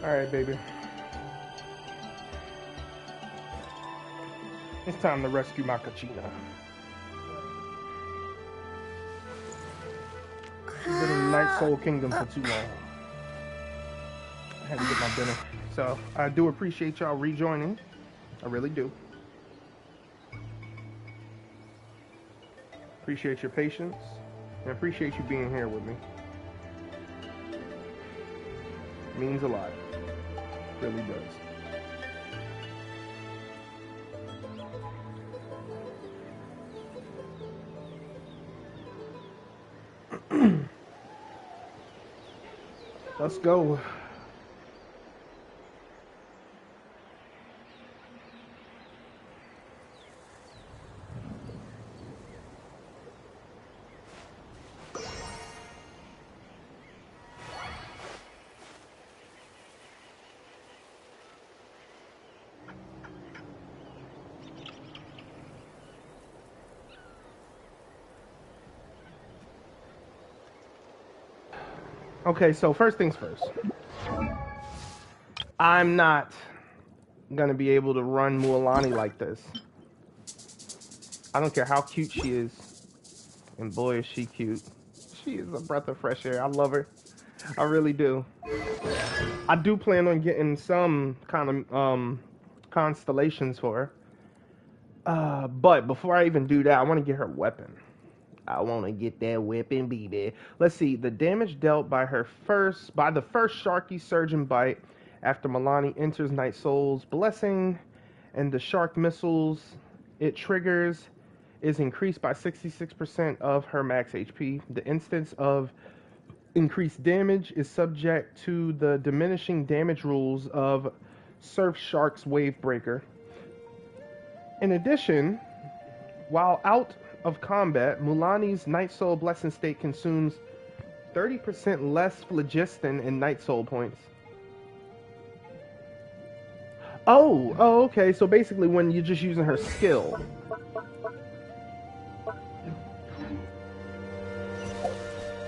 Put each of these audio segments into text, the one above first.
Alright, baby. It's time to rescue my Kachina. She's been in Night Soul Kingdom for too long. I had to get my dinner. So, I do appreciate y'all rejoining. I really do. Appreciate your patience. And appreciate you being here with me. It means a lot. It really does. Let's go. Okay, so first things first. I'm not gonna be able to run Mualani like this. I don't care how cute she is. And boy, is she cute. She is a breath of fresh air. I love her. I really do. I do plan on getting some kind of constellations for her. But before I even do that, I want to get her weapon. I want to get that weapon, baby. Let's see. The damage dealt by the first Sharky Surgeon bite after Milani enters Night Soul's blessing, and the shark missiles it triggers is increased by 66% of her max HP. The instance of increased damage is subject to the diminishing damage rules of Surf Shark's Wave Breaker. In addition, while out of combat, Mulani's Night Soul Blessing state consumes 30% less phlogiston and Night Soul points. Oh, okay. So basically, when you're just using her skill.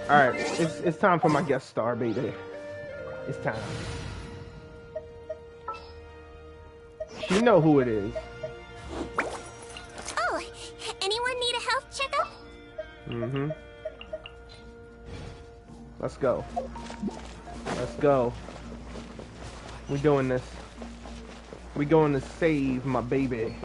All right, it's time for my guest star, baby. It's time. She know who it is. Oh, anyone need a health checkup? Mm-hmm. Let's go. Let's go. We doing this. We going to save my baby.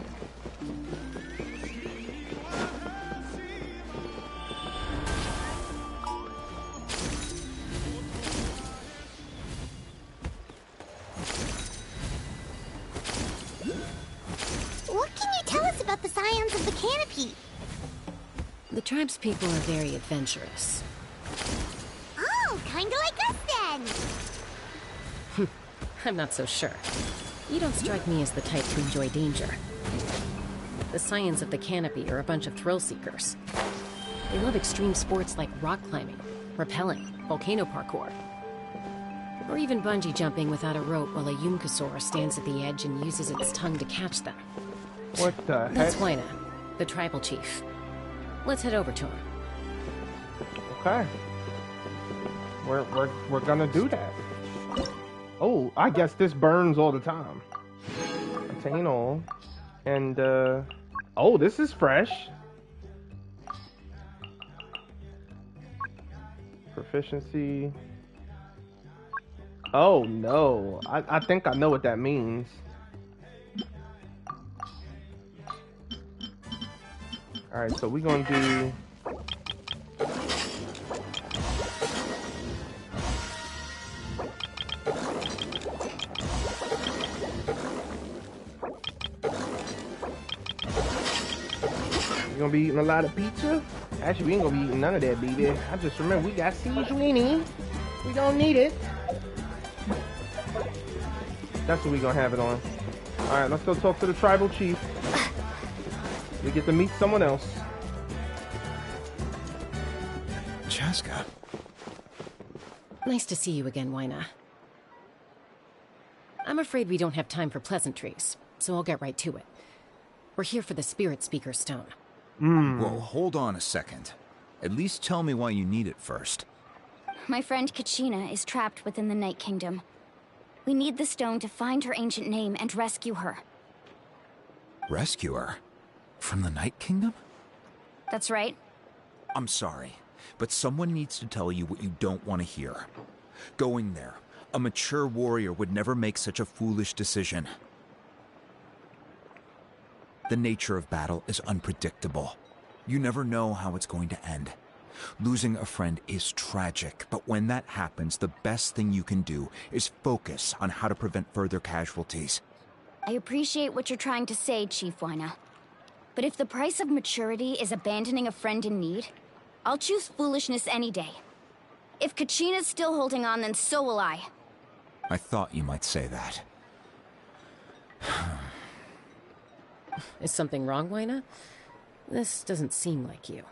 What can you tell us about the scions of the canopy? The tribespeople are very adventurous. Oh, kinda like us then. I'm not so sure. You don't strike me as the type to enjoy danger. The scions of the canopy are a bunch of thrill seekers. They love extreme sports like rock climbing, rappelling, volcano parkour, or even bungee jumping without a rope while a Yumkasaur stands at the edge and uses its tongue to catch them. What the heck? That's Wina, the tribal chief. Let's head over to him. Okay. We're gonna do that. Oh, I guess this burns all the time. Attain all. And, oh, this is fresh. Proficiency. Oh, no. I think I know what that means. Alright, so we're gonna do... Gonna be eating a lot of pizza? Actually, we ain't gonna be eating none of that, baby. I just remember we got seasoning. We don't need it. That's what we gonna have it on. Alright, let's go talk to the tribal chief. We get to meet someone else. Chaska. Nice to see you again, Wina. I'm afraid we don't have time for pleasantries, so I'll get right to it. We're here for the Spirit Speaker Stone. Well, hold on a second. At least tell me why you need it first. My friend Kachina is trapped within the Night Kingdom. We need the stone to find her ancient name and rescue her. Rescue her? From the Night Kingdom? That's right. I'm sorry, but someone needs to tell you what you don't want to hear. Going there, a mature warrior would never make such a foolish decision. The nature of battle is unpredictable. You never know how it's going to end. Losing a friend is tragic, but when that happens, the best thing you can do is focus on how to prevent further casualties. I appreciate what you're trying to say, Chief Wyna. But if the price of maturity is abandoning a friend in need, I'll choose foolishness any day. If Kachina's still holding on, then so will I. I thought you might say that. Is something wrong, Wyna? This doesn't seem like you.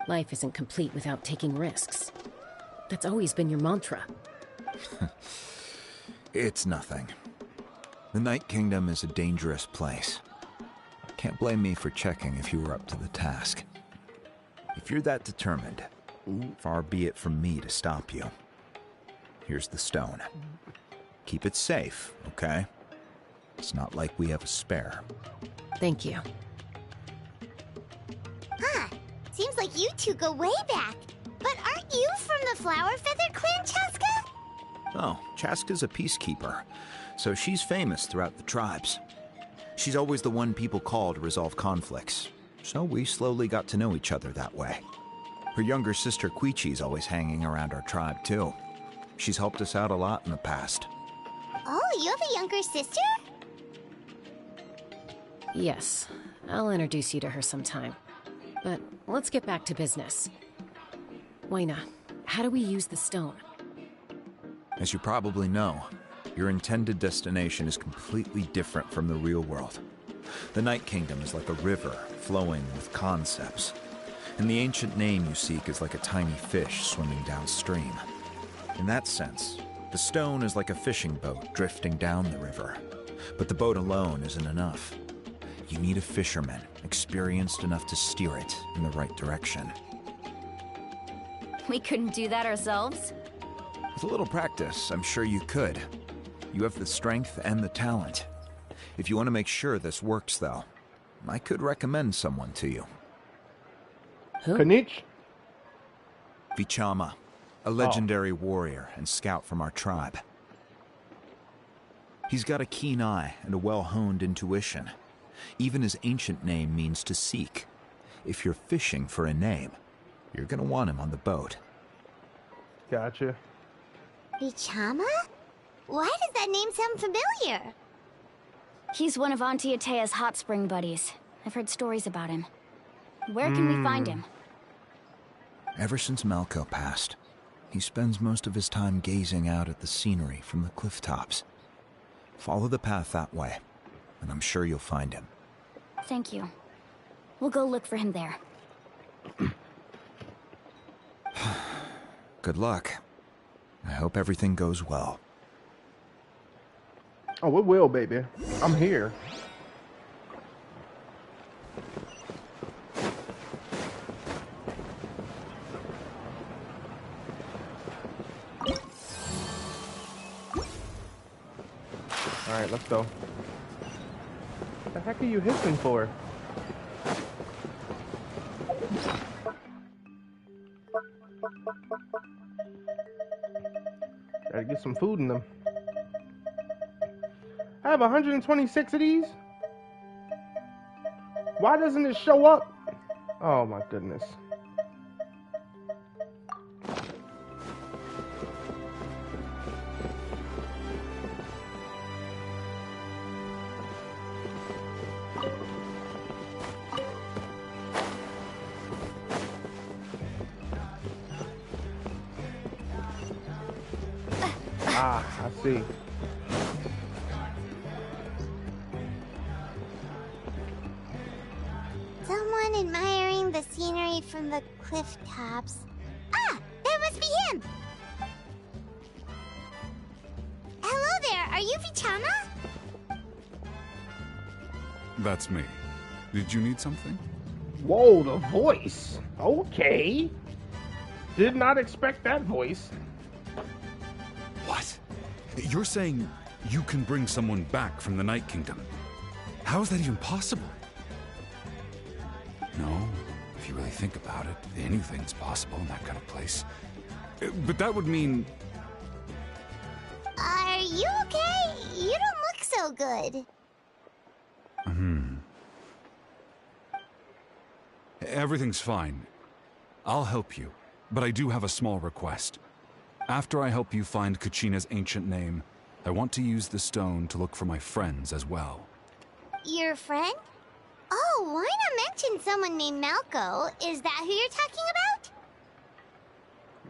Life isn't complete without taking risks. That's always been your mantra. It's nothing. The Night Kingdom is a dangerous place. Can't blame me for checking if you were up to the task. If you're that determined, far be it from me to stop you. Here's the stone. Keep it safe, okay? It's not like we have a spare. Thank you. Huh. Seems like you two go way back. But aren't you from the Flower Feather Clan, Chaska? Oh, Chaska's a peacekeeper, so she's famous throughout the tribes. She's always the one people call to resolve conflicts, so we slowly got to know each other that way. Her younger sister Quichi's always hanging around our tribe, too. She's helped us out a lot in the past. Oh, you have a younger sister? Yes, I'll introduce you to her sometime. But let's get back to business. Wyna, how do we use the stone? As you probably know, your intended destination is completely different from the real world. The Night Kingdom is like a river flowing with concepts, and the ancient name you seek is like a tiny fish swimming downstream. In that sense, the stone is like a fishing boat drifting down the river, but the boat alone isn't enough. You need a fisherman experienced enough to steer it in the right direction. We couldn't do that ourselves? With a little practice, I'm sure you could. You have the strength and the talent. If you want to make sure this works, though, I could recommend someone to you. Who? Kanich? Vichama, a legendary warrior and scout from our tribe. He's got a keen eye and a well-honed intuition. Even his ancient name means to seek. If you're fishing for a name, you're gonna want him on the boat. Gotcha. Vichama? Why does that name sound familiar? He's one of Auntie Atea's hot spring buddies. I've heard stories about him. Where can we find him? Ever since Malco passed, he spends most of his time gazing out at the scenery from the cliff tops. Follow the path that way, and I'm sure you'll find him. Thank you. We'll go look for him there. Good luck. I hope everything goes well. Oh, it will, baby. I'm here. Alright, let's go. What the heck are you hissing for? Gotta get some food in them. I have 126 of these? Why doesn't it show up? Oh my goodness. Ah, I see. Someone admiring the scenery from the cliff tops. Ah! That must be him! Hello there, are you Vichama? That's me. Did you need something? Whoa, the voice. Okay. Did not expect that voice. You're saying you can bring someone back from the Night Kingdom? How is that even possible? No, if you really think about it, anything's possible in that kind of place. But that would mean... Are you okay? You don't look so good. Everything's fine. I'll help you, but I do have a small request. After I help you find Kachina's ancient name, I want to use the stone to look for my friends as well. Your friend? Oh, why not mention someone named Malco? Is that who you're talking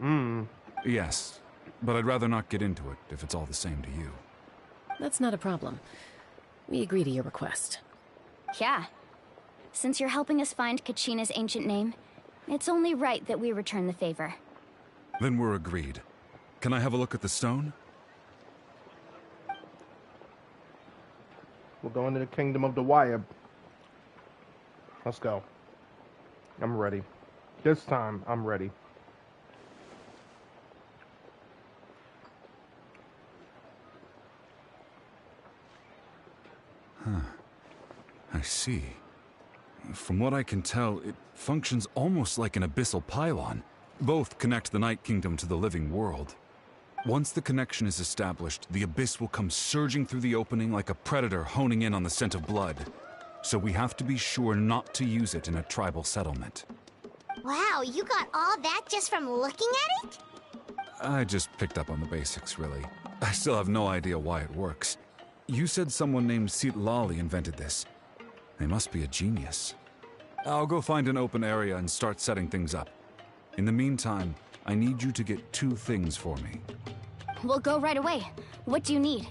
about? Yes, but I'd rather not get into it if it's all the same to you. That's not a problem. We agree to your request. Yeah. Since you're helping us find Kachina's ancient name, it's only right that we return the favor. Then we're agreed. Can I have a look at the stone? We're going to the Kingdom of the Wire. Let's go. I'm ready. This time, I'm ready. I see. From what I can tell, it functions almost like an abyssal pylon. Both connect the Night Kingdom to the living world. Once the connection is established, the abyss will come surging through the opening like a predator honing in on the scent of blood. So we have to be sure not to use it in a tribal settlement. Wow, you got all that just from looking at it? I just picked up on the basics, really. I still have no idea why it works. You said someone named Lali invented this. They must be a genius. I'll go find an open area and start setting things up. In the meantime, I need you to get 2 things for me. We'll go right away. What do you need?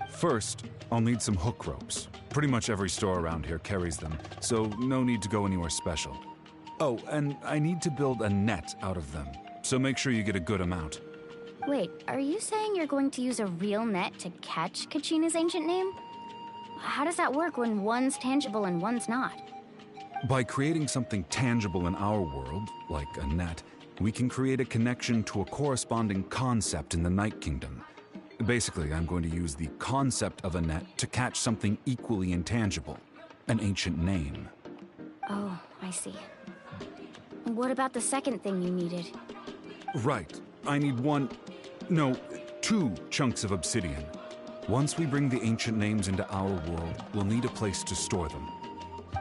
First, I'll need some hook ropes. Pretty much every store around here carries them, so no need to go anywhere special. Oh, and I need to build a net out of them, so make sure you get a good amount. Wait, are you saying you're going to use a real net to catch Kachina's ancient name? How does that work when one's tangible and one's not? By creating something tangible in our world, like a net, we can create a connection to a corresponding concept in the Night Kingdom. Basically, I'm going to use the concept of a net to catch something equally intangible, an ancient name. Oh, I see. What about the second thing you needed? Right. I need 2 chunks of obsidian. Once we bring the ancient names into our world, we'll need a place to store them.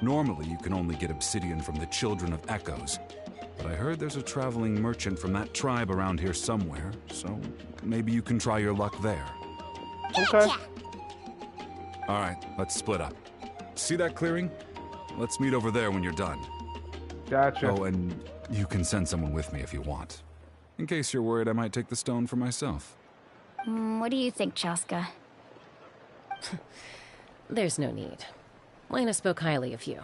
Normally, you can only get obsidian from the Children of Echoes, but I heard there's a traveling merchant from that tribe around here somewhere, so maybe you can try your luck there. Okay. Gotcha! Alright, let's split up. See that clearing? Let's meet over there when you're done. Gotcha. Oh, and you can send someone with me if you want. In case you're worried I might take the stone for myself. What do you think, Chaska? There's no need. Lena spoke highly of you.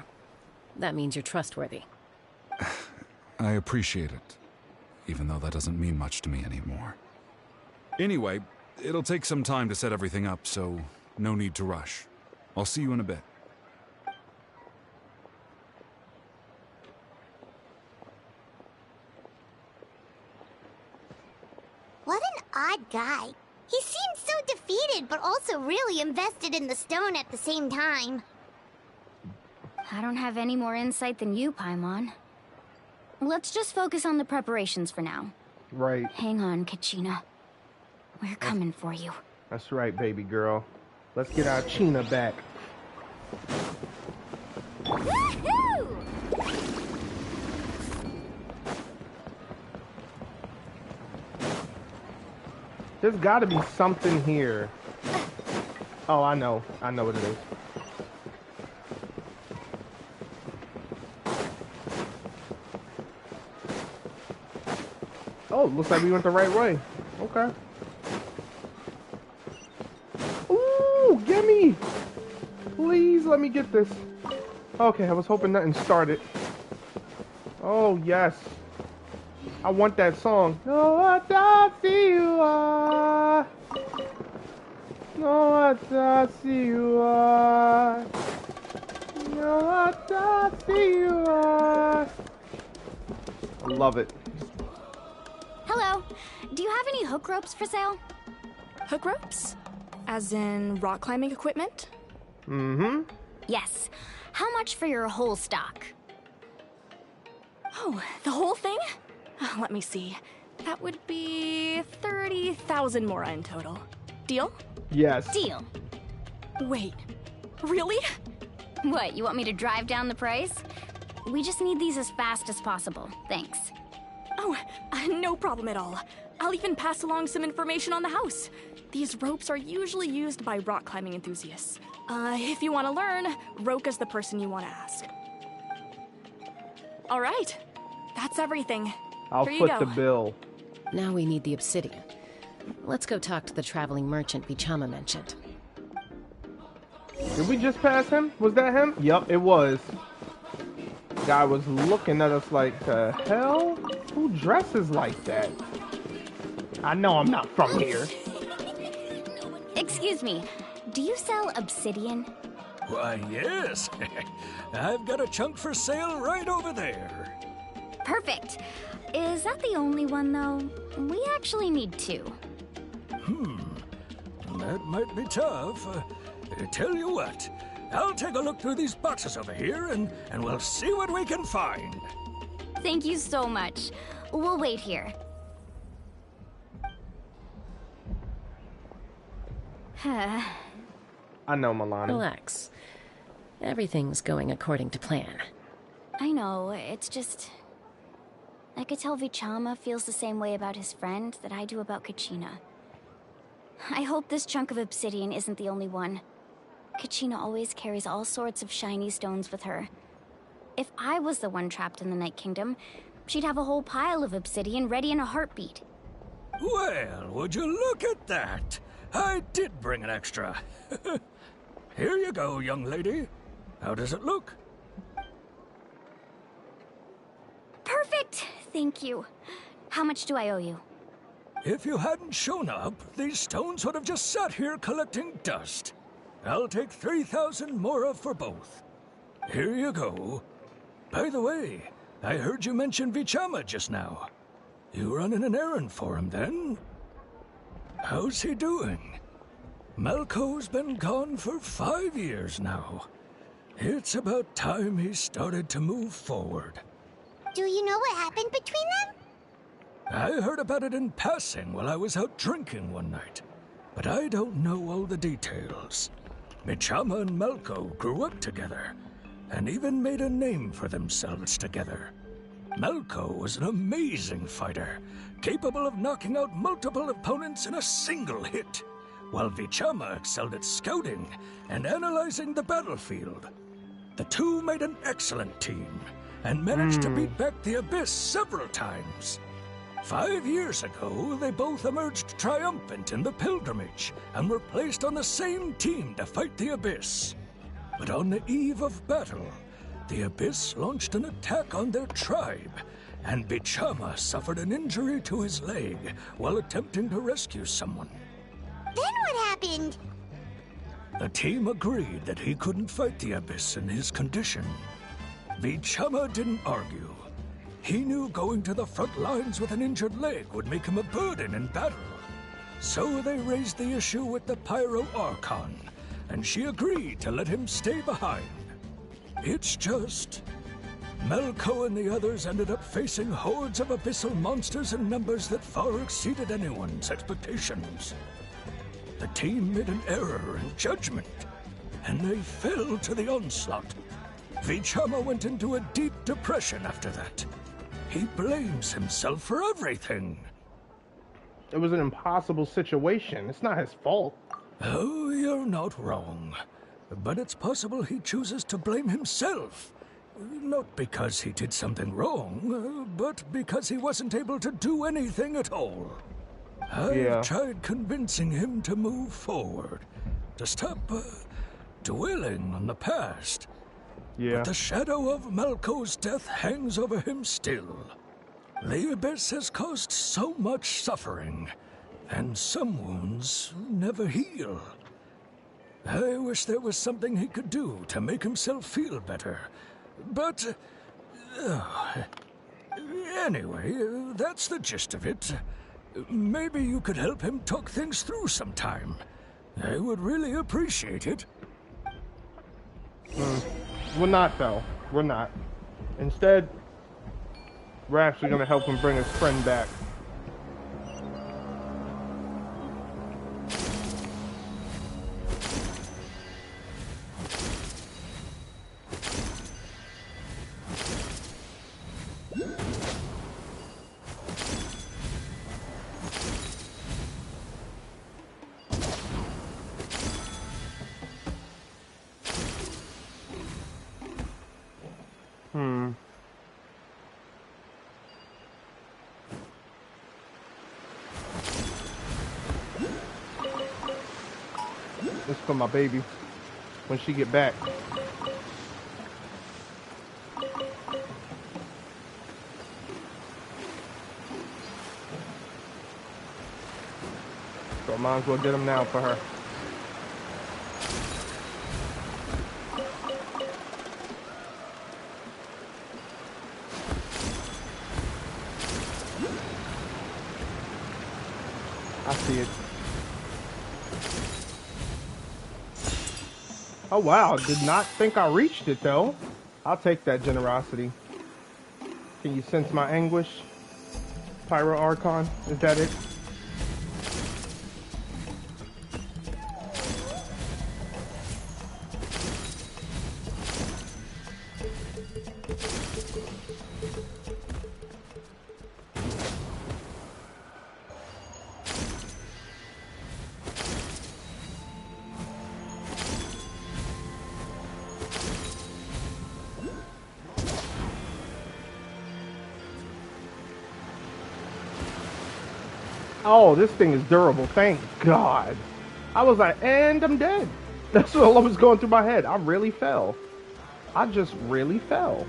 That means you're trustworthy. I appreciate it, even though that doesn't mean much to me anymore. Anyway, it'll take some time to set everything up, so no need to rush. I'll see you in a bit. What an odd guy. He seemed so defeated, but also really invested in the stone at the same time. I don't have any more insight than you, Paimon. Let's just focus on the preparations for now. Right. Hang on, Kachina. We're coming for you. That's right, baby girl. Let's get our China back. Woohoo! There's got to be something here. Oh, I know. I know what it is. Oh, looks like we went the right way. Okay. Ooh, gimme! Please let me get this. Okay, I was hoping nothing started. Oh, yes. I want that song. No, I see you are. No, I see you are. No, I see you are. I love it. Hello. Do you have any hook ropes for sale? Hook ropes? As in rock climbing equipment? Mm-hmm. Yes. How much for your whole stock? Oh, the whole thing? Let me see. That would be 30,000 mora in total. Deal? Yes. Deal. Wait, really? What, you want me to drive down the price? We just need these as fast as possible. Thanks. Oh, no problem at all. I'll even pass along some information on the house. These ropes are usually used by rock climbing enthusiasts. If you want to learn, Roka's the person you want to ask. All right, that's everything. I'll Here you foot go. the bill. Now we need the obsidian. Let's go talk to the traveling merchant Vichama mentioned. Did we just pass him? Was that him? Yup, it was. Guy was looking at us like, the hell? Who dresses like that? I know I'm not from here. Excuse me, do you sell obsidian? Why, yes. I've got a chunk for sale right over there. Perfect. Is that the only one, though? We actually need two. That might be tough. Tell you what, I'll take a look through these boxes over here and we'll see what we can find. Thank you so much. We'll wait here. I know, Milani. Relax. Everything's going according to plan. I know, it's just... I could tell Vichama feels the same way about his friend that I do about Kachina. I hope this chunk of obsidian isn't the only one. Kachina always carries all sorts of shiny stones with her. If I was the one trapped in the Night Kingdom, she'd have a whole pile of obsidian ready in a heartbeat. Well, would you look at that? I did bring an extra. Here you go, young lady. How does it look? Perfect! Thank you. How much do I owe you? If you hadn't shown up, these stones would have just sat here collecting dust. I'll take 3,000 mora for both. Here you go. By the way, I heard you mention Vichama just now. You running an errand for him, then? How's he doing? Malco's been gone for 5 years now. It's about time he started to move forward. Do you know what happened between them? I heard about it in passing while I was out drinking one night, but I don't know all the details. Vichama and Malco grew up together, and even made a name for themselves together. Malco was an amazing fighter, capable of knocking out multiple opponents in a single hit, while Vichama excelled at scouting and analyzing the battlefield. The two made an excellent team, and managed to beat back the Abyss several times. 5 years ago, they both emerged triumphant in the pilgrimage, and were placed on the same team to fight the Abyss. But on the eve of battle, the Abyss launched an attack on their tribe, and Vichama suffered an injury to his leg while attempting to rescue someone. Then what happened? The team agreed that he couldn't fight the Abyss in his condition. Vichama didn't argue. He knew going to the front lines with an injured leg would make him a burden in battle. So they raised the issue with the Pyro Archon, and she agreed to let him stay behind. It's just... Malco and the others ended up facing hordes of abyssal monsters in numbers that far exceeded anyone's expectations. The team made an error in judgment, and they fell to the onslaught. Vichama went into a deep depression after that. He blames himself for everything. It was an impossible situation. It's not his fault. Oh, you're not wrong. But it's possible he chooses to blame himself. Not because he did something wrong, but because he wasn't able to do anything at all. I've tried convincing him to move forward, to stop dwelling on the past. But the shadow of Malco's death hangs over him still. The Abyss has caused so much suffering, and some wounds never heal. I wish there was something he could do to make himself feel better. But... anyway, that's the gist of it. Maybe you could help him talk things through sometime. I would really appreciate it. We're not, though. We're not. Instead, we're actually gonna help him bring his friend back. This is for my baby when she get back. So I might as well get him now for her. I see it. Oh wow, did not think I reached it though. I'll take that generosity. Can you sense my anguish? Pyro Archon, is that it? Oh, this thing is durable. Thank God. I was like, and I'm dead. That's what was going through my head. I really fell. I just really fell.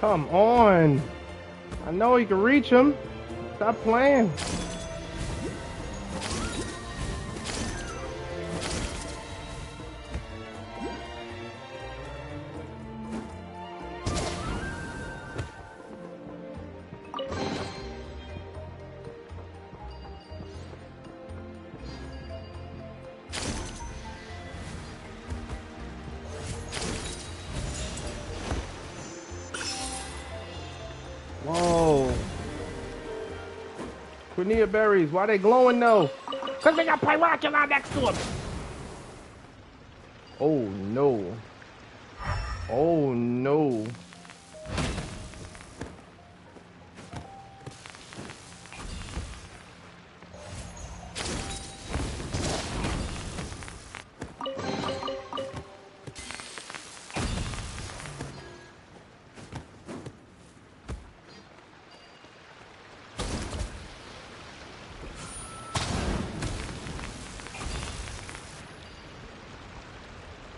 Come on. I know you can reach him. Stop playing. Whoa. Quinea berries, why they glowing though? Cause they got Pyrocula next to them. Oh no. Oh no.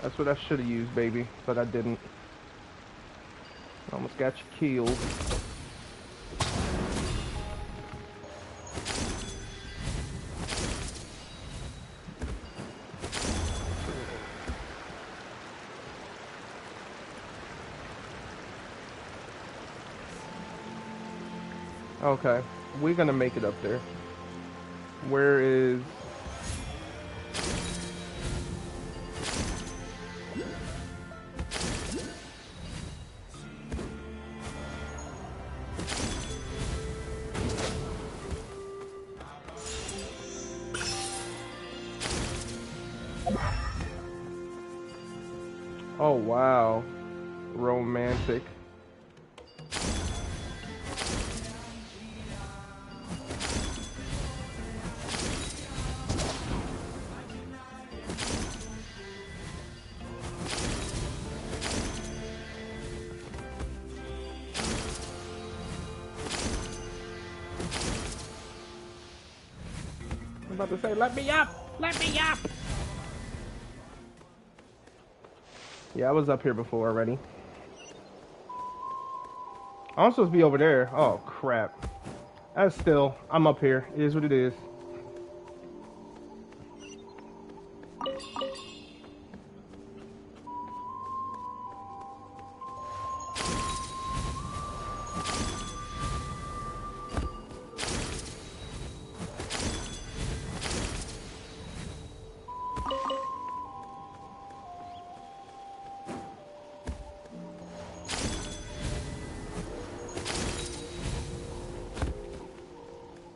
That's what I should have used, baby, but I didn't. Almost got you killed. Okay, we're gonna make it up there. Where is... Oh, wow. Romantic. I'm about to say, let me up! Let me up! Yeah, I was up here before already. I'm supposed to be over there. Oh, crap. That's still, I'm up here. It is what it is.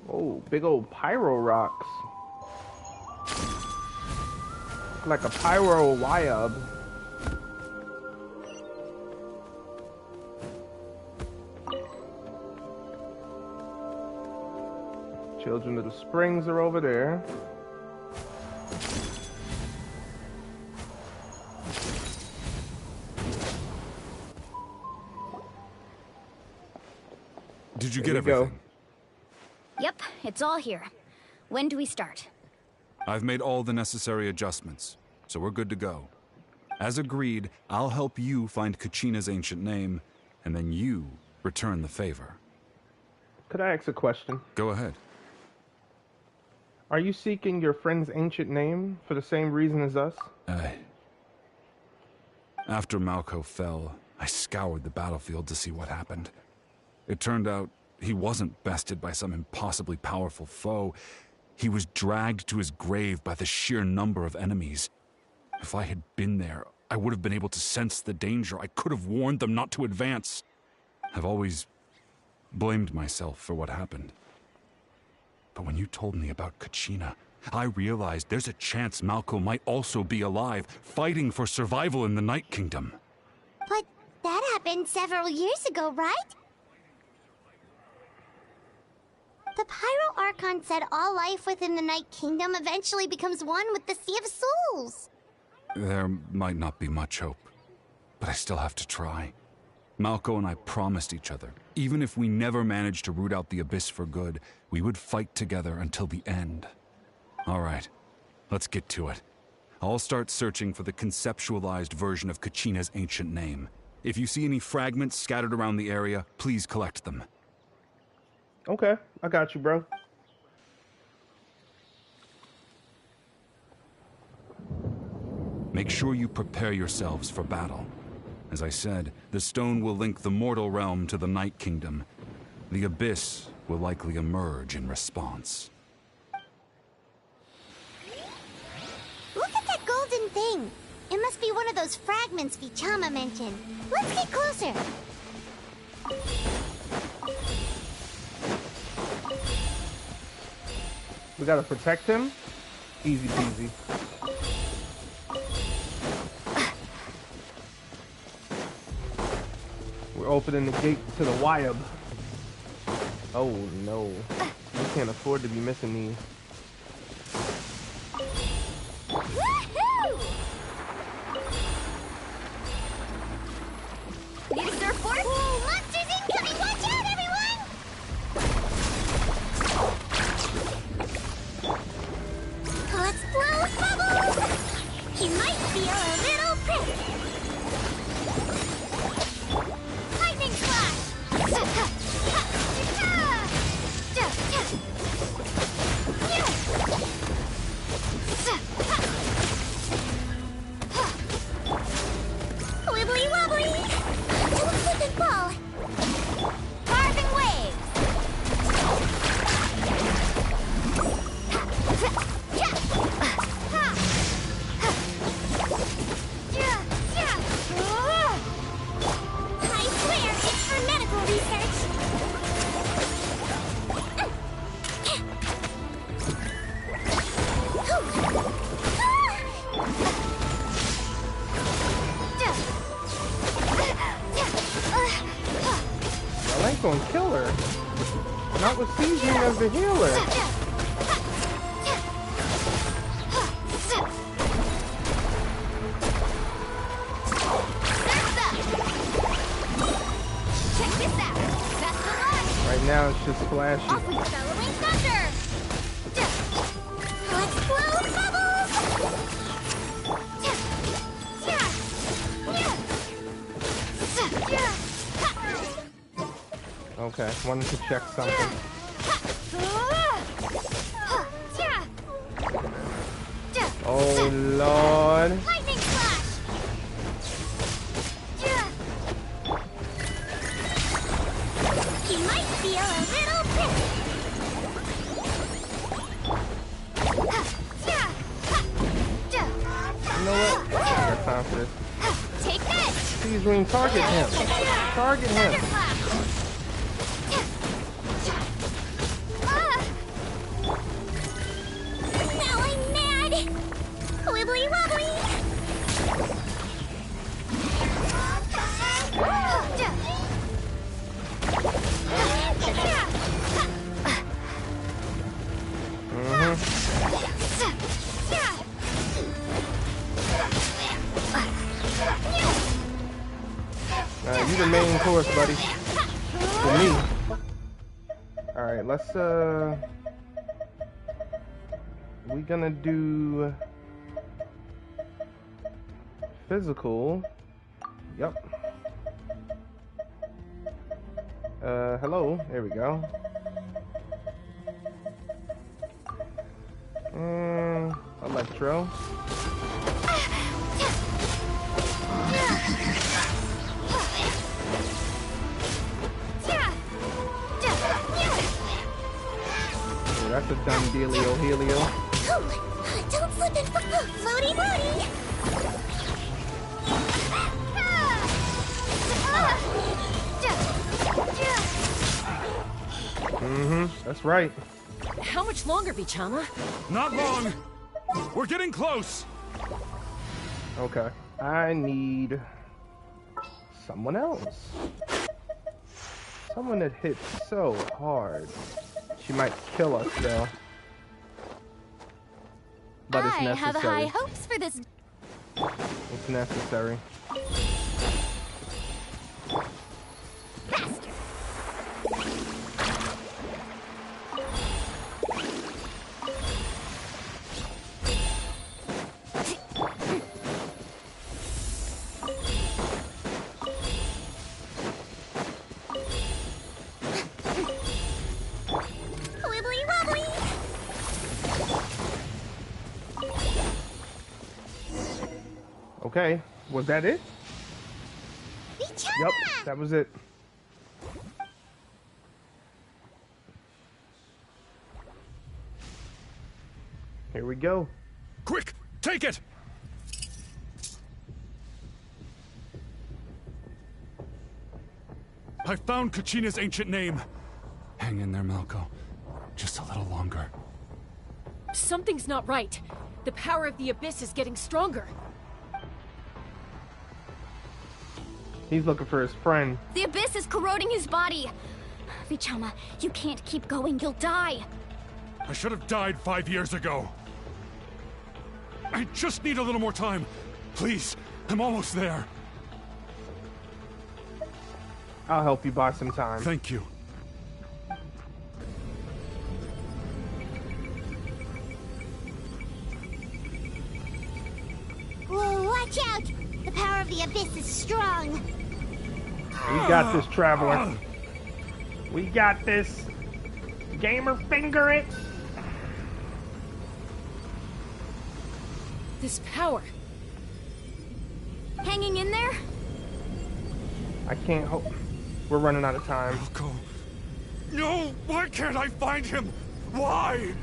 Oh, big old pyro rocks. Like a pyro wyab. Children of the Springs are over there. Did you get There we go. everything? Yep, it's all here. When do we start? I've made all the necessary adjustments, so we're good to go. As agreed, I'll help you find Kachina's ancient name, and then you return the favor. Could I ask a question? Go ahead. Are you seeking your friend's ancient name for the same reason as us? After Malco fell, I scoured the battlefield to see what happened. It turned out he wasn't bested by some impossibly powerful foe. He was dragged to his grave by the sheer number of enemies. If I had been there, I would have been able to sense the danger. I could have warned them not to advance. I've always blamed myself for what happened. But when you told me about Kachina, I realized there's a chance Malco might also be alive, fighting for survival in the Night Kingdom. But that happened several years ago, right? The Pyro Archon said all life within the Night Kingdom eventually becomes one with the Sea of Souls. There might not be much hope, but I still have to try. Malco and I promised each other, even if we never managed to root out the Abyss for good, we would fight together until the end. All right, let's get to it. I'll start searching for the conceptualized version of Kachina's ancient name. If you see any fragments scattered around the area, please collect them. Okay, I got you, bro. Make sure you prepare yourselves for battle. As I said, the stone will link the mortal realm to the Night Kingdom. The Abyss will likely emerge in response. Look at that golden thing. It must be one of those fragments Vichama mentioned. Let's get closer. We gotta protect him. Easy peasy. We're opening the gate to the Wyab. Oh no. We can't afford to be missing these. Need a surfboard? Whoa, monsters incoming! Watch out, everyone! Let's blow bubbles! He might feel a little prick. Lightning flash! Yeah! I ain't gonna kill her. Not with seasoning as the healer. Check this out. That's the line. Right now it's just flashy. Off with bellowing thunder. Explode bubbles! Okay, wanted to check something. Oh Lord. Lightning flash. He might feel a little pissed. You know what? I got time for this. Take this. Seasoning, target him. Target him. Thunderclap. Now I'm mad! Wibbly wobbly! You the main course, buddy. For me. Alright, let's we gonna do physical. Yep. Hello. There we go. Electro. Yeah, that's a done dealio, Helio. Don't slip and floaty floaty! That's right. How much longer, Bichama? Not long. We're getting close. Okay. I need someone else. Someone that hits so hard. She might kill us though. But it's I have necessary. high hopes for this. It's necessary. Faster. Wibbly wobbly! Okay. Was that it? Yep, that was it. Here we go. Quick, take it! I found Kachina's ancient name. Hang in there, Malco. Just a little longer. Something's not right. The power of the Abyss is getting stronger. He's looking for his friend. The Abyss is corroding his body. Vichama, you can't keep going. You'll die. I should have died 5 years ago. I just need a little more time. Please, I'm almost there. I'll help you buy some time. Thank you. Whoa, watch out! The power of the Abyss is strong. We got this, traveler. We got this. Gamer finger it. This power. Hanging in there? I can't hope. We're running out of time. Malco. No, why can't I find him? Why?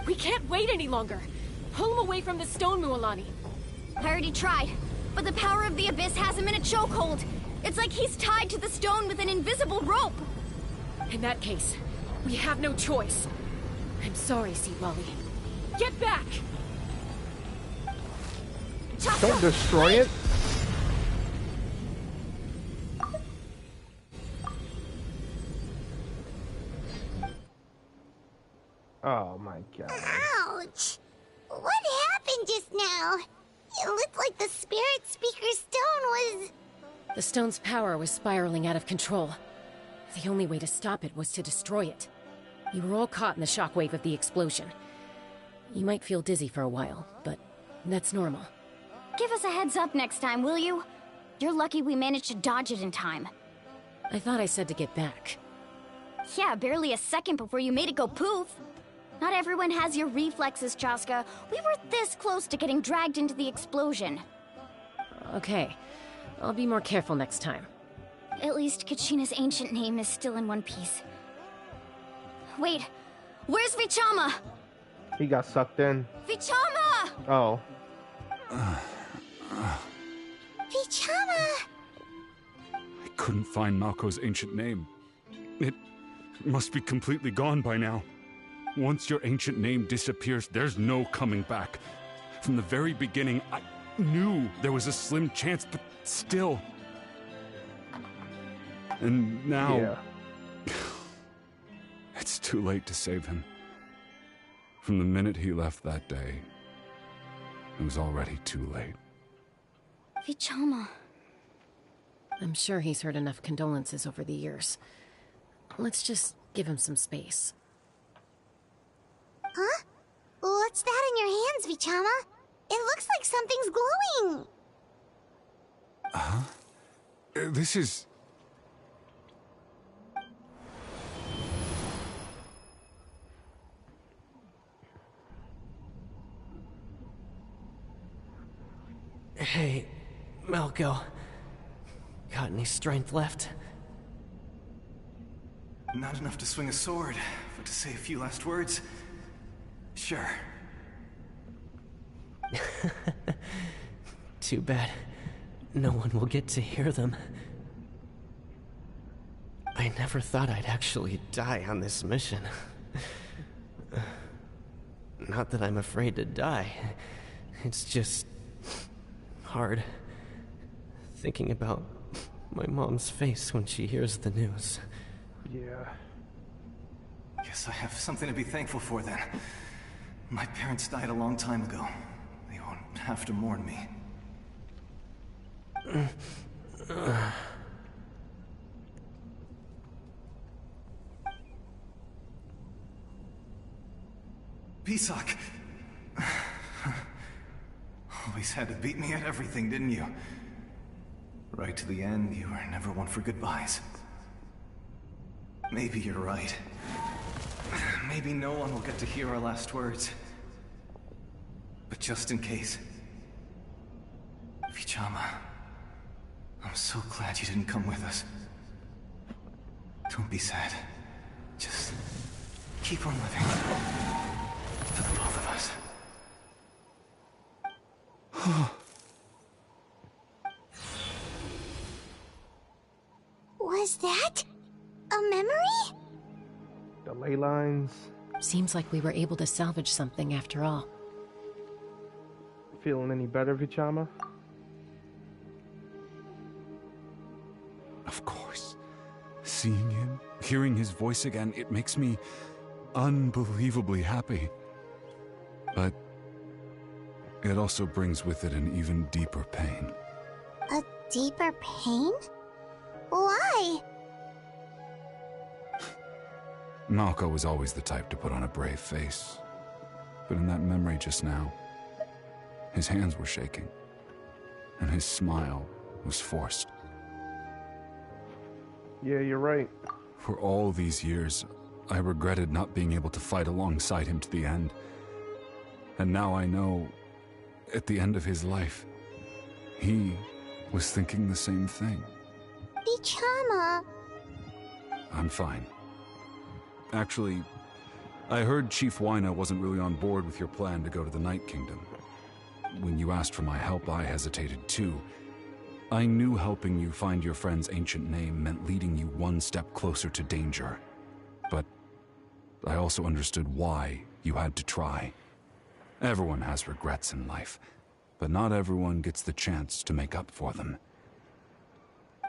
We can't wait any longer. Pull him away from the stone, Mualani. I already tried, but the power of the Abyss has him in a chokehold. It's like he's tied to the stone with an invisible rope. In that case, we have no choice. I'm sorry, Seawally. Get back! Don't destroy it. Oh my god. Ouch! What happened just now? It looked like the Spirit Speaker stone was... The stone's power was spiraling out of control. The only way to stop it was to destroy it. You were all caught in the shockwave of the explosion. You might feel dizzy for a while, but that's normal. Give us a heads up next time, will you? You're lucky we managed to dodge it in time. I thought I said to get back. Yeah, barely a second before you made it go poof. Not everyone has your reflexes, Chaska. We were this close to getting dragged into the explosion. Okay, I'll be more careful next time. At least Kachina's ancient name is still in one piece. Wait, where's Vichama? He got sucked in. Vichama! Oh. Vichama! I couldn't find Malko's ancient name. It must be completely gone by now. Once your ancient name disappears, there's no coming back. From the very beginning, I knew there was a slim chance, but still. And now... Yeah. It's too late to save him. From the minute he left that day, it was already too late. Vichama. I'm sure he's heard enough condolences over the years. Let's just give him some space. Huh? What's that in your hands, Vichama? It looks like something's glowing. Huh? This is... Hey, Malko. Got any strength left? Not enough to swing a sword, but to say a few last words? Sure. Too bad. No one will get to hear them. I never thought I'd actually die on this mission. Not that I'm afraid to die. It's just... hard. Thinking about my mom's face when she hears the news. Yeah. Guess I have something to be thankful for then. My parents died a long time ago. They won't have to mourn me. Pisak! Always had to beat me at everything, didn't you? Right to the end, you were never one for goodbyes. Maybe you're right. Maybe no one will get to hear our last words. But just in case... Vichama, I'm so glad you didn't come with us. Don't be sad. Just keep on living. For the both of us. Was that a memory? The ley lines. Seems like we were able to salvage something after all. Feeling any better, Vichama? Of course. Seeing him, hearing his voice again, it makes me unbelievably happy. But it also brings with it an even deeper pain. A deeper pain? Why? Malko was always the type to put on a brave face. But in that memory just now, his hands were shaking, and his smile was forced. Yeah, you're right. For all these years, I regretted not being able to fight alongside him to the end. And now I know, at the end of his life, he was thinking the same thing. Vichama. I'm fine. Actually, I heard Chief Wyna wasn't really on board with your plan to go to the Night Kingdom. When you asked for my help, I hesitated too. I knew helping you find your friend's ancient name meant leading you one step closer to danger. But I also understood why you had to try. Everyone has regrets in life, but not everyone gets the chance to make up for them.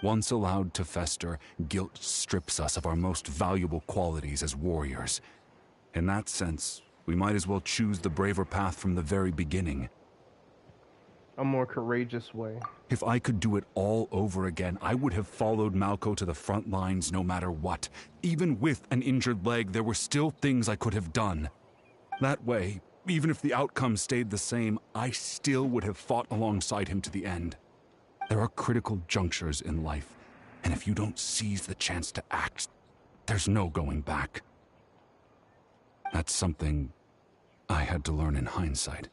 Once allowed to fester, guilt strips us of our most valuable qualities as warriors. In that sense, we might as well choose the braver path from the very beginning. A more courageous way. If I could do it all over again, I would have followed Malco to the front lines no matter what. Even with an injured leg, there were still things I could have done. That way, even if the outcome stayed the same, I still would have fought alongside him to the end. There are critical junctures in life, and if you don't seize the chance to act, there's no going back. That's something I had to learn in hindsight.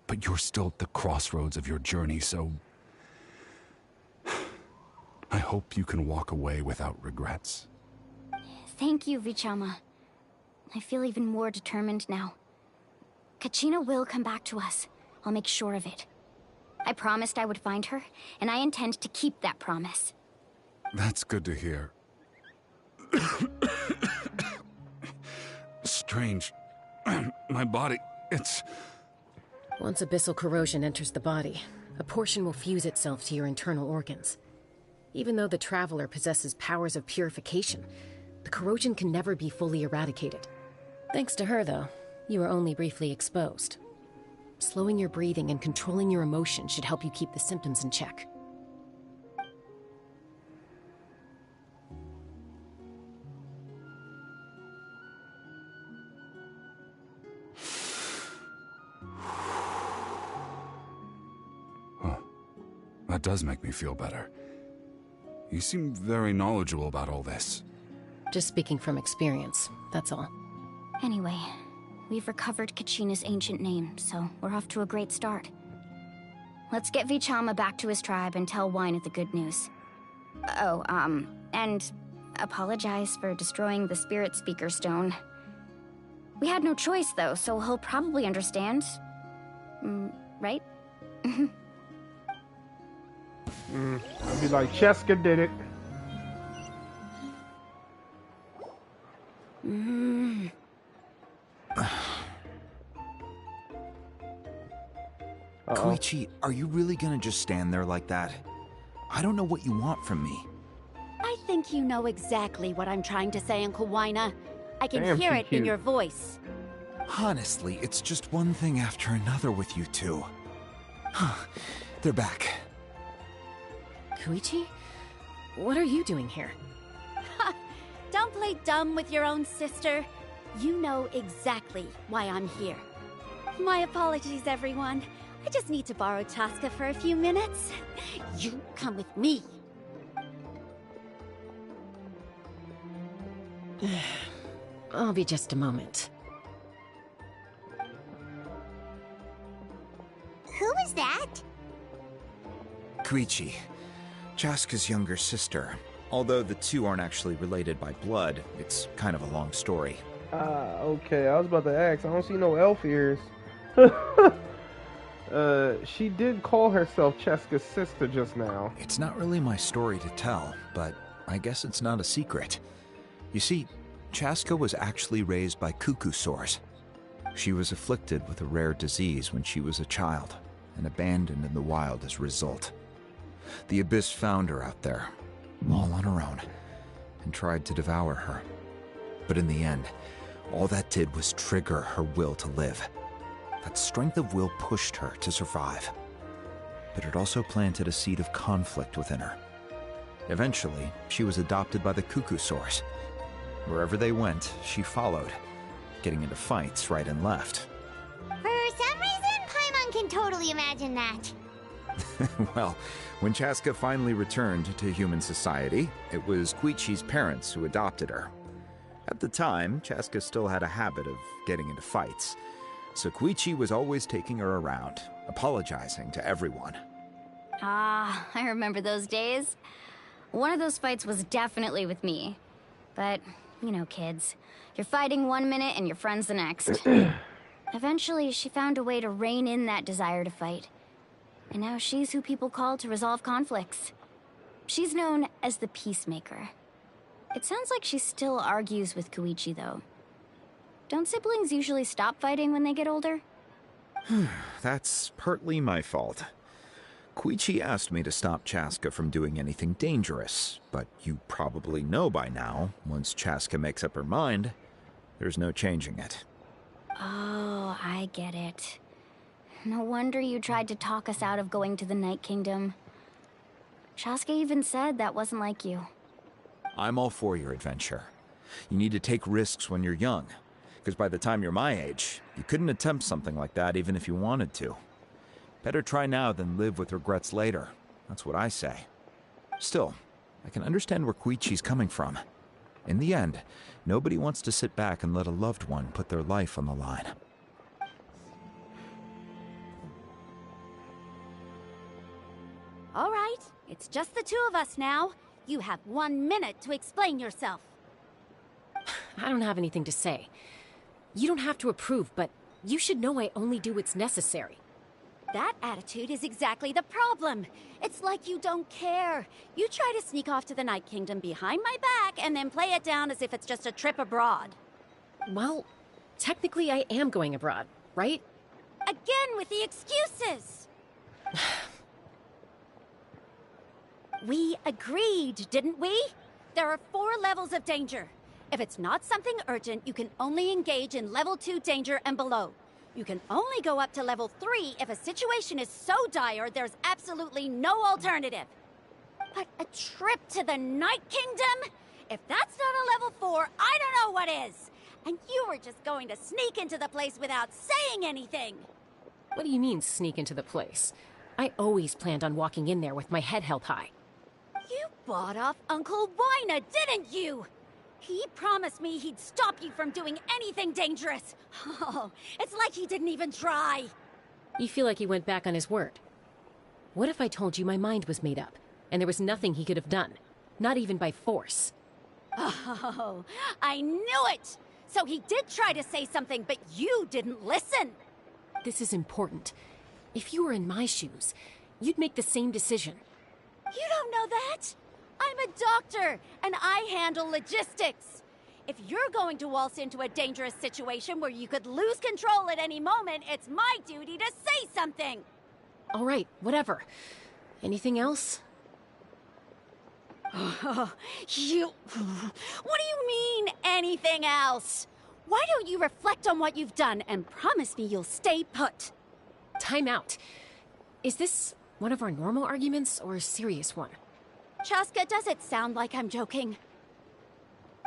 But you're still at the crossroads of your journey, so I hope you can walk away without regrets. Thank you, Vichama. I feel even more determined now. Kachina will come back to us. I'll make sure of it. I promised I would find her, and I intend to keep that promise. That's good to hear. Strange. My body, it's... Once abyssal corrosion enters the body, a portion will fuse itself to your internal organs. Even though the Traveler possesses powers of purification, the corrosion can never be fully eradicated. Thanks to her, though, you are only briefly exposed. Slowing your breathing and controlling your emotions should help you keep the symptoms in check. That does make me feel better. You seem very knowledgeable about all this. Just speaking from experience, that's all. Anyway, we've recovered Kachina's ancient name, so we're off to a great start. Let's get Vichama back to his tribe and tell Wina the good news. Oh, and apologize for destroying the Spirit Speaker Stone. We had no choice, though, so he'll probably understand. Right? I'd be like, Cheska did it. Koichi, are you really gonna just stand there like that? I don't know what you want from me. I think you know exactly what I'm trying to say, Uncle Wina. I can Damn, hear she it in cute. your voice. Honestly, it's just one thing after another with you two. They're back. Koichi? What are you doing here? Don't play dumb with your own sister. You know exactly why I'm here. My apologies, everyone. I just need to borrow Chaska for a few minutes. You come with me. I'll be just a moment. Who is that? Koichi, Chaska's younger sister. Although the two aren't actually related by blood, it's kind of a long story. Okay, I was about to ask. I don't see no elf ears. She did call herself Cheska's sister just now. It's not really my story to tell, but I guess it's not a secret. You see, Chaska was actually raised by cuckoo sores. She was afflicted with a rare disease when she was a child, and abandoned in the wild as a result. The Abyss found her out there, all on her own, and tried to devour her. But in the end, all that did was trigger her will to live. That strength of will pushed her to survive. But it also planted a seed of conflict within her. Eventually, she was adopted by the cuckoo sores. Wherever they went, she followed, getting into fights right and left. For some reason, Paimon can totally imagine that. Well, when Chaska finally returned to human society, it was Koichi's parents who adopted her. At the time, Chaska still had a habit of getting into fights, so Koichi was always taking her around, apologizing to everyone. Ah, I remember those days. One of those fights was definitely with me. But, you know, kids. You're fighting one minute and your friend's the next. Eventually, she found a way to rein in that desire to fight. And now she's who people call to resolve conflicts. She's known as the Peacemaker. It sounds like she still argues with Koichi, though. Don't siblings usually stop fighting when they get older? That's partly my fault. Koichi asked me to stop Chaska from doing anything dangerous, but you probably know by now, once Chaska makes up her mind, There's no changing it. Oh, I get it. No wonder you tried to talk us out of going to the Night Kingdom. Chaska even said that wasn't like you. I'm all for your adventure. You need to take risks when you're young, because by the time you're my age, you couldn't attempt something like that even if you wanted to. Better try now than live with regrets later. That's what I say. Still, I can understand where Koichi's coming from. In the end, nobody wants to sit back and let a loved one put their life on the line. All right, it's just the two of us now. You have 1 minute to explain yourself. I don't have anything to say. You don't have to approve, but you should know I only do what's necessary. That attitude is exactly the problem. It's like you don't care. You try to sneak off to the Night Kingdom behind my back and then play it down as if it's just a trip abroad. Well, technically I am going abroad, right? Again with the excuses! We agreed, didn't we? There are 4 levels of danger. If it's not something urgent, you can only engage in level 2 danger and below. You can only go up to level 3 if a situation is so dire there's absolutely no alternative. But a trip to the Night Kingdom? If that's not a level 4, I don't know what is. And you were just going to sneak into the place without saying anything. What do you mean, sneak into the place? I always planned on walking in there with my head held high. You bought off Uncle Wina, didn't you? He promised me he'd stop you from doing anything dangerous. Oh, it's like he didn't even try. You feel like he went back on his word. What if I told you my mind was made up, and there was nothing he could have done? Not even by force. Oh, I knew it! So he did try to say something, but you didn't listen. This is important. If you were in my shoes, you'd make the same decision. You don't know that? I'm a doctor, and I handle logistics. If you're going to waltz into a dangerous situation where you could lose control at any moment, it's my duty to say something. All right, whatever. Anything else? What do you mean, anything else? Why don't you reflect on what you've done and promise me you'll stay put? Time out. Is this one of our normal arguments or a serious one? Chaska, does it sound like I'm joking?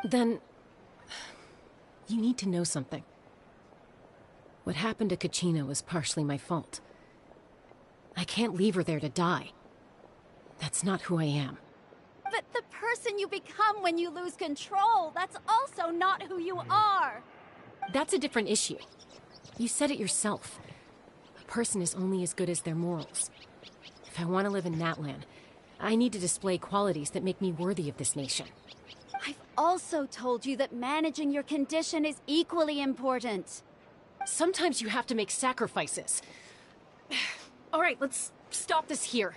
Then, you need to know something. What happened to Kachina was partially my fault. I can't leave her there to die. That's not who I am. But the person you become when you lose control, that's also not who you are. That's a different issue. You said it yourself. A person is only as good as their morals. If I want to live in Natlan, I need to display qualities that make me worthy of this nation. I've also told you that managing your condition is equally important. Sometimes you have to make sacrifices. All right, let's stop this here.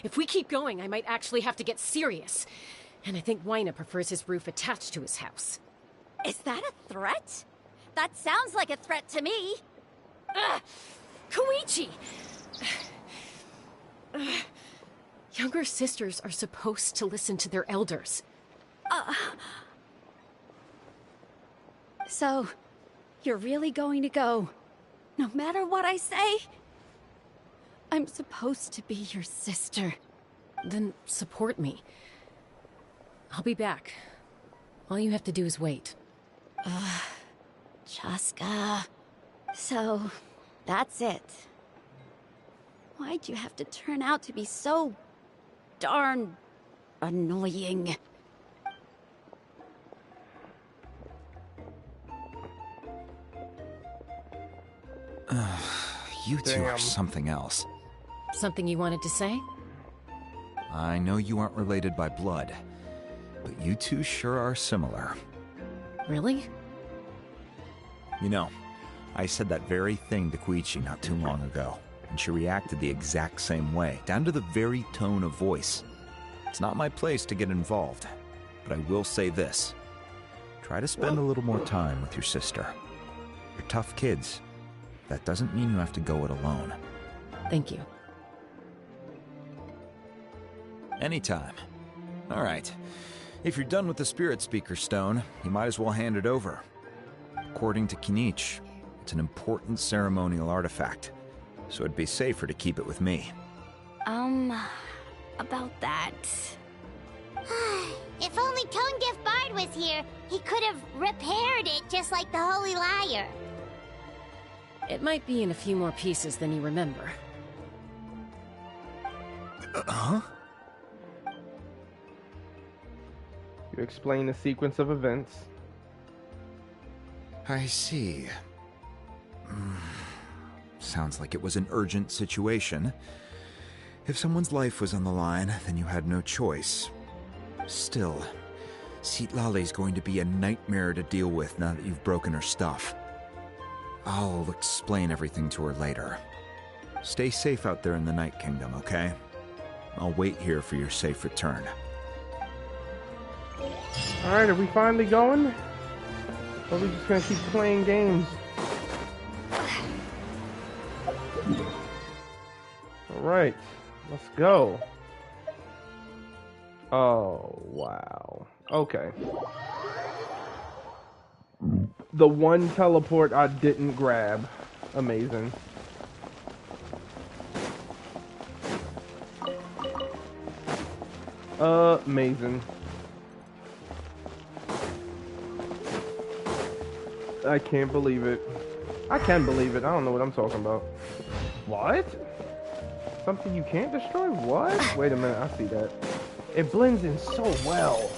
If we keep going, I might actually have to get serious. And I think Wina prefers his roof attached to his house. Is that a threat? That sounds like a threat to me. Koichi! Younger sisters are supposed to listen to their elders. So, you're really going to go, no matter what I say? I'm supposed to be your sister. Then support me. I'll be back. All you have to do is wait. Chaska. So, that's it. Why'd you have to turn out to be so darn annoying? You two Damn. are something else. Something you wanted to say? I know you aren't related by blood, but you two sure are similar. Really? You know, I said that very thing to Koichi not too long ago, and she reacted the exact same way, down to the very tone of voice. It's not my place to get involved, but I will say this. Try to spend a little more time with your sister. You're tough kids. That doesn't mean you have to go it alone. Thank you. Anytime. All right. If you're done with the Spirit Speaker Stone, you might as well hand it over. According to Kinich, it's an important ceremonial artifact, so it'd be safer to keep it with me. About that... If only Tonegif Bard was here, he could have repaired it just like the Holy Liar. It might be in a few more pieces than you remember. Huh? You explain the sequence of events. I see. Sounds like it was an urgent situation. If someone's life was on the line, then you had no choice. Still, Citlali's going to be a nightmare to deal with now that you've broken her stuff. I'll explain everything to her later. Stay safe out there in the Night Kingdom, okay? I'll wait here for your safe return. Alright, are we finally going? Or are we just gonna keep playing games? Alright, let's go. Oh, wow. Okay. The one teleport I didn't grab. Amazing. Amazing. I can't believe it. I can believe it. I don't know what I'm talking about. What? Something you can't destroy? What? Wait a minute. I see that. It blends in so well.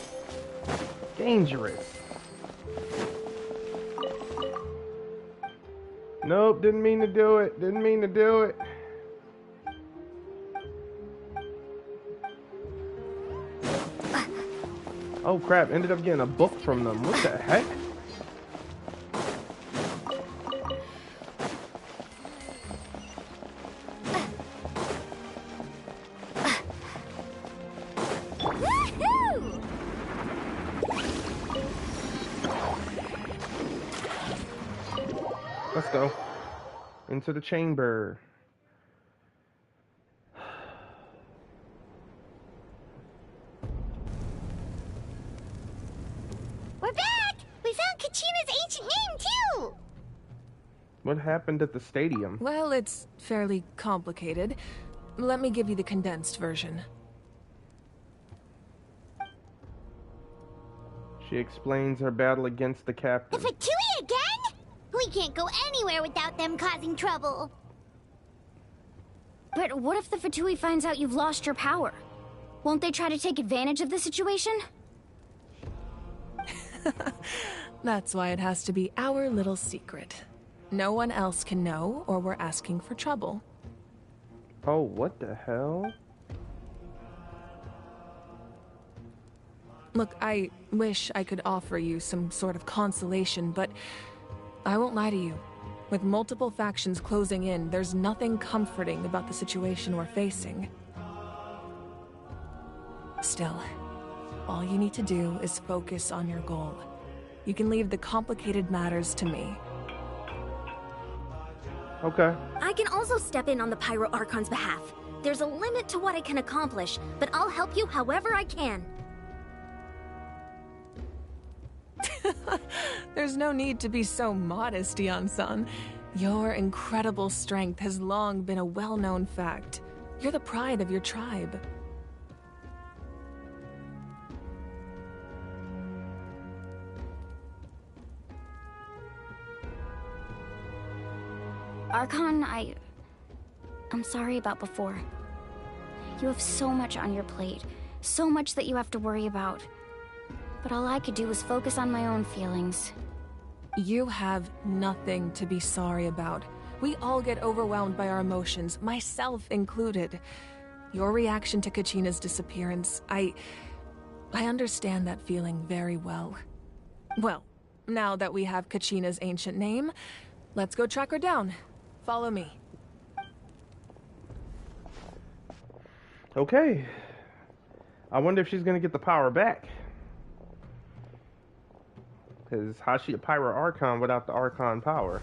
Dangerous. Nope, didn't mean to do it. Didn't mean to do it. Oh crap, ended up getting a book from them. What the heck? Let's go. Into the chamber. We're back! We found Kachina's ancient name, too! What happened at the stadium? Well, it's fairly complicated. Let me give you the condensed version. She explains her battle against the captain. The Fatui again? We can't go anywhere without them causing trouble. But what if the Fatui finds out you've lost your power? Won't they try to take advantage of the situation? That's why it has to be our little secret. No one else can know, or we're asking for trouble. Oh, what the hell? Look, I wish I could offer you some sort of consolation, but I won't lie to you. With multiple factions closing in, there's nothing comforting about the situation we're facing. Still, all you need to do is focus on your goal. You can leave the complicated matters to me. Okay. I can also step in on the Pyro Archon's behalf. There's a limit to what I can accomplish, but I'll help you however I can. There's no need to be so modest, Yan-san. Your incredible strength has long been a well-known fact. You're the pride of your tribe. Archon, I'm sorry about before. You have so much on your plate, so much that you have to worry about. But all I could do was focus on my own feelings. You have nothing to be sorry about. We all get overwhelmed by our emotions, myself included. Your reaction to Kachina's disappearance, I understand that feeling very well. Well, now that we have Kachina's ancient name, let's go track her down. Follow me. Okay. I wonder if she's gonna get the power back. Because how's she a Pyro Archon without the Archon power?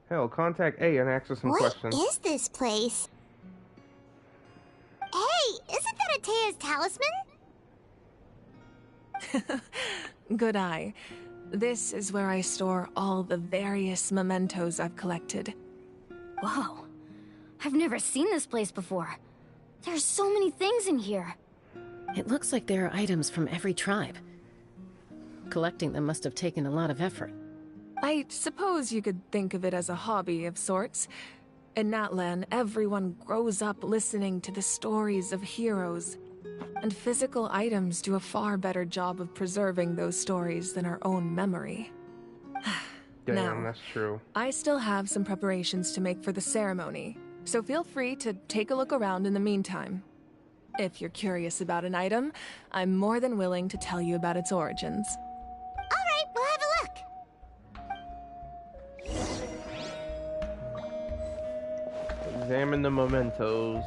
Hell, contact A and ask her some questions. What is this place? Atea's talisman? Good eye. This is where I store all the various mementos I've collected. Whoa. I've never seen this place before. There's so many things in here. It looks like there are items from every tribe. Collecting them must have taken a lot of effort. I suppose you could think of it as a hobby of sorts. In Natlan, everyone grows up listening to the stories of heroes, and physical items do a far better job of preserving those stories than our own memory. Damn, Now, that's true. I still have some preparations to make for the ceremony, so feel free to take a look around in the meantime. If you're curious about an item, I'm more than willing to tell you about its origins. Alright, we'll have a look. Examine the mementos.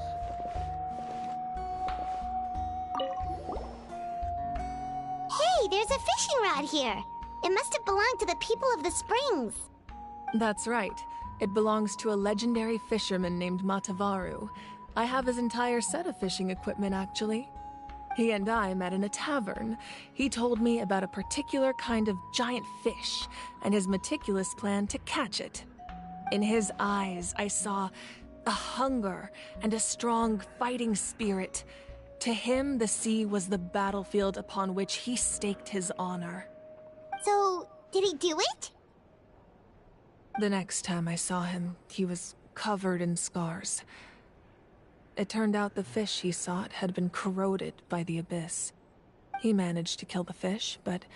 Hey, there's a fishing rod here. It must have belonged to the people of the springs. That's right. It belongs to a legendary fisherman named Matavaru. I have his entire set of fishing equipment, actually. He and I met in a tavern. He told me about a particular kind of giant fish and his meticulous plan to catch it. In his eyes, I saw a hunger and a strong fighting spirit. To him, the sea was the battlefield upon which he staked his honor. So, did he do it? The next time I saw him, he was covered in scars. It turned out the fish he sought had been corroded by the abyss. He managed to kill the fish, but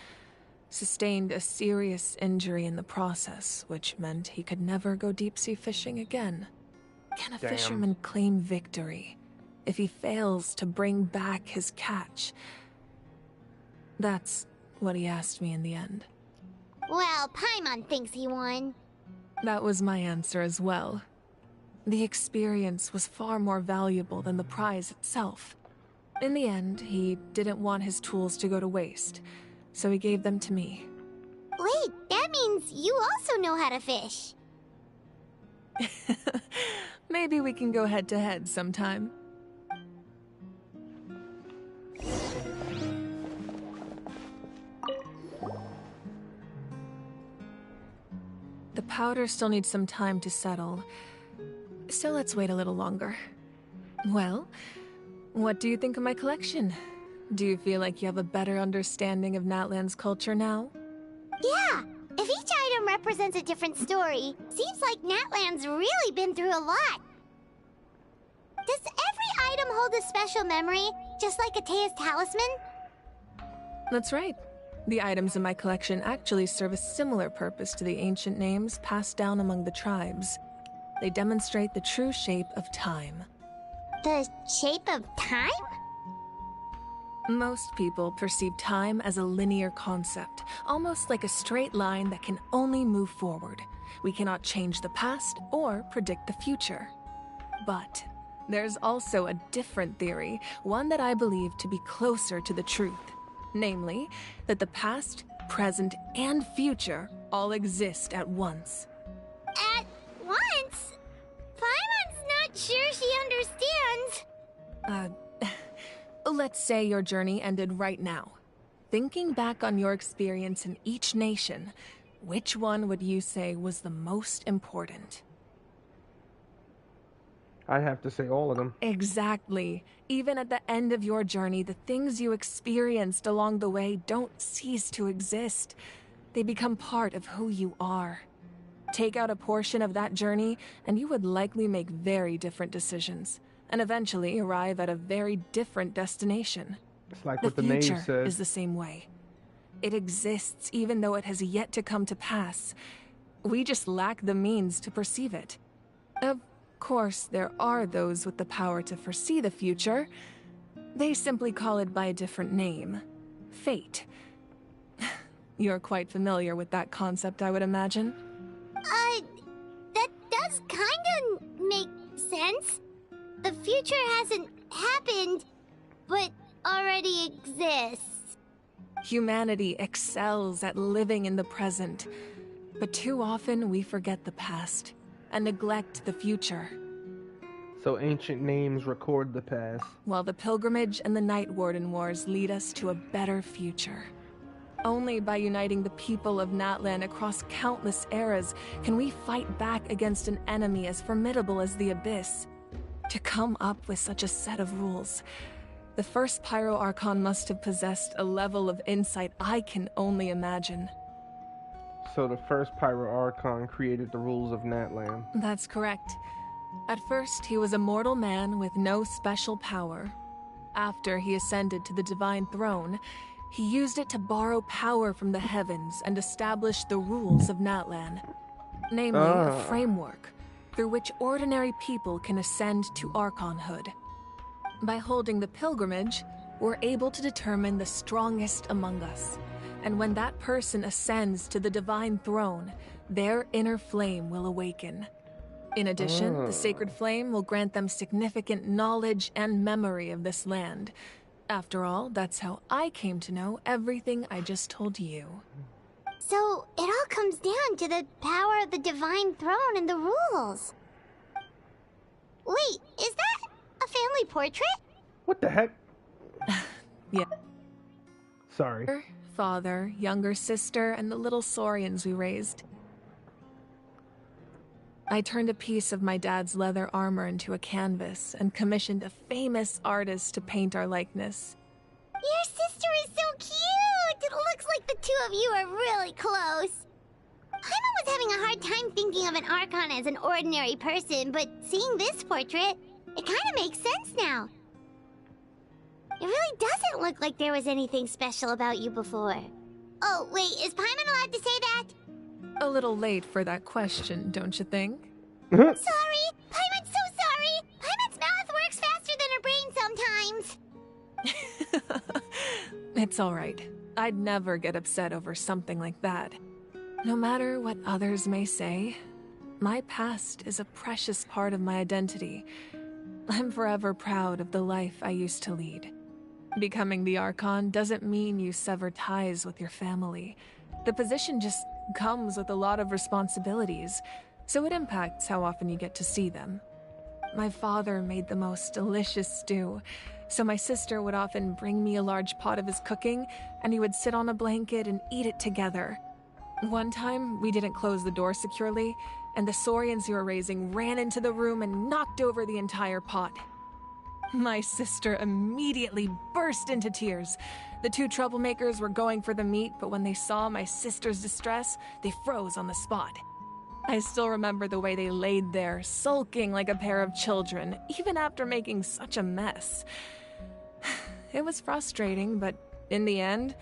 sustained a serious injury in the process, which meant he could never go deep-sea fishing again. Can a fisherman claim victory if he fails to bring back his catch? That's what he asked me in the end. Well, Paimon thinks he won. That was my answer as well. The experience was far more valuable than the prize itself. In the end, he didn't want his tools to go to waste, so he gave them to me. Wait, that means you also know how to fish. Maybe we can go head-to-head sometime. The powder still needs some time to settle, so let's wait a little longer. Well, what do you think of my collection? Do you feel like you have a better understanding of Natlan's culture now? Yeah, if each item represents a different story, seems like Natlan's really been through a lot. Does every item hold a special memory, just like Atea's talisman? That's right. The items in my collection actually serve a similar purpose to the ancient names passed down among the tribes. They demonstrate the true shape of time. The shape of time? Most people perceive time as a linear concept, almost like a straight line that can only move forward. We cannot change the past or predict the future. But there's also a different theory, one that I believe to be closer to the truth. Namely, that the past, present, and future all exist at once. At once? Paimon's not sure she understands. Let's say your journey ended right now. Thinking back on your experience in each nation, which one would you say was the most important? I'd have to say all of them. Exactly. Even at the end of your journey, the things you experienced along the way don't cease to exist. They become part of who you are. Take out a portion of that journey, and you would likely make very different decisions, and eventually arrive at a very different destination. It's like what the name future says. is the same way. It exists even though it has yet to come to pass. We just lack the means to perceive it. Of course, there are those with the power to foresee the future. They simply call it by a different name. Fate. You're quite familiar with that concept, I would imagine. That does kinda make sense. The future hasn't happened, but already exists. Humanity excels at living in the present, but too often we forget the past and neglect the future. So ancient names record the past. while the pilgrimage and the Night Warden Wars lead us to a better future. Only by uniting the people of Natlan across countless eras can we fight back against an enemy as formidable as the Abyss. To come up with such a set of rules, the first Pyro Archon must have possessed a level of insight I can only imagine. So the first Pyro Archon created the rules of Natlan. That's correct. At first, he was a mortal man with no special power. After he ascended to the Divine Throne, he used it to borrow power from the heavens and establish the rules of Natlan. Namely, a framework through which ordinary people can ascend to Archonhood. By holding the pilgrimage, we're able to determine the strongest among us. And when that person ascends to the Divine Throne, their inner flame will awaken. In addition, the sacred flame will grant them significant knowledge and memory of this land. After all, that's how I came to know everything I just told you. So, it all comes down to the power of the Divine Throne and the rules. Wait, is that a family portrait? What the heck? Yeah. Sorry. Father, younger sister, and the little Saurians we raised. I turned a piece of my dad's leather armor into a canvas and commissioned a famous artist to paint our likeness. Your sister is so cute! It looks like the two of you are really close. Paimon was having a hard time thinking of an Archon as an ordinary person, but seeing this portrait, it kind of makes sense now. It really doesn't look like there was anything special about you before. Oh, wait, is Paimon allowed to say that? A little late for that question, don't you think? Sorry! Paimon's so sorry! Paimon's mouth works faster than her brain sometimes! It's alright. I'd never get upset over something like that. No matter what others may say, my past is a precious part of my identity. I'm forever proud of the life I used to lead. Becoming the Archon doesn't mean you sever ties with your family. The position just comes with a lot of responsibilities, so it impacts how often you get to see them. My father made the most delicious stew, so my sister would often bring me a large pot of his cooking, and he would sit on a blanket and eat it together. One time, we didn't close the door securely, and the Saurians you were raising ran into the room and knocked over the entire pot. My sister immediately burst into tears. The two troublemakers were going for the meat, but when they saw my sister's distress, they froze on the spot. I still remember the way they laid there, sulking like a pair of children, even after making such a mess. It was frustrating, but in the end,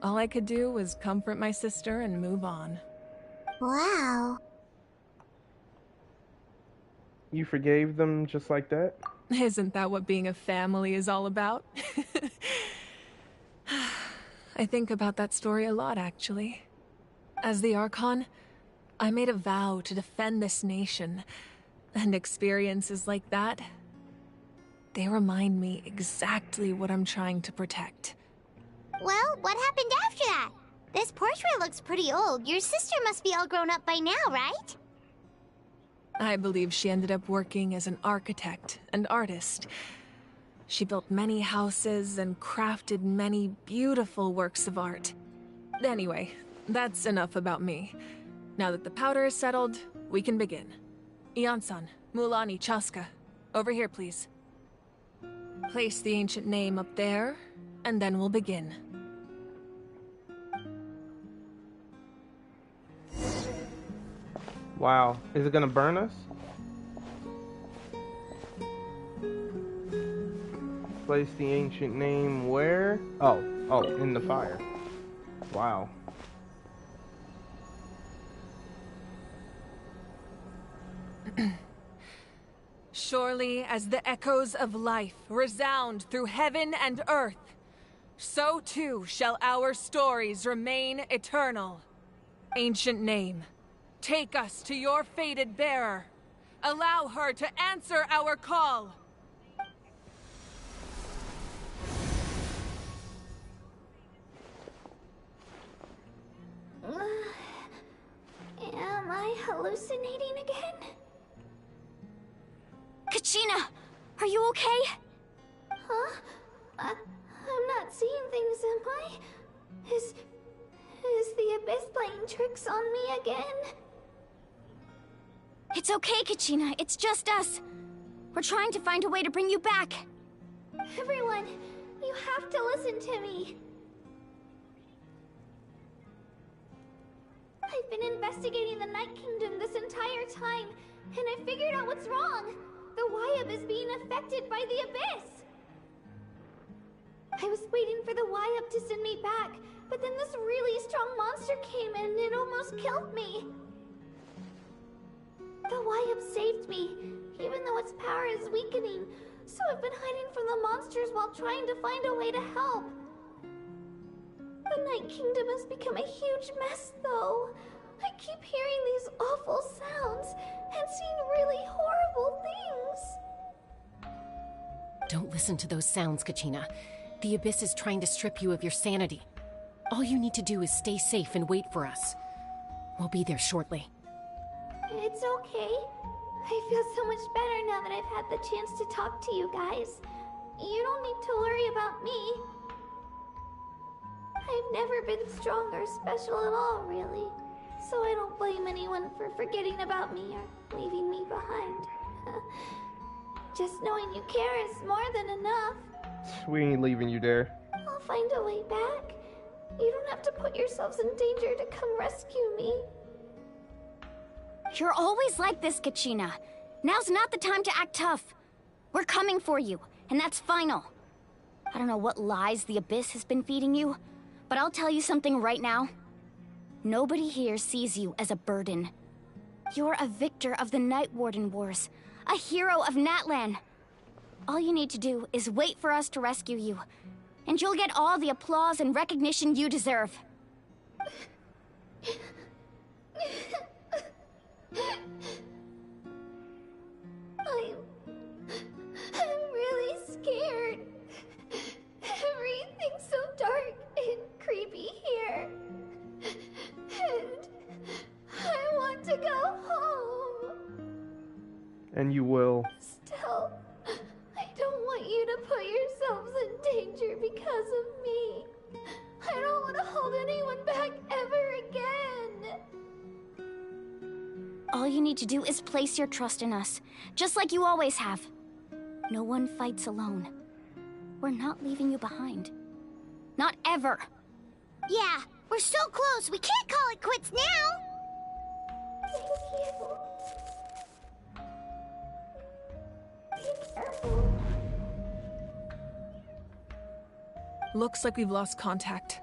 all I could do was comfort my sister and move on. Wow. You forgave them just like that? Isn't that what being a family is all about? I think about that story a lot, actually. As the Archon, I made a vow to defend this nation, and experiences like that, they remind me exactly what I'm trying to protect. Well, what happened after that? This portrait looks pretty old. Your sister must be all grown up by now, right? I believe she ended up working as an architect and artist. She built many houses and crafted many beautiful works of art. Anyway, that's enough about me. Now that the powder is settled, we can begin. Ian-san, Mulani, Chaska, over here, please. Place the ancient name up there, and then we'll begin. Wow. Is it gonna burn us? Place the ancient name where? Oh, in the fire. Wow. Surely as the echoes of life resound through heaven and earth, so too shall our stories remain eternal. Ancient name, take us to your fated bearer. Allow her to answer our call. Am I hallucinating again? Kachina! Are you okay? Huh? I'm not seeing things, am I? Is the Abyss playing tricks on me again? It's okay, Kachina. It's just us. We're trying to find a way to bring you back. Everyone, you have to listen to me. I've been investigating the Night Kingdom this entire time, and I figured out what's wrong. The Wyab is being affected by the Abyss. I was waiting for the Wyab to send me back, but then this really strong monster came in and it almost killed me. The Wyab saved me, even though its power is weakening, so I've been hiding from the monsters while trying to find a way to help. The Night Kingdom has become a huge mess, though. I keep hearing these awful sounds and seeing really horrible things. Don't listen to those sounds, Kachina. The Abyss is trying to strip you of your sanity. All you need to do is stay safe and wait for us. We'll be there shortly. It's okay. I feel so much better now that I've had the chance to talk to you guys. You don't need to worry about me. I've never been strong or special at all, really. So I don't blame anyone for forgetting about me or leaving me behind. Just knowing you care is more than enough. We ain't leaving you there. I'll find a way back. You don't have to put yourselves in danger to come rescue me. You're always like this, Kachina. Now's not the time to act tough. We're coming for you, and that's final. I don't know what lies the Abyss has been feeding you, but I'll tell you something right now. Nobody here sees you as a burden. You're a victor of the Night Warden Wars, a hero of Natlan. All you need to do is wait for us to rescue you, and you'll get all the applause and recognition you deserve. I'm really scared. Everything's so dark and creepy here. And I want to go home. And you will. Still, I don't want you to put yourselves in danger because of me. I don't want to hold anyone back ever again. All you need to do is place your trust in us, just like you always have. No one fights alone. We're not leaving you behind. Not ever. Yeah, we're so close. We can't call it quits now. Thank you. Be careful. Looks like we've lost contact.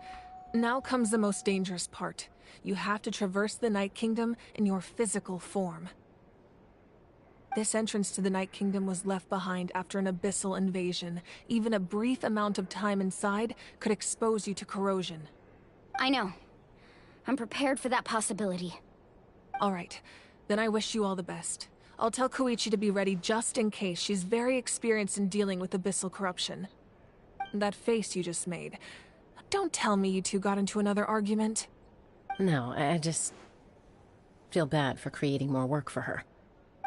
Now comes the most dangerous part. You have to traverse the Night Kingdom in your physical form. This entrance to the Night Kingdom was left behind after an abyssal invasion. Even a brief amount of time inside could expose you to corrosion. I know. I'm prepared for that possibility. All right, then I wish you all the best. I'll tell Koichi to be ready just in case. She's very experienced in dealing with abyssal corruption. That face you just made. Don't tell me you two got into another argument. No, I just feel bad for creating more work for her.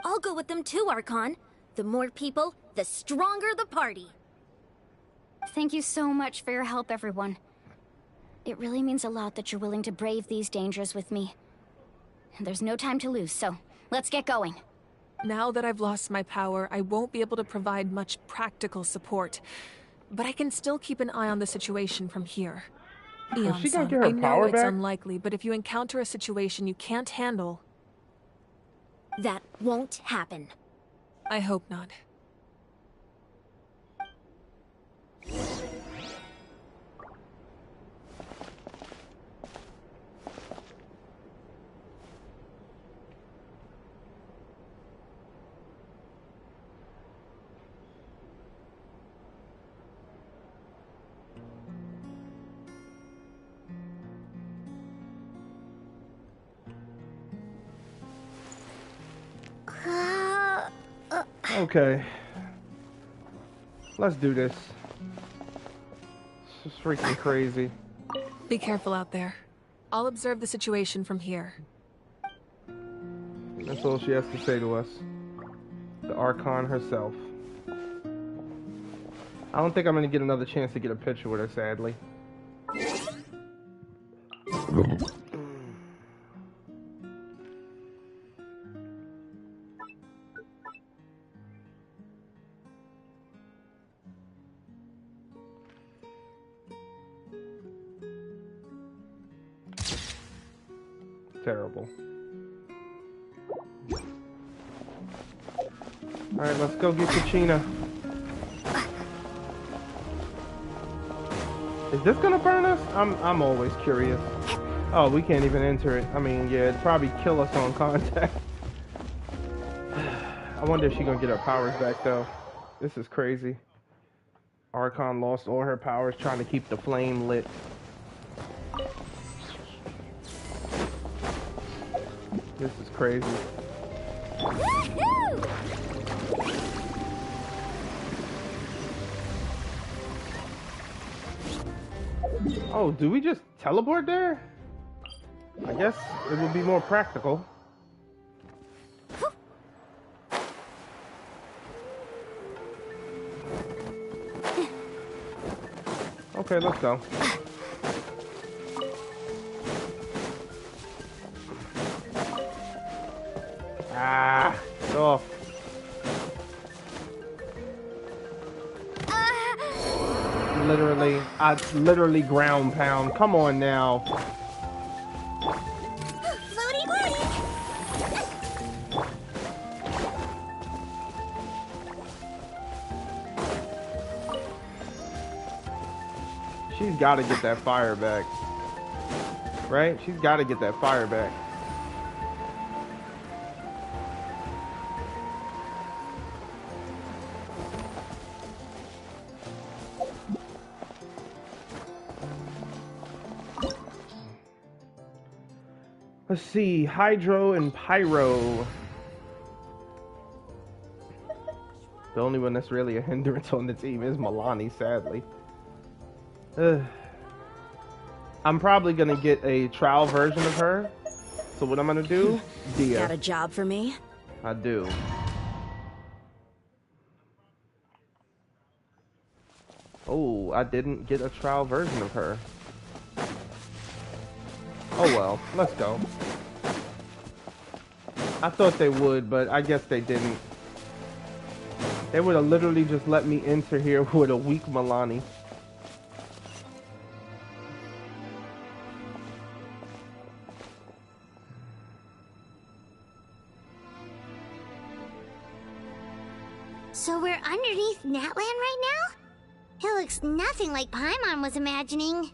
I'll go with them too, Archon. The more people, the stronger the party. Thank you so much for your help, everyone. It really means a lot that you're willing to brave these dangers with me. And there's no time to lose, so let's get going. Now that I've lost my power, I won't be able to provide much practical support. But I can still keep an eye on the situation from here. Is she gonna Eon-san, get her I know power it's back? unlikely, but if you encounter a situation you can't handle... That won't happen. I hope not. Okay. Let's do this. This is freaking crazy. Be careful out there. I'll observe the situation from here. That's all she has to say to us. The Archon herself. I don't think I'm gonna get another chance to get a picture with her, sadly. Terrible. Alright, let's go get Kachina. Is this gonna burn us? I'm always curious. Oh, we can't even enter it. I mean, yeah, it'd probably kill us on contact. I wonder if she's gonna get her powers back though. This is crazy. Archon lost all her powers trying to keep the flame lit. This is crazy. Oh, do we just teleport there? I guess it would be more practical. Okay, let's go. Ah, oh. Literally ground pound. Come on now. Floaty floaty. She's got to get that fire back. Right? She's got to get that fire back. Let's see, Hydro and Pyro. The only one that's really a hindrance on the team is Milani, sadly. I'm probably gonna get a trial version of her. So what I'm gonna do, Dia. Got a job for me? I do. Oh, I didn't get a trial version of her. Oh well, let's go. I thought they would, but I guess they didn't. They would have literally just let me enter here with a weak Milani. So we're underneath Natlan right now? It looks nothing like Paimon was imagining.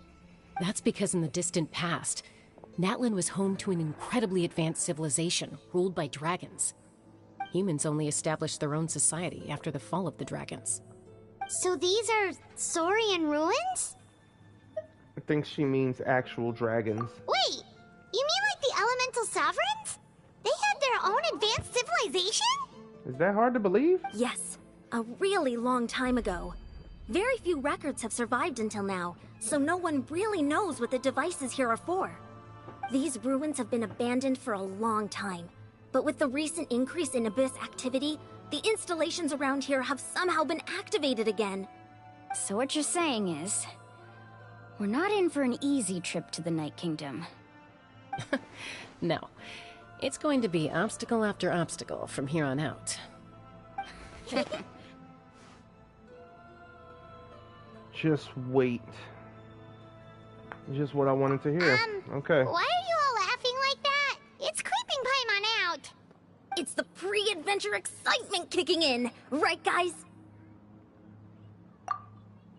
That's because in the distant past, Natlan was home to an incredibly advanced civilization ruled by dragons. Humans only established their own society after the fall of the dragons. So these are Saurian ruins? I think she means actual dragons. Wait, you mean like the elemental sovereigns? They had their own advanced civilization? Is that hard to believe? Yes, a really long time ago. Very few records have survived until now, so no one really knows what the devices here are for. These ruins have been abandoned for a long time, but with the recent increase in Abyss activity, the installations around here have somehow been activated again. So what you're saying is, we're not in for an easy trip to the Night Kingdom. No. It's going to be obstacle after obstacle from here on out. Just wait. Just what I wanted to hear. Okay. Why are you all laughing like that? It's creeping Paimon out. It's the pre-adventure excitement kicking in, right guys?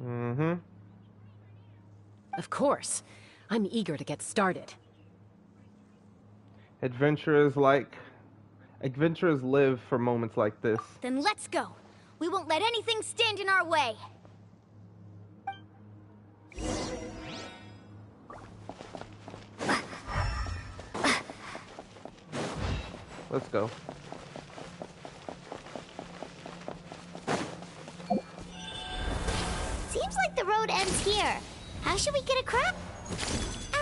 Mm-hmm. Of course. I'm eager to get started. Adventurers live for moments like this. Then let's go. We won't let anything stand in our way. Let's go. Seems like the road ends here. How should we get across?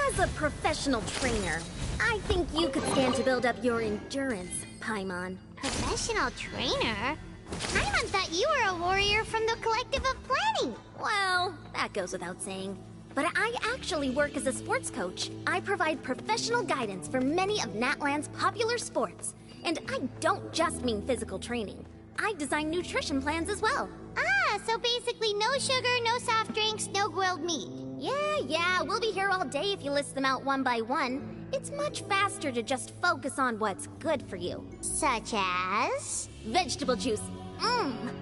As a professional trainer, I think you could stand to build up your endurance, Paimon. professional trainer? Paimon thought you were a warrior from the Collective of Planning. Well, that goes without saying. But I actually work as a sports coach. I provide professional guidance for many of Natlan's popular sports. And I don't just mean physical training. I design nutrition plans as well. Ah, so basically no sugar, no soft drinks, no grilled meat. Yeah, we'll be here all day if you list them out one by one. It's much faster to just focus on what's good for you. Such as? Vegetable juice.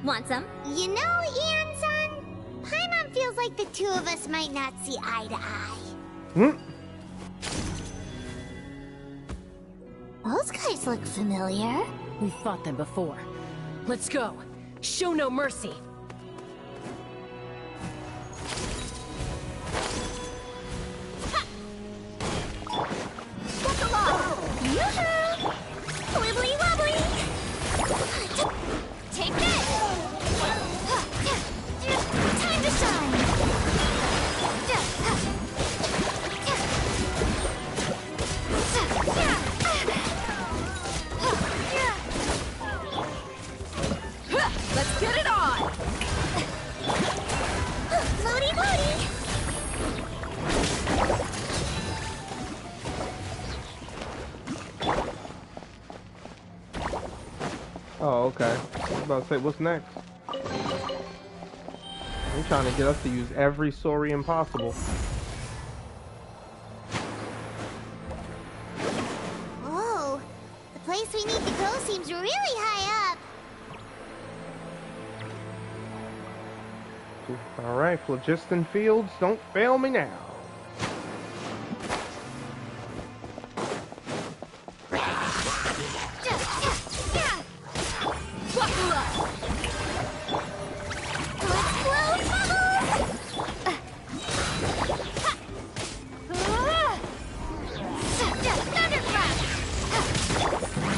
Want some? You know, Ian-san, Paimon feels like the two of us might not see eye to eye. Those guys look familiar. We've fought them before. Let's go. Show no mercy. What's along? Yoo-hoo! Wibbly wobbly! Take this! Time to shine! Let's get it on! Floaty floaty! Oh, okay. I was about to say, what's next? They're trying to get us to use every Saurian possible. Whoa! The place we need to go seems really high up. Alright, phlogiston fields, don't fail me now.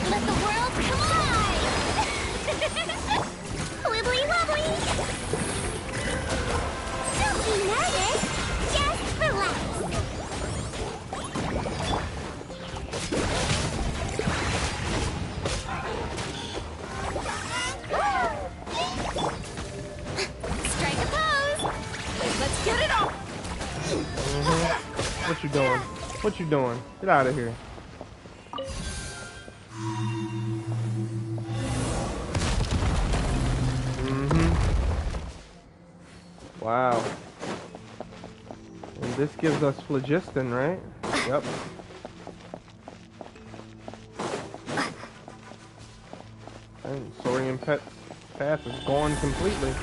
Let the world collide! Wibbly wobbly! Don't be nervous, just relax. Strike a pose! Let's get it on! What you doing? What you doing? Get out of here. Wow. And this gives us phlogiston, right? Yep. And Saurian Pet's path is gone completely.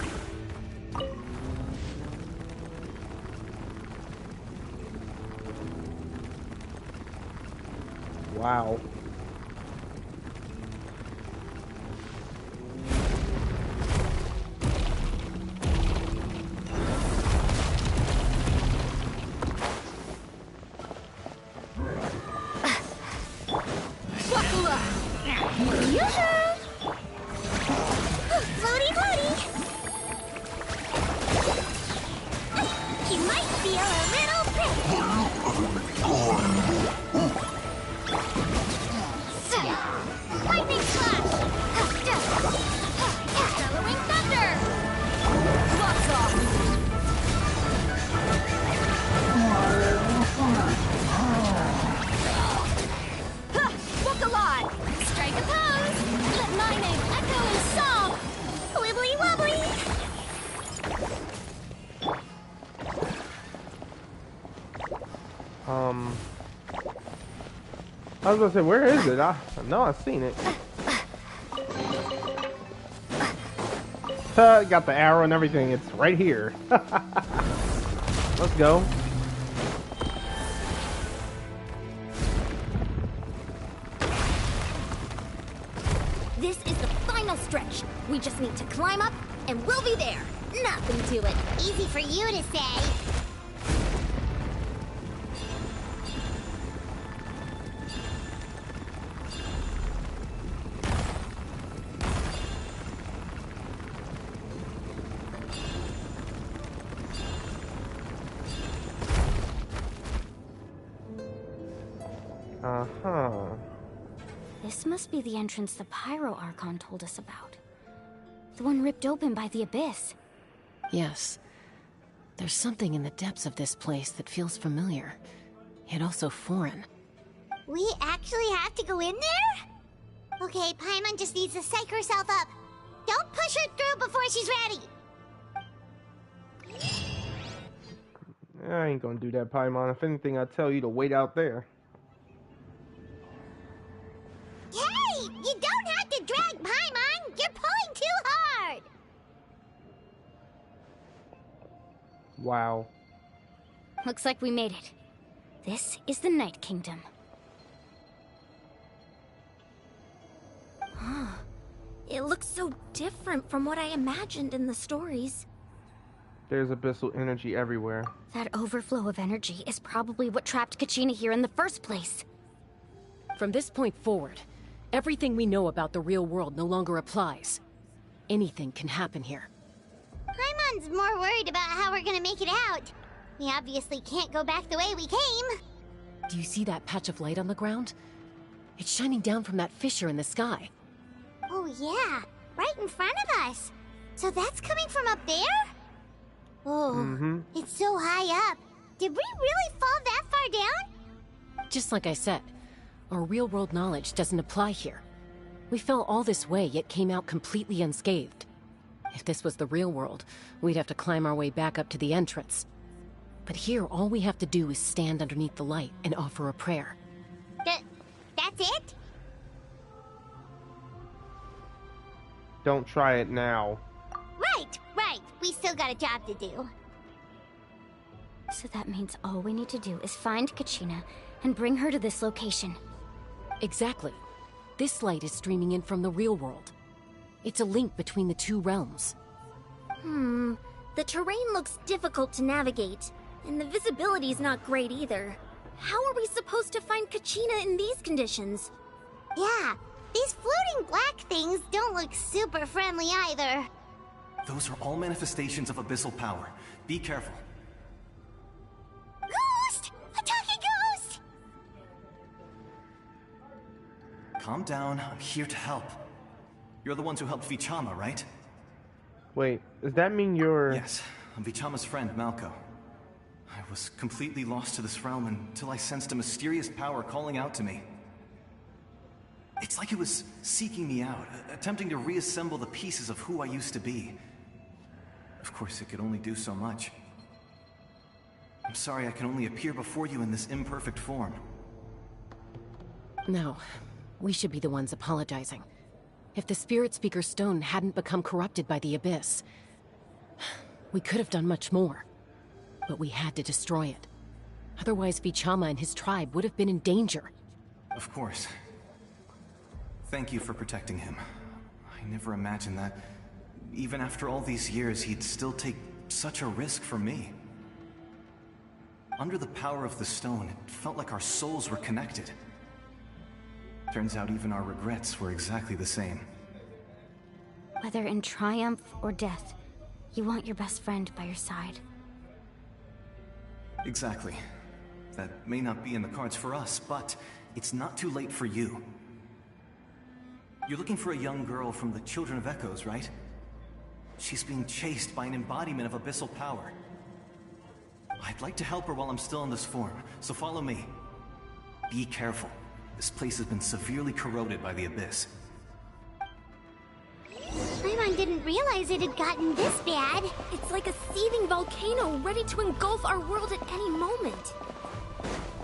Wow. Floaty floaty! You might feel a little prick. Lightning flash! Bellowing thunder! Lots Walk a lot! Strike a pose! Let my name echo in song! Wibbly wobbly! I was gonna say, where is it? I know I've seen it. Got the arrow and everything. It's right here. Let's go. This is the final stretch. We just need to climb up, and we'll be there. Nothing to it. Easy for you to say. This must be the entrance the Pyro Archon told us about. The one ripped open by the Abyss. Yes. There's something in the depths of this place that feels familiar, yet also foreign. We actually have to go in there? Okay, Paimon just needs to psych herself up. Don't push her through before she's ready. I ain't gonna do that, Paimon. If anything, I'll tell you to wait out there. Hey! You don't have to drag Paimon! You're pulling too hard! Wow. Looks like we made it. This is the Night Kingdom. It looks so different from what I imagined in the stories. There's abyssal energy everywhere. That overflow of energy is probably what trapped Kachina here in the first place. From this point forward, everything we know about the real world no longer applies. Anything can happen here. Paimon's more worried about how we're gonna make it out. We obviously can't go back the way we came. Do you see that patch of light on the ground? It's shining down from that fissure in the sky. Oh yeah, right in front of us. So that's coming from up there? Oh, It's so high up. Did we really fall that far down? Just like I said, our real-world knowledge doesn't apply here. We fell all this way, yet came out completely unscathed. If this was the real world, we'd have to climb our way back up to the entrance. But here, all we have to do is stand underneath the light and offer a prayer. That's it? Don't try it now. Right. We still got a job to do. So that means all we need to do is find Kachina and bring her to this location. Exactly. This light is streaming in from the real world. It's a link between the two realms. The terrain looks difficult to navigate, and the visibility's not great either. How are we supposed to find Kachina in these conditions? Yeah, these floating black things don't look super friendly either. Those are all manifestations of abyssal power. Be careful. Ghost! A talking ghost! Calm down, I'm here to help. You're the ones who helped Vichama, right? Wait, does that mean you're... Yes, I'm Vichama's friend, Malko. I was completely lost to this realm until I sensed a mysterious power calling out to me. It's like it was seeking me out, attempting to reassemble the pieces of who I used to be. Of course, it could only do so much. I'm sorry I can only appear before you in this imperfect form. No, we should be the ones apologizing. If the Spirit Speaker Stone hadn't become corrupted by the Abyss, we could have done much more. But we had to destroy it. Otherwise, Vichama and his tribe would have been in danger. Of course. Thank you for protecting him. I never imagined that, even after all these years, he'd still take such a risk for me. Under the power of the stone, it felt like our souls were connected. Turns out even our regrets were exactly the same. Whether in triumph or death, you want your best friend by your side. Exactly. That may not be in the cards for us, but it's not too late for you. You're looking for a young girl from the Children of Echoes, right? She's being chased by an embodiment of abyssal power. I'd like to help her while I'm still in this form, so follow me. Be careful. This place has been severely corroded by the Abyss. Paimon didn't realize it had gotten this bad. It's like a seething volcano ready to engulf our world at any moment.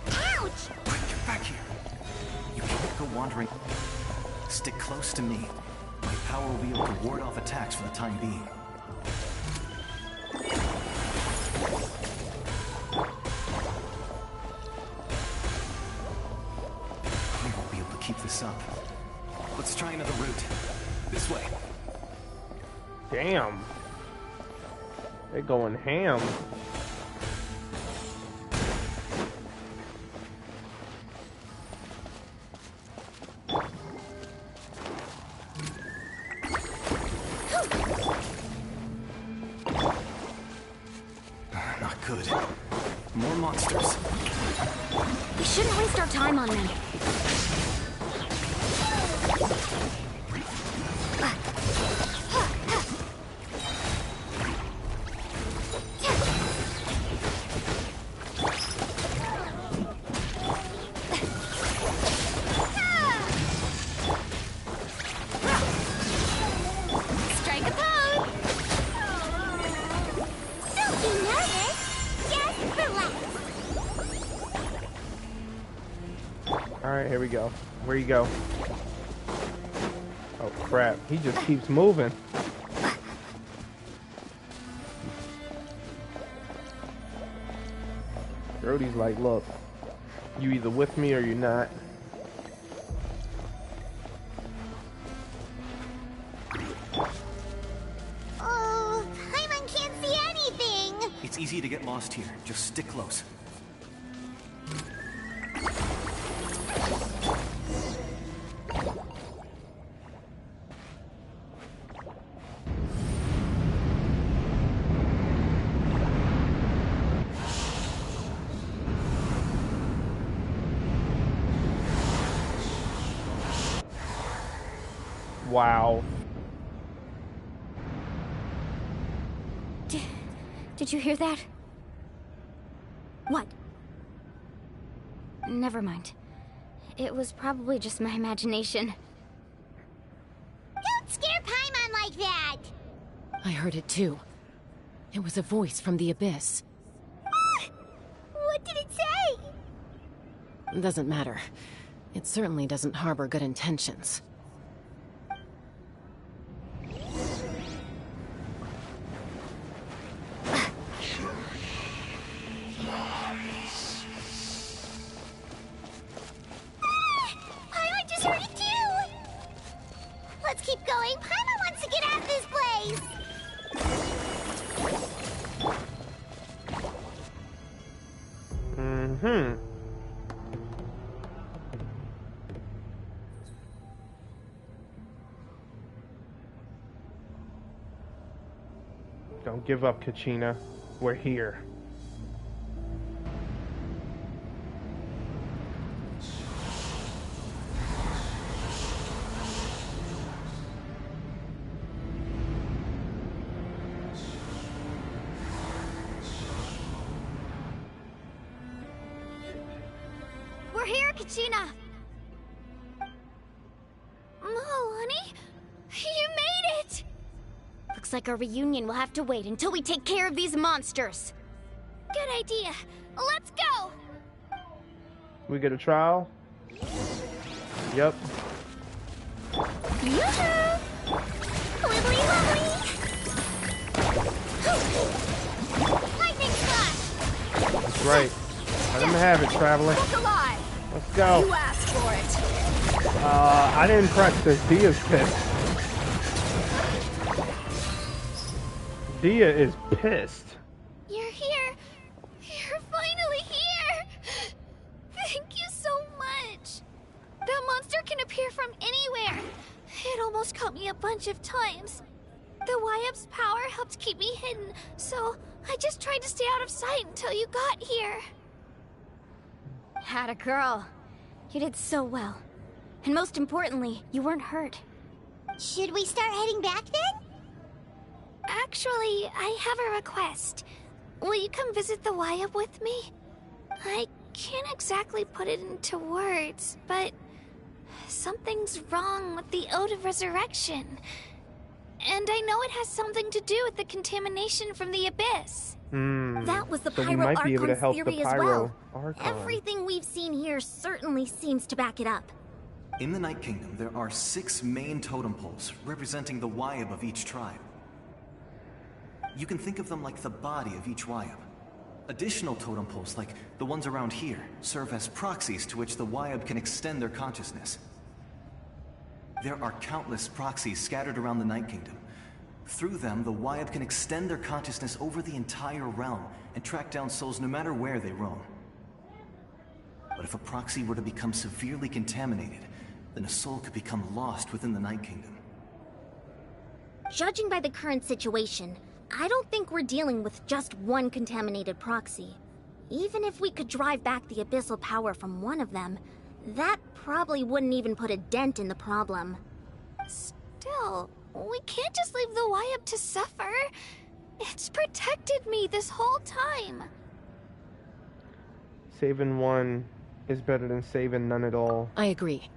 Ouch! Quick, get back here. You can't go wandering. Stick close to me. My power will be able to ward off attacks for the time being. We won't be able to keep this up. Let's try another route. This way. Damn. They're going ham. Not good. More monsters. We shouldn't waste our time on them. Strike a pose! Don't be nervous! Just relax! Alright, here we go. Where you go? Oh crap, he just keeps moving. Brody's like, look, you either with me or you're not. Oh, Paimon can't see anything! It's easy to get lost here. Just stick close. Wow. Did you hear that? What? Never mind. It was probably just my imagination. Don't scare Paimon like that! I heard it too. It was a voice from the abyss. What did it say? Doesn't matter. It certainly doesn't harbor good intentions. Paimon just heard it too! Let's keep going. Paimon wants to get out of this place! Mm-hmm. Don't give up, Kachina. We're here. We're here, Kachina! Oh, honey? You made it! Looks like our reunion will have to wait until we take care of these monsters. Good idea. Let's go! We get a trial? Yep. Yoo-hoo! Wibbly wobbly! Lightning flash! That's right. Let him have it, Traveler. Look alive! Let's go. You asked for it. I didn't press this. Dia's pissed. Dia is pissed. You're here. You're finally here. Thank you so much. That monster can appear from anywhere. It almost caught me a bunch of times. The YF's power helped keep me hidden, so I just tried to stay out of sight until you got here. Had a girl. You did so well. And most importantly, you weren't hurt. Should we start heading back then? Actually, I have a request. Will you come visit the YF with me? I can't exactly put it into words, but something's wrong with the Ode of Resurrection. And I know it has something to do with the contamination from the Abyss. That was the So we Pyro might be able to Archon's help the theory as Pyro well. Archon. Everything we've seen here certainly seems to back it up. In the Night Kingdom, there are 6 main totem poles representing the Wyab of each tribe. You can think of them like the body of each Wyab. Additional totem poles, like the ones around here, serve as proxies to which the Wyab can extend their consciousness. There are countless proxies scattered around the Night Kingdom. Through them, the Wyab can extend their consciousness over the entire realm and track down souls no matter where they roam. But if a proxy were to become severely contaminated, then a soul could become lost within the Night Kingdom. Judging by the current situation, I don't think we're dealing with just one contaminated proxy. Even if we could drive back the abyssal power from one of them, that probably wouldn't even put a dent in the problem. Still, we can't just leave the Wyab to suffer. It's protected me this whole time. Saving one is better than saving none at all. I agree.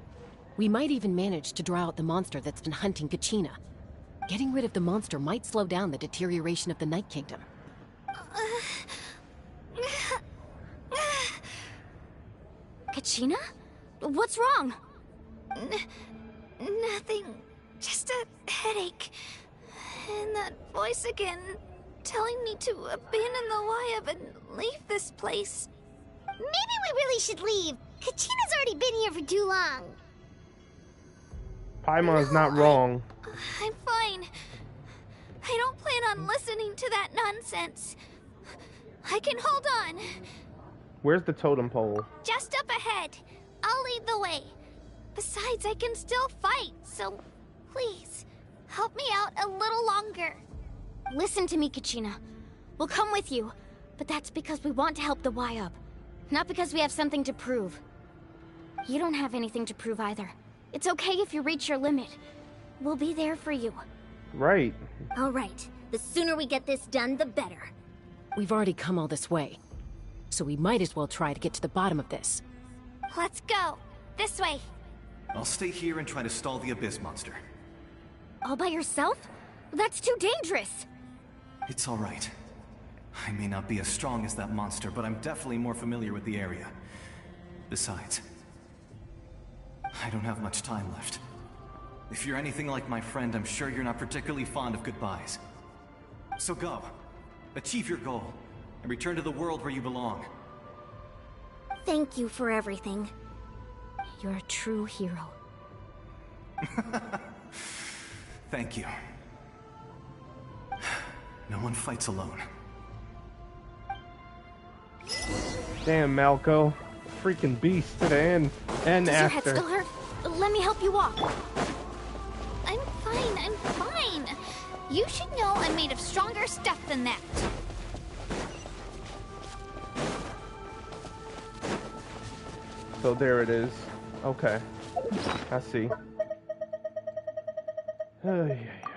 We might even manage to draw out the monster that's been hunting Kachina. Getting rid of the monster might slow down the deterioration of the Night Kingdom. Kachina? What's wrong? Nothing. Just a headache. And that voice again, telling me to abandon the Wyab and leave this place. Maybe we really should leave. Kachina's already been here for too long. Paimon's not wrong. I'm fine. I don't plan on listening to that nonsense. I can hold on. Where's the totem pole? Just up ahead. I'll lead the way. Besides, I can still fight, so please, help me out a little longer. Listen to me, Kachina. We'll come with you, but that's because we want to help the Wyab, not because we have something to prove. You don't have anything to prove either. It's okay if you reach your limit. We'll be there for you. Right. All right. The sooner we get this done, the better. We've already come all this way, so we might as well try to get to the bottom of this. Let's go. This way. I'll stay here and try to stall the Abyss monster. All by yourself? That's too dangerous. It's all right. I may not be as strong as that monster, but I'm definitely more familiar with the area. Besides, I don't have much time left. If you're anything like my friend, I'm sure you're not particularly fond of goodbyes. So go. Achieve your goal, and return to the world where you belong. Thank you for everything. You're a true hero. Thank you. No one fights alone. Damn, Malco. Freaking beast to the end and Does after. your head still hurt? Let me help you walk. I'm fine, I'm fine. You should know I'm made of stronger stuff than that. So there it is. Okay. I see. Ay, ay, ay.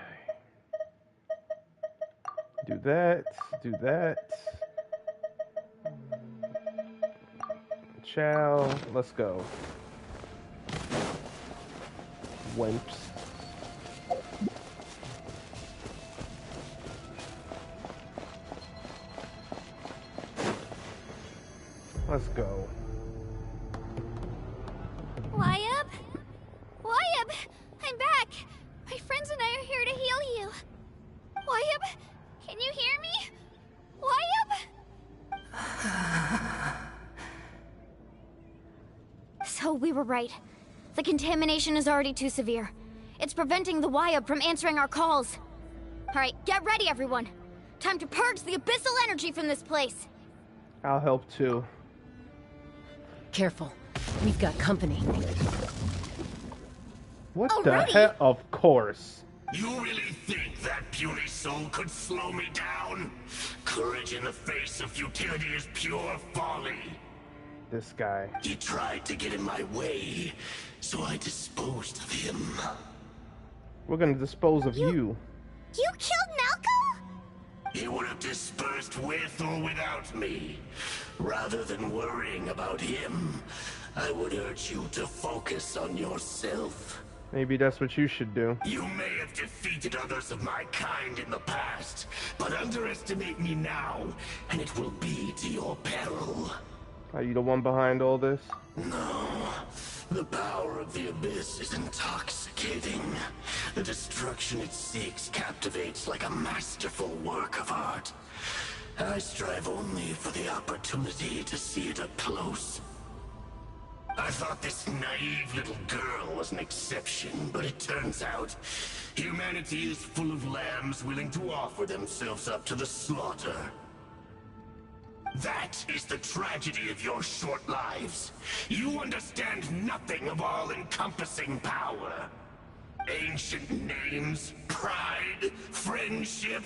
Do that. Do that. Chow. Let's go. Wimps. Let's go. Wyab? Wyab! I'm back! My friends and I are here to heal you. Wyab, can you hear me? Wyab? So we were right. The contamination is already too severe. It's preventing the Wyab from answering our calls. Alright, get ready everyone. Time to purge the abyssal energy from this place. I'll help too. Careful. We've got company. What the heck? Of course. You really think that puny soul could slow me down? Courage in the face of futility is pure folly. This guy. He tried to get in my way, so I disposed of him. We're gonna dispose of you. You killed Malco? He would have dispersed with or without me. Rather than worrying about him, I would urge you to focus on yourself. Maybe that's what you should do. You may have defeated others of my kind in the past, but underestimate me now, and it will be to your peril. Are you the one behind all this? No. The power of the Abyss is intoxicating. The destruction it seeks captivates like a masterful work of art. I strive only for the opportunity to see it up close. I thought this naive little girl was an exception, but it turns out humanity is full of lambs willing to offer themselves up to the slaughter. That is the tragedy of your short lives. You understand nothing of all-encompassing power. Ancient names, pride, friendship,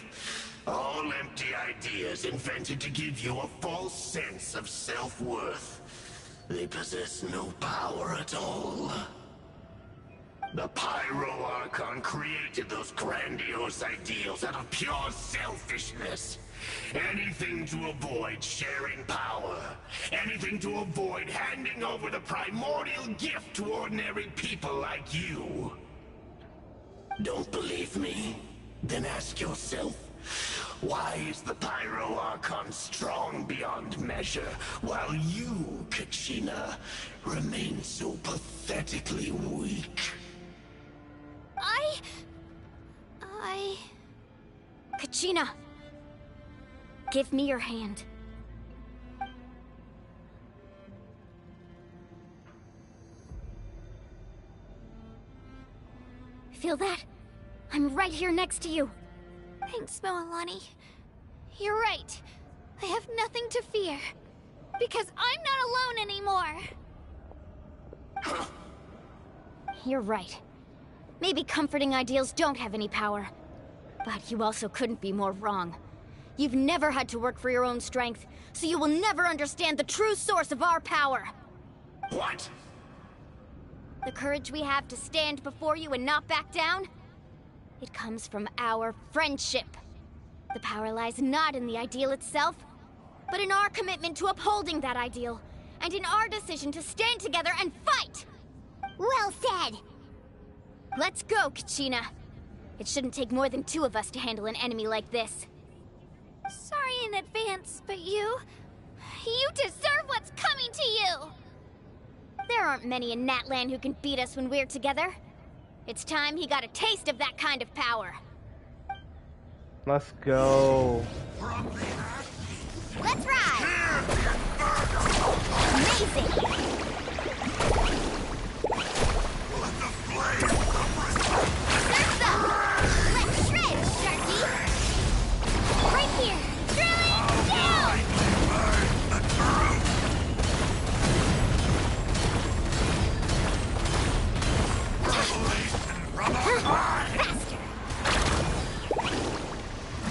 all empty ideas invented to give you a false sense of self-worth. They possess no power at all. The Pyro Archon created those grandiose ideals out of pure selfishness. Anything to avoid sharing power. Anything to avoid handing over the primordial gift to ordinary people like you. Don't believe me? Then ask yourself, why is the Pyro Archon strong beyond measure, while you, Kachina, remain so pathetically weak? Kachina! Give me your hand. Feel that? I'm right here next to you. Thanks, Moalani. You're right. I have nothing to fear. Because I'm not alone anymore. You're right. Maybe comforting ideals don't have any power. But you also couldn't be more wrong. You've never had to work for your own strength, so you will never understand the true source of our power. What? The courage we have to stand before you and not back down? It comes from our friendship. The power lies not in the ideal itself, but in our commitment to upholding that ideal, and in our decision to stand together and fight! Well said! Let's go, Kachina. It shouldn't take more than 2 of us to handle an enemy like this. Sorry in advance, but you deserve what's coming to you! There aren't many in Natlan who can beat us when we're together. It's time he got a taste of that kind of power. Let's go. Let's ride! Amazing! Surf's up! Let's shred, Sharky! Right here! Drilling down! Faster!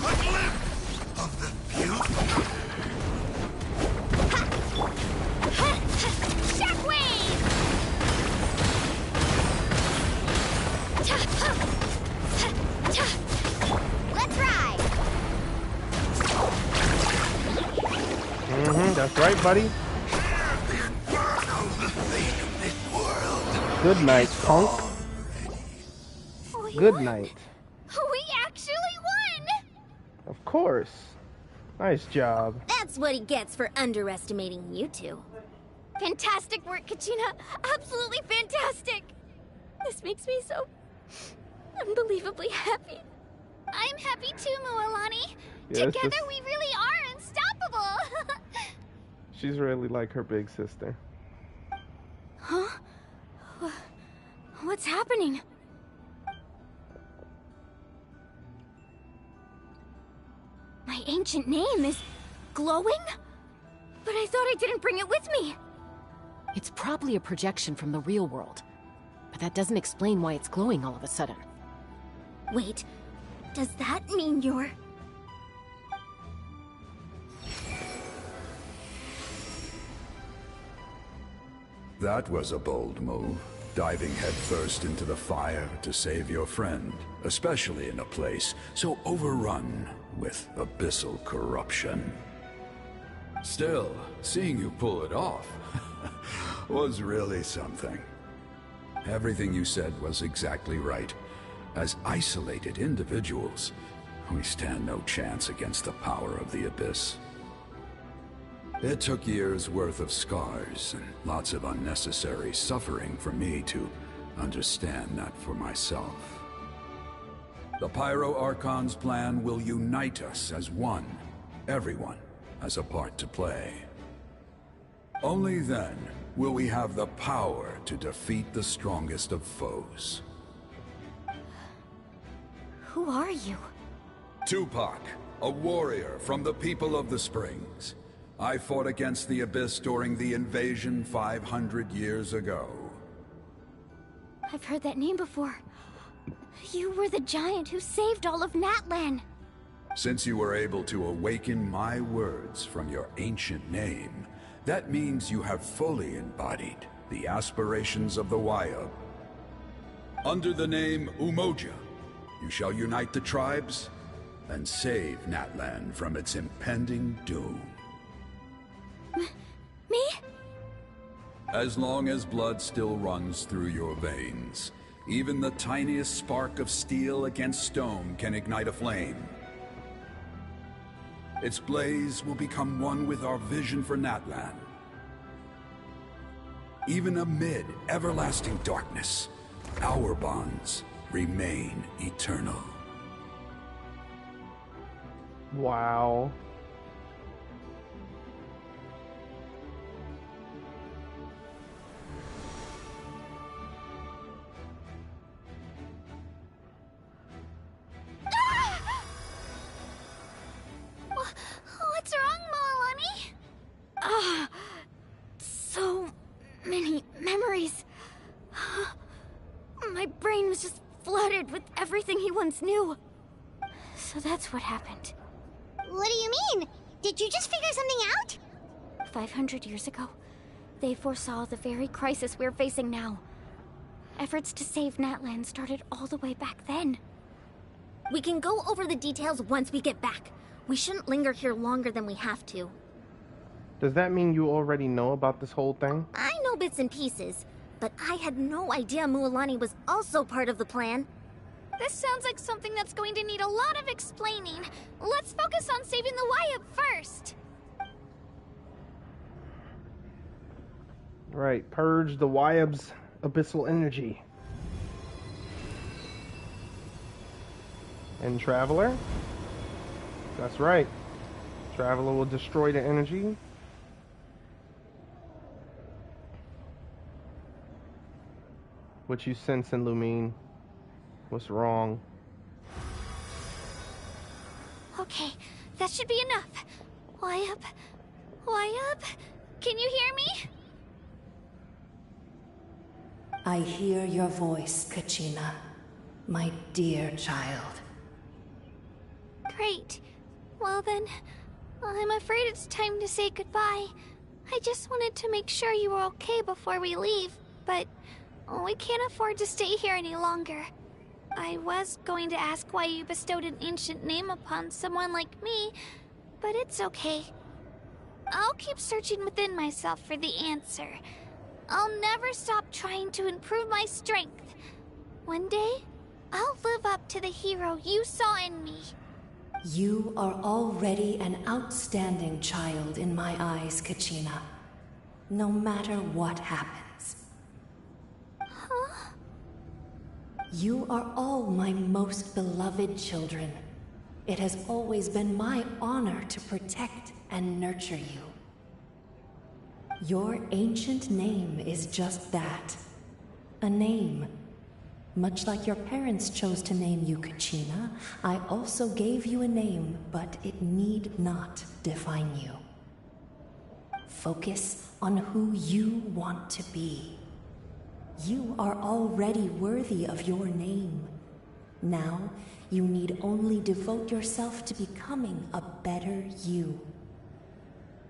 What lift of the future? Shockwave! Let's ride! That's right, buddy. Good night, punk. Good night. We actually won! Of course. Nice job. That's what he gets for underestimating you two. Fantastic work, Kachina. Absolutely fantastic. This makes me so unbelievably happy. I'm happy too, Moalani. Yeah, Together we really are unstoppable. She's really like her big sister. Huh? What's happening? My ancient name is glowing? But I thought I didn't bring it with me. It's probably a projection from the real world. But that doesn't explain why it's glowing all of a sudden. Wait, does that mean you're... That was a bold move, diving headfirst into the fire to save your friend, especially in a place so overrun with abyssal corruption. Still, seeing you pull it off was really something. Everything you said was exactly right. As isolated individuals, we stand no chance against the power of the Abyss. It took years' worth of scars and lots of unnecessary suffering for me to understand that for myself. The Pyro Archon's plan will unite us as one. Everyone has a part to play. Only then will we have the power to defeat the strongest of foes. Who are you? Tupac, a warrior from the people of the Springs. I fought against the Abyss during the invasion 500 years ago. I've heard that name before. You were the giant who saved all of Natlan. Since you were able to awaken my words from your ancient name, that means you have fully embodied the aspirations of the Wyab. Under the name Umoja, you shall unite the tribes and save Natlan from its impending doom. Me? As long as blood still runs through your veins, even the tiniest spark of steel against stone can ignite a flame. Its blaze will become one with our vision for Natlan. Even amid everlasting darkness, our bonds remain eternal. Wow. What's wrong, Moalani? So many memories. My brain was just flooded with everything he once knew. So that's what happened. What do you mean? Did you just figure something out? 500 years ago, they foresaw the very crisis we're facing now. Efforts to save Natlan started all the way back then. We can go over the details once we get back. We shouldn't linger here longer than we have to. Does that mean you already know about this whole thing? I know bits and pieces, but I had no idea Mualani was also part of the plan. This sounds like something that's going to need a lot of explaining. Let's focus on saving the Wyatt first. Right, purge the Wyab's abyssal energy. And Traveler? That's right. Traveler will destroy the energy. What you sense in Lumine? What's wrong? Okay, that should be enough. Wyatt? Can you hear me? I hear your voice, Kachina, my dear child. Great. Well then, I'm afraid it's time to say goodbye. I just wanted to make sure you were okay before we leave, but we can't afford to stay here any longer. I was going to ask why you bestowed an ancient name upon someone like me, but it's okay. I'll keep searching within myself for the answer. I'll never stop trying to improve my strength. One day, I'll live up to the hero you saw in me. You are already an outstanding child in my eyes, Kachina. No matter what happens. Huh? You are all my most beloved children. It has always been my honor to protect and nurture you. Your ancient name is just that. A name. Much like your parents chose to name you Kachina, I also gave you a name, but it need not define you. Focus on who you want to be. You are already worthy of your name. Now, you need only devote yourself to becoming a better you.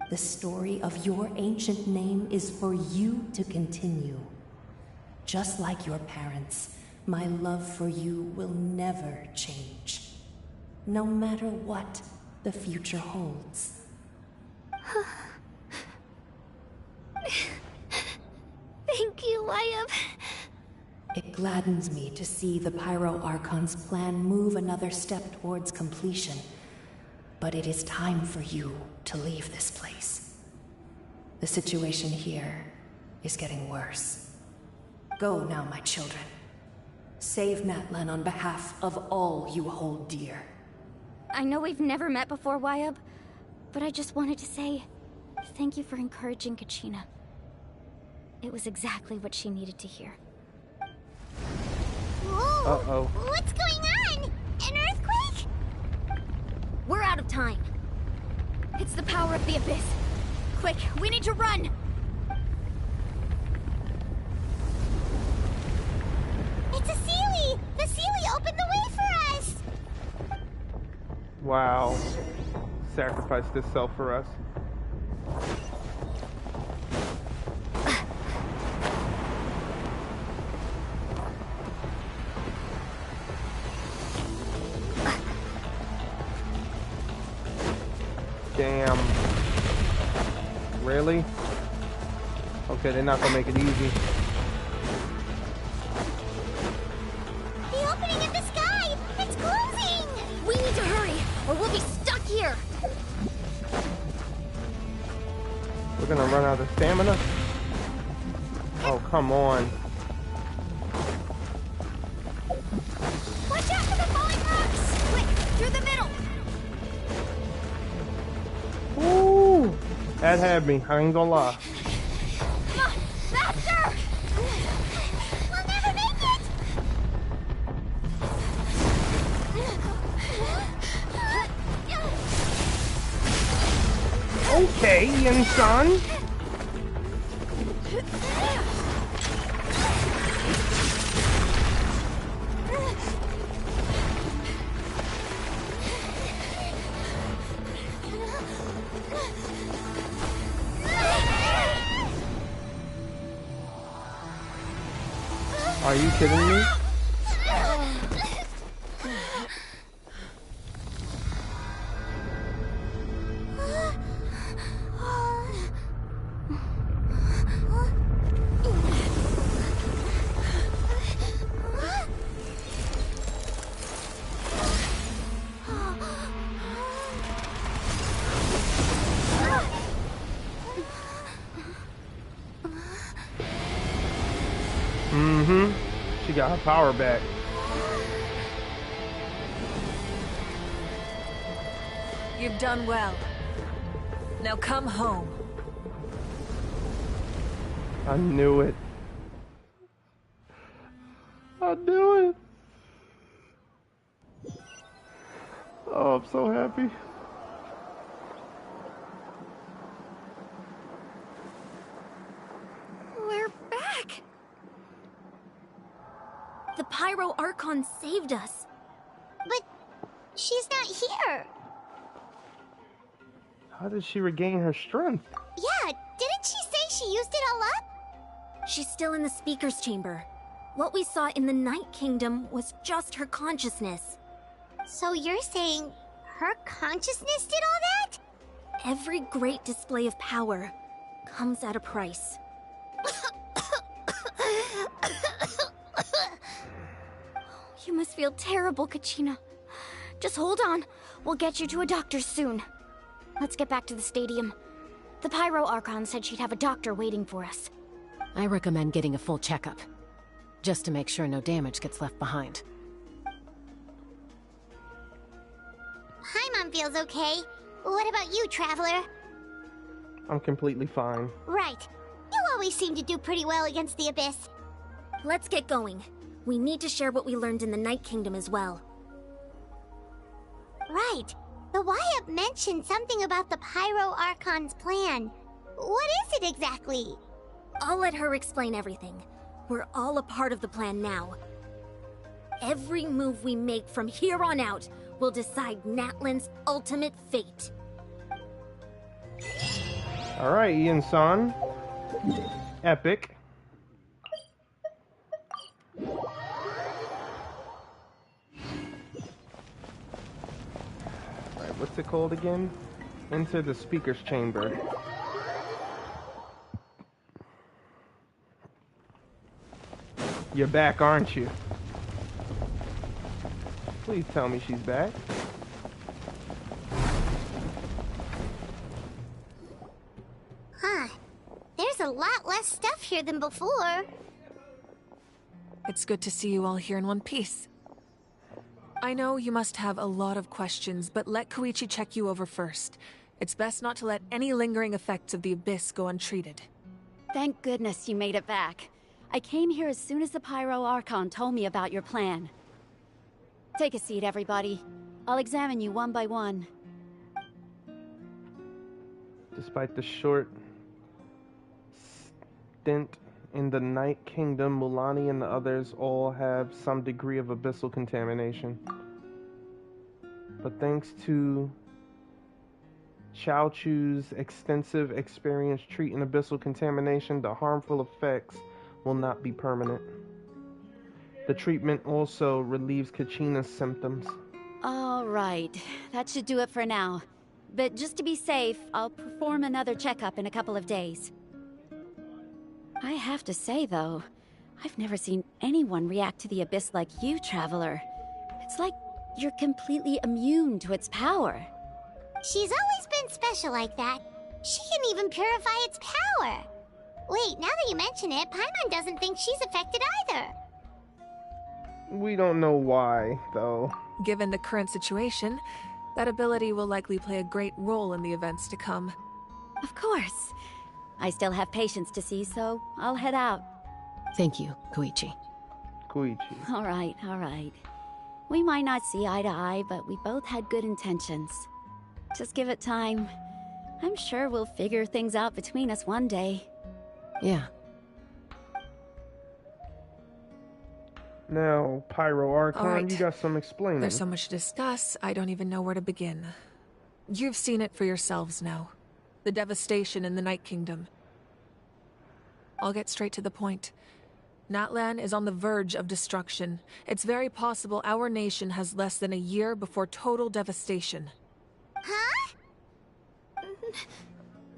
The story of your ancient name is for you to continue. Just like your parents, my love for you will never change. No matter what the future holds. Thank you, Wyatt. It gladdens me to see the Pyro Archon's plan move another step towards completion. But it is time for you to leave this place. The situation here is getting worse. Go now, my children. Save Natlan on behalf of all you hold dear. I know we've never met before, Wyatt, but I just wanted to say thank you for encouraging Kachina. It was exactly what she needed to hear. Whoa! Uh-oh. What's going on? An earthquake? We're out of time. It's the power of the Abyss. Quick, we need to run! It's a Seelie! The Seelie opened the way for us! Wow. Sacrificed itself for us. Damn. Really? Okay, they're not gonna make it easy. The opening in the sky! It's closing! We need to hurry, or we'll be stuck here! We're gonna run out of stamina? Oh, come on. Watch out for the falling rocks! Quick, through the middle! Ooh! That had me, I ain't gonna lie. Come on, faster! We'll never make it! Okay, Ian son. Are you kidding me? She got her power back. You've done well. Now come home. I knew it. I knew it. Oh, I'm so happy. We're back! The Pyro Archon saved us. But she's not here. How did she regain her strength? Yeah, didn't she say she used it all up? She's still in the Speaker's Chamber. What we saw in the Night Kingdom was just her consciousness. So you're saying her consciousness did all that? Every great display of power comes at a price. You must feel terrible, Kachina. Just hold on. We'll get you to a doctor soon. Let's get back to the stadium. The Pyro Archon said she'd have a doctor waiting for us. I recommend getting a full checkup, just to make sure no damage gets left behind. Paimon feels okay. What about you, Traveler? I'm completely fine. Right. You always seem to do pretty well against the Abyss. Let's get going. We need to share what we learned in the Night Kingdom as well. Right. The Wyatt mentioned something about the Pyro Archon's plan. What is it exactly? I'll let her explain everything. We're all a part of the plan now. Every move we make from here on out will decide Natlan's ultimate fate. Alright, Ian-san. Epic. Alright, what's it called again? Enter the Speaker's Chamber. You're back, aren't you? Please tell me she's back. Huh. There's a lot less stuff here than before. It's good to see you all here in one piece. I know you must have a lot of questions, but let Koichi check you over first. It's best not to let any lingering effects of the Abyss go untreated. Thank goodness you made it back. I came here as soon as the Pyro Archon told me about your plan. Take a seat, everybody. I'll examine you one by one. Despite the short stint in the Night Kingdom, Mulani and the others all have some degree of abyssal contamination. But thanks to Chaochu's extensive experience treating abyssal contamination, the harmful effects will not be permanent. The treatment also relieves Kachina's symptoms. All right, that should do it for now. but just to be safe, I'll perform another checkup in a couple of days. I have to say, though, I've never seen anyone react to the Abyss like you, Traveler. It's like you're completely immune to its power. She's always been special like that. She can even purify its power. Wait, now that you mention it, Paimon doesn't think she's affected either. We don't know why, though. Given the current situation, that ability will likely play a great role in the events to come. Of course. I still have patients to see, so I'll head out. Thank you, Koichi. Koichi. All right. We might not see eye to eye, but we both had good intentions. Just give it time. I'm sure we'll figure things out between us one day. Yeah. Now, Pyro Archon, All right. you got some explaining. There's so much to discuss, I don't even know where to begin. You've seen it for yourselves now. The devastation in the Night Kingdom. I'll get straight to the point. Natlan is on the verge of destruction. It's very possible our nation has less than a year before total devastation. Huh?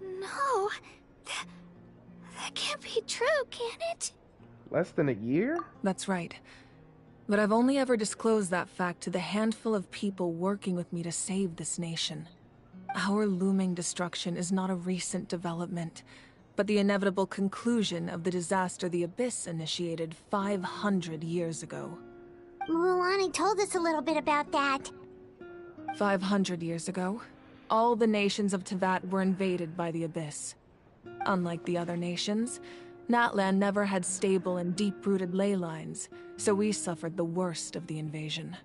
No. That can't be true, can it? Less than a year? That's right. But I've only ever disclosed that fact to the handful of people working with me to save this nation. Our looming destruction is not a recent development, but the inevitable conclusion of the disaster the Abyss initiated 500 years ago. Mualani told us a little bit about that. 500 years ago, all the nations of Teyvat were invaded by the Abyss. Unlike the other nations, Natlan never had stable and deep-rooted ley lines, so we suffered the worst of the invasion.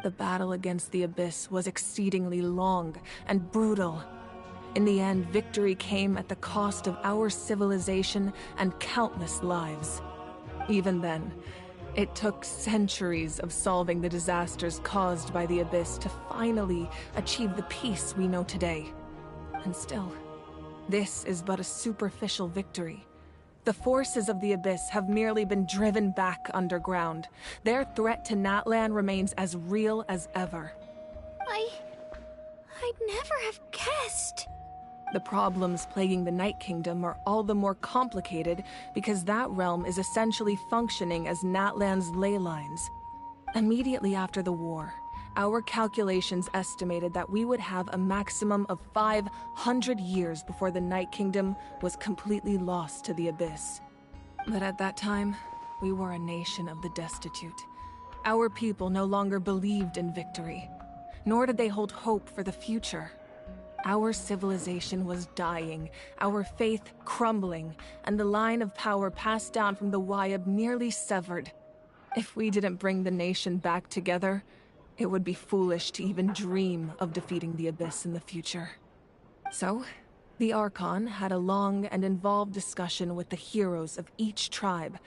The battle against the Abyss was exceedingly long and brutal. In the end, victory came at the cost of our civilization and countless lives. Even then, it took centuries of solving the disasters caused by the Abyss to finally achieve the peace we know today. And still, this is but a superficial victory. The forces of the Abyss have merely been driven back underground. Their threat to Natlan remains as real as ever. I'd never have guessed. The problems plaguing the Night Kingdom are all the more complicated because that realm is essentially functioning as Natlan's ley lines. Immediately after the war, our calculations estimated that we would have a maximum of 500 years before the Night Kingdom was completely lost to the Abyss. But at that time, we were a nation of the destitute. Our people no longer believed in victory, nor did they hold hope for the future. Our civilization was dying, our faith crumbling, and the line of power passed down from the Wayab nearly severed. If we didn't bring the nation back together, it would be foolish to even dream of defeating the Abyss in the future. So, the Archon had a long and involved discussion with the heroes of each tribe,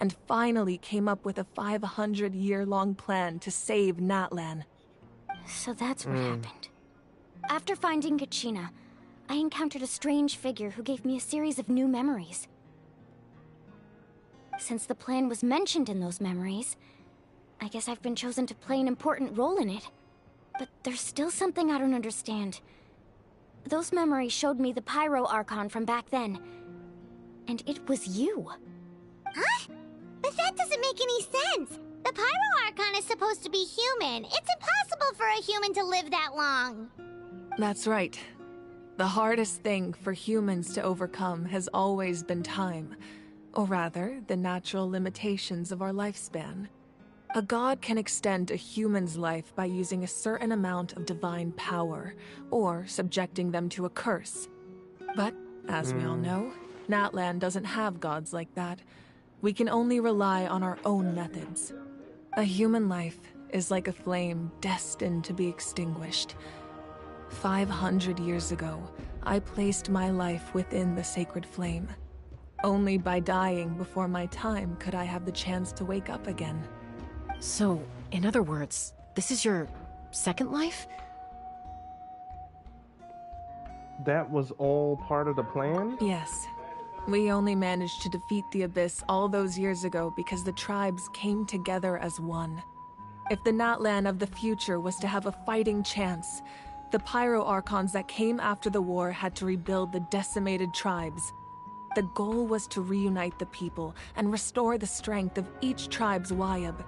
and finally came up with a 500-year-long plan to save Natlan. So that's what happened. After finding Kachina, I encountered a strange figure who gave me a series of new memories. Since the plan was mentioned in those memories, I guess I've been chosen to play an important role in it. But there's still something I don't understand. Those memories showed me the Pyro Archon from back then. And it was you. Huh? But that doesn't make any sense. The Pyro Archon is supposed to be human. It's impossible for a human to live that long. That's right. The hardest thing for humans to overcome has always been time. Or rather, the natural limitations of our lifespan. A god can extend a human's life by using a certain amount of divine power, or subjecting them to a curse. But, as we all know, Natlan doesn't have gods like that. We can only rely on our own methods. A human life is like a flame destined to be extinguished. 500 years ago, I placed my life within the sacred flame. Only by dying before my time could I have the chance to wake up again. So, in other words, this is your second life? That was all part of the plan? Yes. We only managed to defeat the Abyss all those years ago because the tribes came together as one. If the Natlan of the future was to have a fighting chance, The Pyro Archons that came after the war had to rebuild the decimated tribes. The goal was to reunite the people and restore the strength of each tribe's Wyab.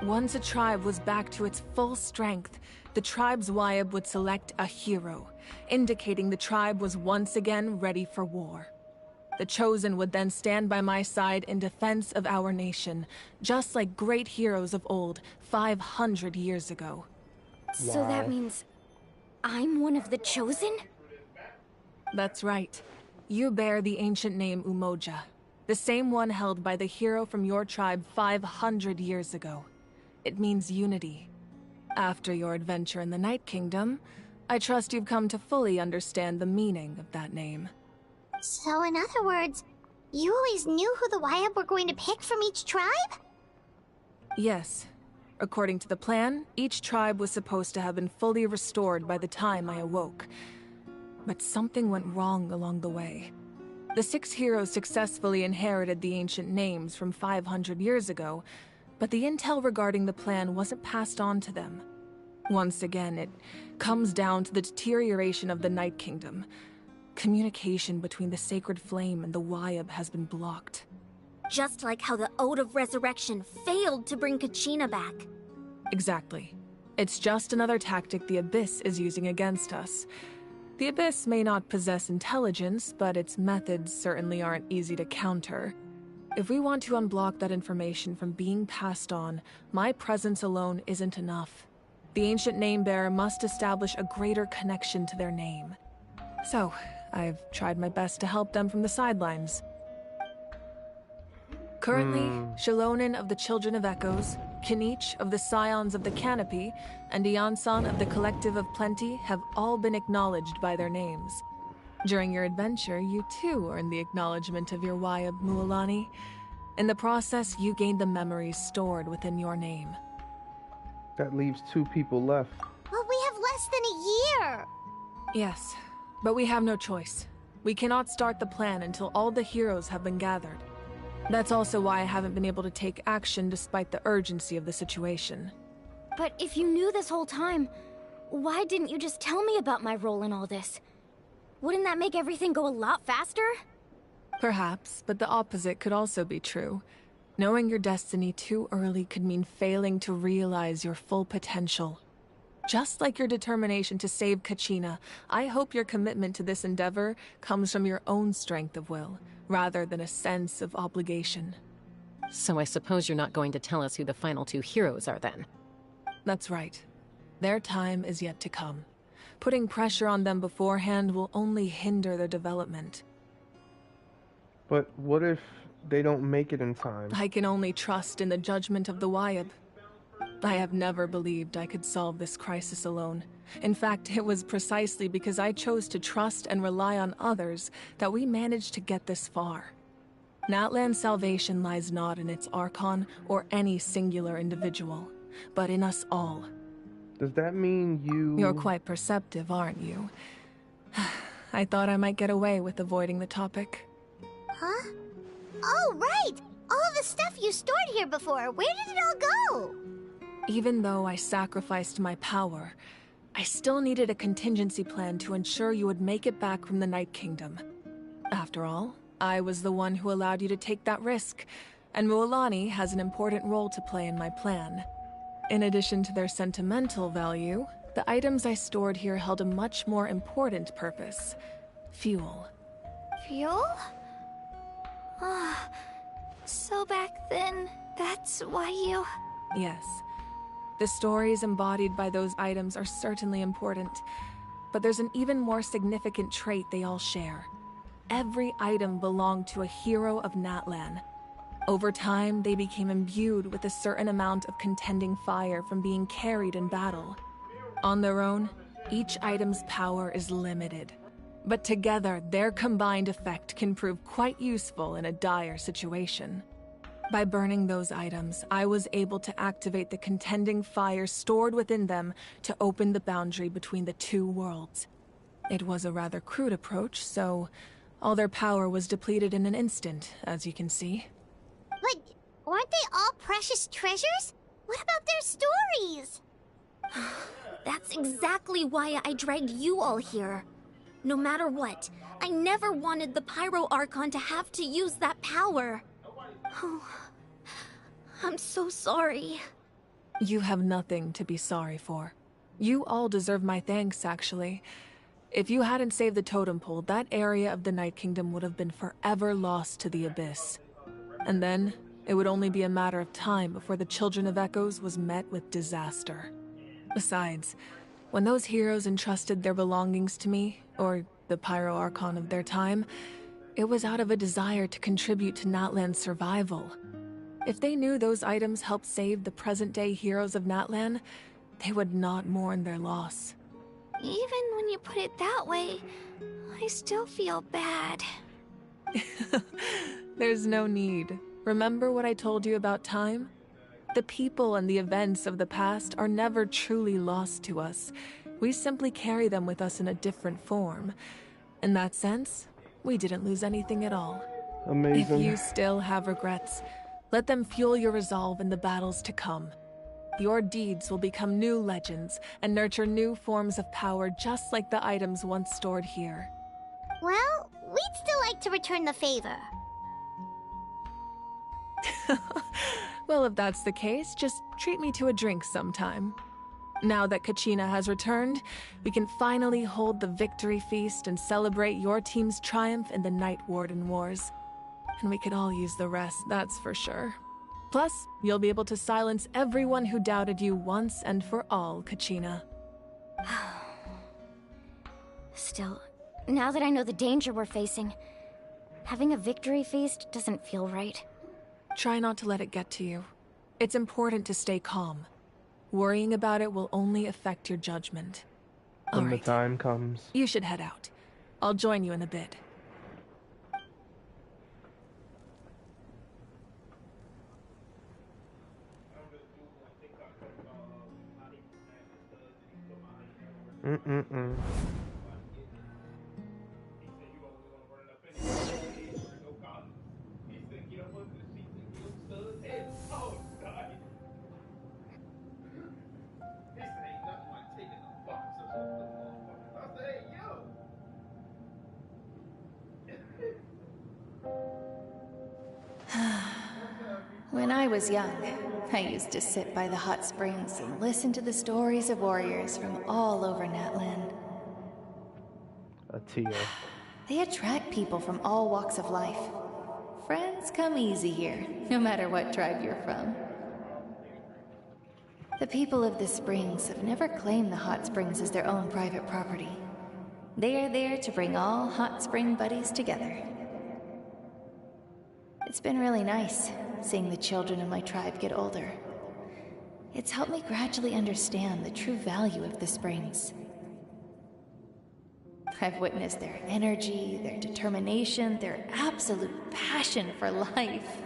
Once a tribe was back to its full strength, the tribe's Wyab would select a hero, indicating the tribe was once again ready for war. The Chosen would then stand by my side in defense of our nation, just like great heroes of old, 500 years ago. So that means I'm one of the Chosen? That's right. You bear the ancient name Umoja, the same one held by the hero from your tribe 500 years ago. It means unity. After your adventure in the Night Kingdom, I trust you've come to fully understand the meaning of that name. So in other words, you always knew who the Wyab were going to pick from each tribe? Yes. According to the plan, each tribe was supposed to have been fully restored by the time I awoke. But something went wrong along the way. The 6 heroes successfully inherited the ancient names from 500 years ago, but the intel regarding the plan wasn't passed on to them. Once again, it comes down to the deterioration of the Night Kingdom. Communication between the Sacred Flame and the Wyab has been blocked. Just like how the Ode of Resurrection failed to bring Kachina back. Exactly. It's just another tactic the Abyss is using against us. The Abyss may not possess intelligence, but its methods certainly aren't easy to counter. If we want to unblock that information from being passed on, my presence alone isn't enough. The ancient name-bearer must establish a greater connection to their name. So, I've tried my best to help them from the sidelines. Currently, Shalonin of the Children of Echoes, Kinich of the Scions of the Canopy, and Iansan of the Collective of Plenty have all been acknowledged by their names. During your adventure, you too earned the acknowledgement of your Wyab, Mualani. In the process, you gained the memories stored within your name. That leaves 2 people left. Well, we have less than a year! Yes, but we have no choice. We cannot start the plan until all the heroes have been gathered. That's also why I haven't been able to take action despite the urgency of the situation. But if you knew this whole time, why didn't you just tell me about my role in all this? Wouldn't that make everything go a lot faster? Perhaps, but the opposite could also be true. Knowing your destiny too early could mean failing to realize your full potential. Just like your determination to save Kachina, I hope your commitment to this endeavor comes from your own strength of will, rather than a sense of obligation. So I suppose you're not going to tell us who the final 2 heroes are then? That's right. Their time is yet to come. Putting pressure on them beforehand will only hinder their development. But what if they don't make it in time? I can only trust in the judgment of the Wyab. I have never believed I could solve this crisis alone. In fact, it was precisely because I chose to trust and rely on others that we managed to get this far. Natlan's salvation lies not in its Archon or any singular individual, but in us all. Does that mean you... You're quite perceptive, aren't you? I thought I might get away with avoiding the topic. Huh? Oh, right! All of the stuff you stored here before, where did it all go? Even though I sacrificed my power, I still needed a contingency plan to ensure you would make it back from the Night Kingdom. After all, I was the one who allowed you to take that risk, and Mualani has an important role to play in my plan. In addition to their sentimental value, the items I stored here held a much more important purpose: fuel. Fuel? Ah, so back then, that's why you... Yes. The stories embodied by those items are certainly important, but there's an even more significant trait they all share. Every item belonged to a hero of Natlan. Over time, they became imbued with a certain amount of contending fire from being carried in battle. On their own, each item's power is limited, but together, their combined effect can prove quite useful in a dire situation. By burning those items, I was able to activate the contending fire stored within them to open the boundary between the 2 worlds. It was a rather crude approach, so all their power was depleted in an instant, as you can see. But weren't they all precious treasures? What about their stories? That's exactly why I dragged you all here. No matter what, I never wanted the Pyro Archon to have to use that power. Oh, I'm so sorry. You have nothing to be sorry for. You all deserve my thanks, actually. If you hadn't saved the totem pole, that area of the Night Kingdom would have been forever lost to the abyss. And then, it would only be a matter of time before the Children of Echoes was met with disaster. Besides, when those heroes entrusted their belongings to me, or the Pyro Archon of their time, it was out of a desire to contribute to Natlan's survival. If they knew those items helped save the present-day heroes of Natlan, they would not mourn their loss. Even when you put it that way, I still feel bad. There's no need. Remember what I told you about time? The people and the events of the past are never truly lost to us. We simply carry them with us in a different form. In that sense, we didn't lose anything at all. Amazing. If you still have regrets, let them fuel your resolve in the battles to come. Your deeds will become new legends and nurture new forms of power just like the items once stored here. Well, we'd still like to return the favor. Well, if that's the case, just treat me to a drink sometime. Now that Kachina has returned, we can finally hold the victory feast and celebrate your team's triumph in the Night Warden Wars. And we could all use the rest, that's for sure. Plus, you'll be able to silence everyone who doubted you once and for all, Kachina. Still, now that I know the danger we're facing, having a victory feast doesn't feel right. Try not to let it get to you. It's important to stay calm. Worrying about it will only affect your judgment. When the time comes. You should head out. I'll join you in a bit. When I was young, I used to sit by the hot springs and listen to the stories of warriors from all over Natlan. A tear. They attract people from all walks of life. Friends come easy here, no matter what tribe you're from. The people of the springs have never claimed the hot springs as their own private property. They are there to bring all hot spring buddies together. It's been really nice, seeing the children of my tribe get older. It's helped me gradually understand the true value of the springs. I've witnessed their energy, their determination, their absolute passion for life.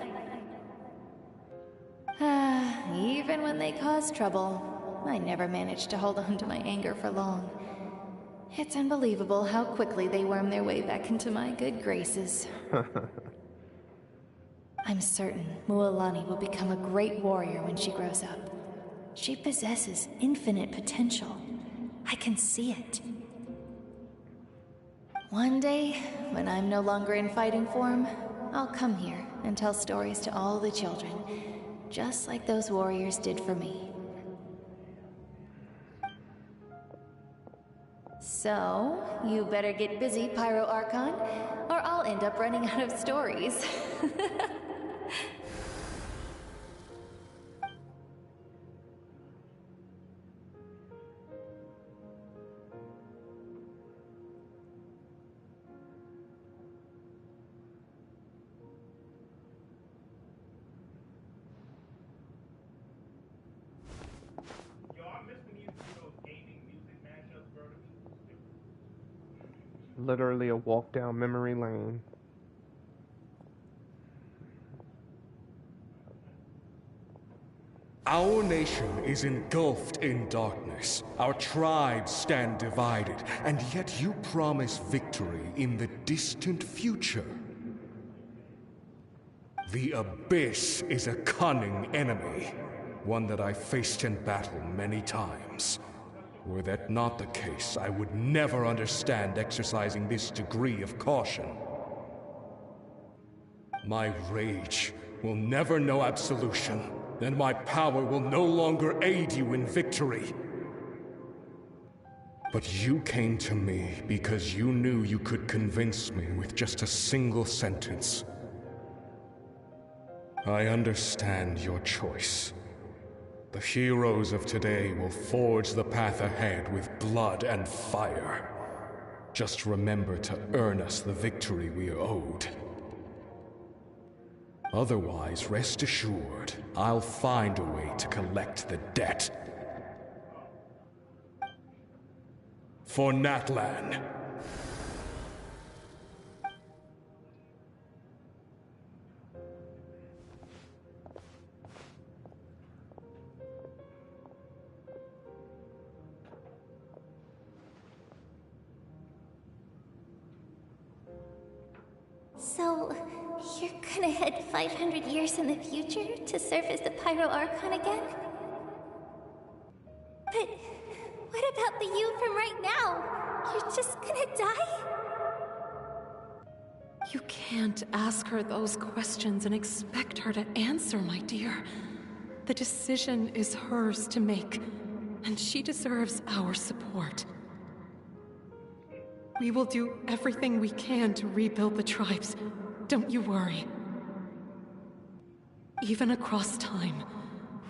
Even when they cause trouble, I never managed to hold on to my anger for long. It's unbelievable how quickly they worm their way back into my good graces. I'm certain Mualani will become a great warrior when she grows up. She possesses infinite potential. I can see it. One day, when I'm no longer in fighting form, I'll come here and tell stories to all the children, just like those warriors did for me. So, you better get busy, Pyro Archon, or I'll end up running out of stories. Literally a walk down memory lane. Our nation is engulfed in darkness. Our tribes stand divided, and yet you promise victory in the distant future. The Abyss is a cunning enemy. one that I faced in battle many times. Were that not the case, I would never understand exercising this degree of caution. My rage will never know absolution, and my power will no longer aid you in victory. But you came to me because you knew you could convince me with just a single sentence. I understand your choice. The heroes of today will forge the path ahead with blood and fire. Just remember to earn us the victory we are owed. Otherwise, rest assured, I'll find a way to collect the debt. For Natlan. So, you're gonna head 500 years in the future to serve as the Pyro Archon again? But what about the you from right now? You're just gonna die? You can't ask her those questions and expect her to answer, my dear. The decision is hers to make, and she deserves our support. We will do everything we can to rebuild the tribes. Don't you worry. Even across time,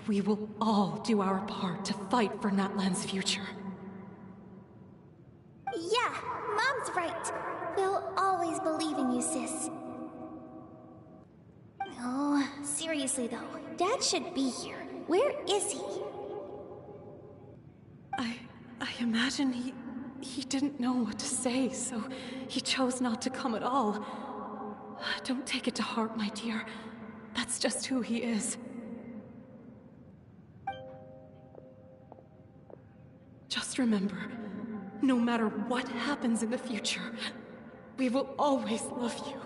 we will all do our part to fight for Natlan's future. Yeah, Mom's right. We'll always believe in you, sis. Oh, seriously though, Dad should be here. Where is he? I imagine he didn't know what to say, so he chose not to come at all. Don't take it to heart, my dear. That's just who he is. Just remember, no matter what happens in the future, we will always love you.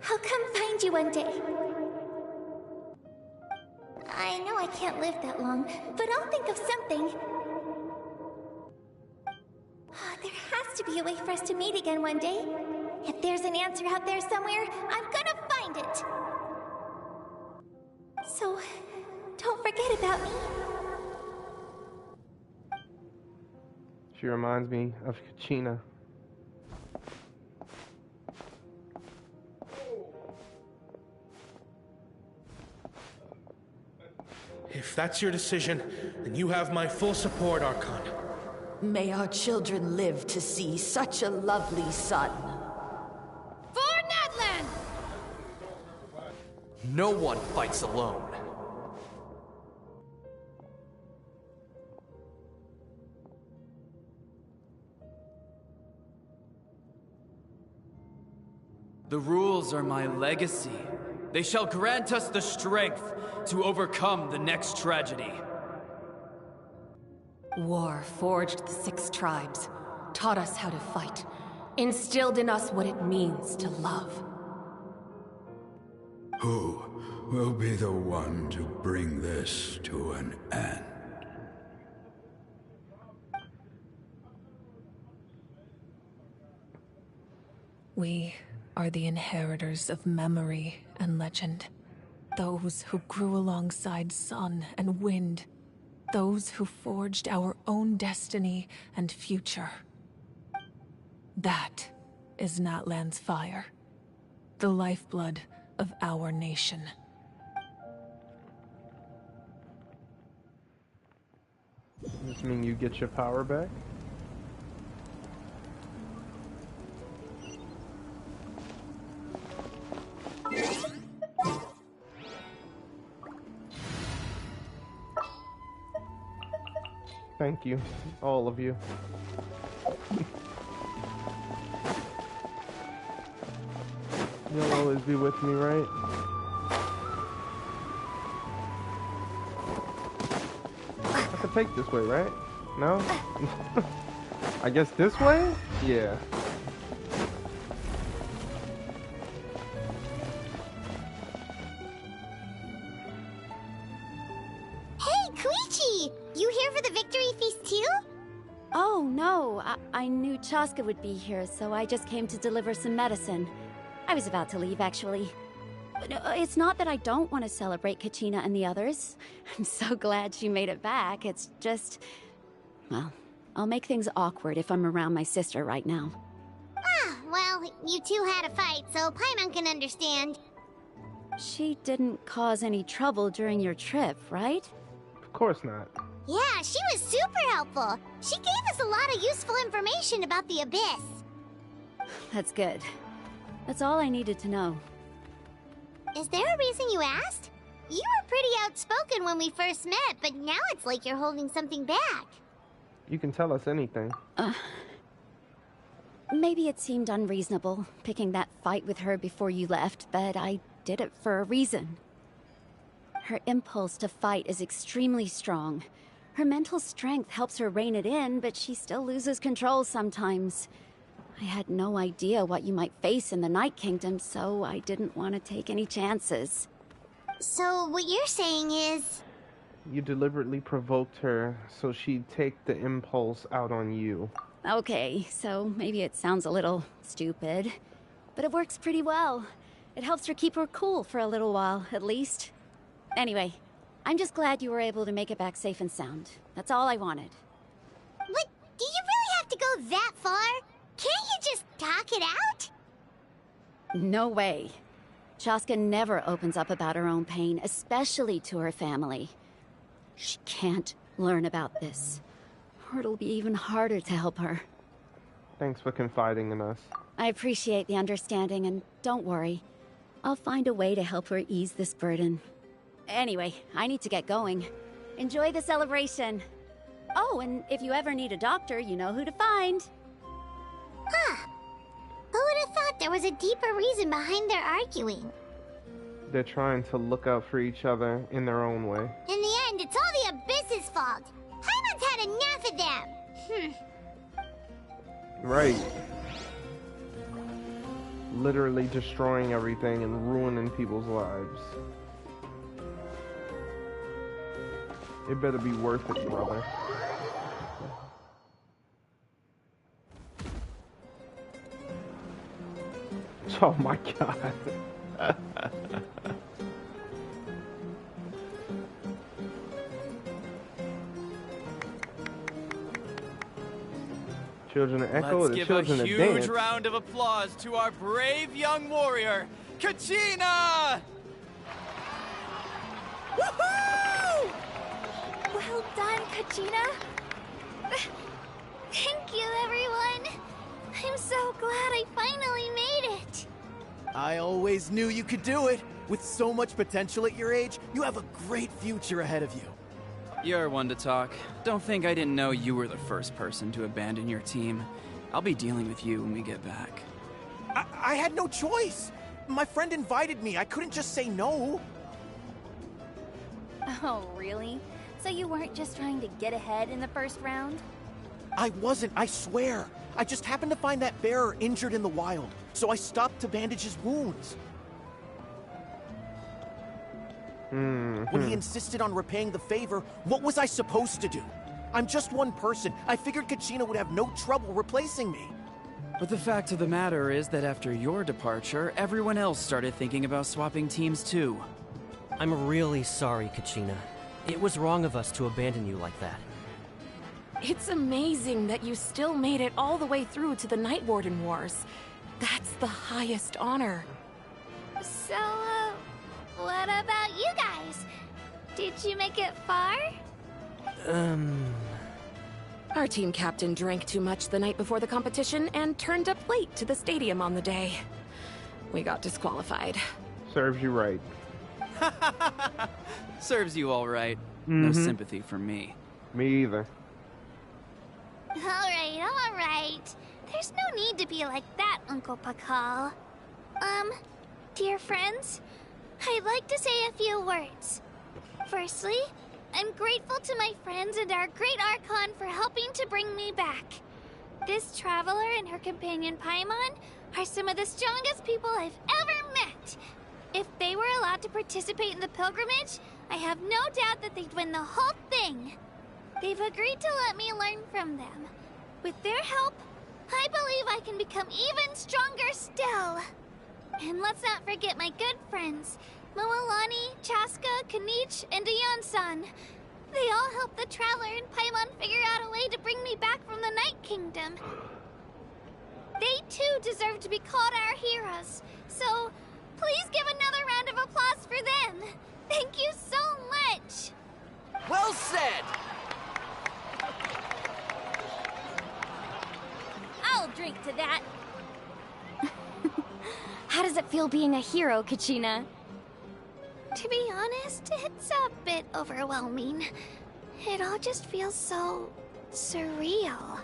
I'll come find you one day. I know I can't live that long, but I'll think of something. There has to be a way for us to meet again one day. If there's an answer out there somewhere, I'm gonna find it. So, don't forget about me. She reminds me of Kachina. If that's your decision, then you have my full support, Archon. May our children live to see such a lovely son. For Natlan! No one fights alone. The rules are my legacy. They shall grant us the strength to overcome the next tragedy. War forged the 6 tribes, taught us how to fight, instilled in us what it means to love. Who will be the one to bring this to an end? We are the inheritors of memory and legend. Those who grew alongside sun and wind. Those who forged our own destiny and future. That is Natlan's fire. The lifeblood of our nation. Does this mean you get your power back? Thank you, all of you. You'll always be with me, right? take this way, right? No? I guess this way? Yeah. Hey, Koichi! You here for the victory feast too? Oh, no. I knew Chaska would be here, so I just came to deliver some medicine. I was about to leave, actually. It's not that I don't want to celebrate Kachina and the others. I'm so glad she made it back. It's just... Well, I'll make things awkward if I'm around my sister right now. Ah, well, you two had a fight, so Paimon can understand. She didn't cause any trouble during your trip, right? Of course not. Yeah, she was super helpful. She gave us a lot of useful information about the Abyss. That's good. That's all I needed to know. Is there a reason you asked? You were pretty outspoken when we first met, but now it's like you're holding something back. You can tell us anything. Maybe it seemed unreasonable, picking that fight with her before you left, but I did it for a reason. Her impulse to fight is extremely strong. Her mental strength helps her rein it in, but she still loses control sometimes. I had no idea what you might face in the Night Kingdom, so I didn't want to take any chances. So what you're saying is... You deliberately provoked her so she'd take the impulse out on you. Okay, so maybe it sounds a little stupid, but it works pretty well. It helps her keep her cool for a little while, at least. Anyway, I'm just glad you were able to make it back safe and sound. That's all I wanted. But do you really have to go that far? Can't you just talk it out? No way. Chaska never opens up about her own pain, especially to her family. She can't learn about this, or it'll be even harder to help her. Thanks for confiding in us. I appreciate the understanding, and don't worry. I'll find a way to help her ease this burden. Anyway, I need to get going. Enjoy the celebration. Oh, and if you ever need a doctor, you know who to find. Huh. Who would have thought there was a deeper reason behind their arguing? They're trying to look out for each other in their own way. In the end, it's all the Abyss's fault. Paimon's had enough of them. Right. Literally destroying everything and ruining people's lives. It better be worth it, brother. Oh my god. Children of Echo, Let's the give children a of huge dance. round of applause to our brave young warrior, Kachina! Woohoo! Well done, Kachina. Thank you, everyone. I'm so glad I finally made it. I always knew you could do it. With so much potential at your age, you have a great future ahead of you. You're one to talk. Don't think I didn't know you were the first person to abandon your team. I'll be dealing with you when we get back. I had no choice. My friend invited me. I couldn't just say no. Oh, really? So you weren't just trying to get ahead in the first round? I wasn't, I swear. I just happened to find that bearer injured in the wild, so I stopped to bandage his wounds. When he insisted on repaying the favor, what was I supposed to do? I'm just one person. I figured Kachina would have no trouble replacing me. But the fact of the matter is that after your departure, everyone else started thinking about swapping teams too. I'm really sorry, Kachina. It was wrong of us to abandon you like that. It's amazing that you still made it all the way through to the Night Warden Wars. That's the highest honor. So, what about you guys? Did you make it far? Our team captain drank too much the night before the competition and turned up late to the stadium on the day. We got disqualified. Serves you right. Serves you all right. No sympathy for me. Me either. All right. There's no need to be like that, Uncle Pakal. Dear friends, I'd like to say a few words. Firstly, I'm grateful to my friends and our great Archon for helping to bring me back. This traveler and her companion Paimon are some of the strongest people I've ever met. If they were allowed to participate in the pilgrimage, I have no doubt that they'd win the whole thing. They've agreed to let me learn from them. With their help, I believe I can become even stronger still. And let's not forget my good friends, Moalani, Chaska, Kanich, and Ayan-san. They all helped the Traveler and Paimon figure out a way to bring me back from the Night Kingdom. They too deserve to be called our heroes, so please give another round of applause for them. Thank you so much. Well said! I'll drink to that. How does it feel being a hero, Kachina? To be honest, it's a bit overwhelming. It all just feels so surreal.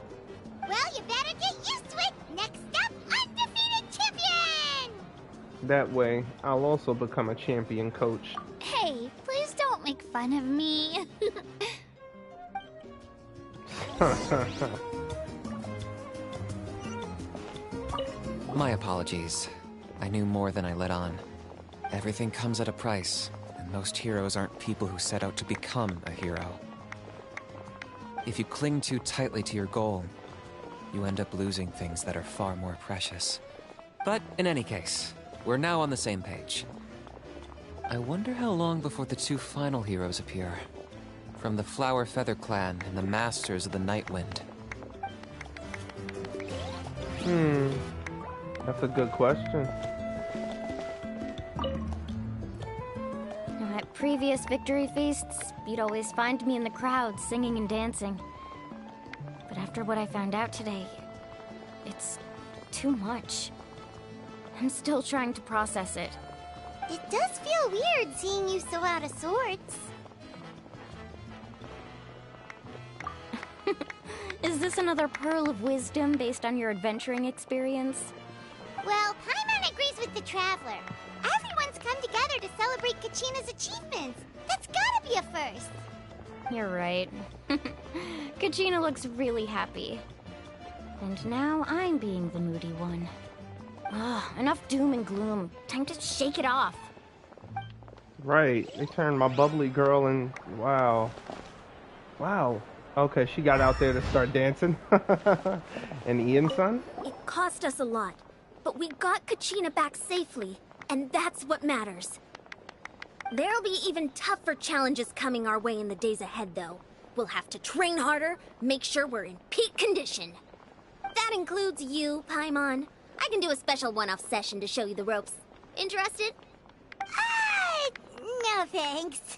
Well, you better get used to it. Next up, undefeated champion! That way, I'll also become a champion coach. Hey, please don't make fun of me. My apologies. I knew more than I let on. Everything comes at a price, and most heroes aren't people who set out to become a hero. If you cling too tightly to your goal, you end up losing things that are far more precious. But in any case, we're now on the same page. I wonder how long before the two final heroes appear. From the Flower Feather Clan and the Masters of the Night Wind. That's a good question. At previous victory feasts, you'd always find me in the crowd singing and dancing. But after what I found out today, it's too much. I'm still trying to process it. It does feel weird seeing you so out of sorts. Is this another pearl of wisdom based on your adventuring experience? Well, Paimon agrees with the Traveler. Everyone's come together to celebrate Kachina's achievements. That's gotta be a first. You're right. Kachina looks really happy. And now I'm being the moody one. Enough doom and gloom. Time to shake it off. Right, they turned my bubbly girl and wow. Okay, she got out there to start dancing. And Ian's son? It cost us a lot, but we got Kachina back safely, and that's what matters. There'll be even tougher challenges coming our way in the days ahead, though. We'll have to train harder, make sure we're in peak condition. That includes you, Paimon. I can do a special one-off session to show you the ropes. Interested? No thanks.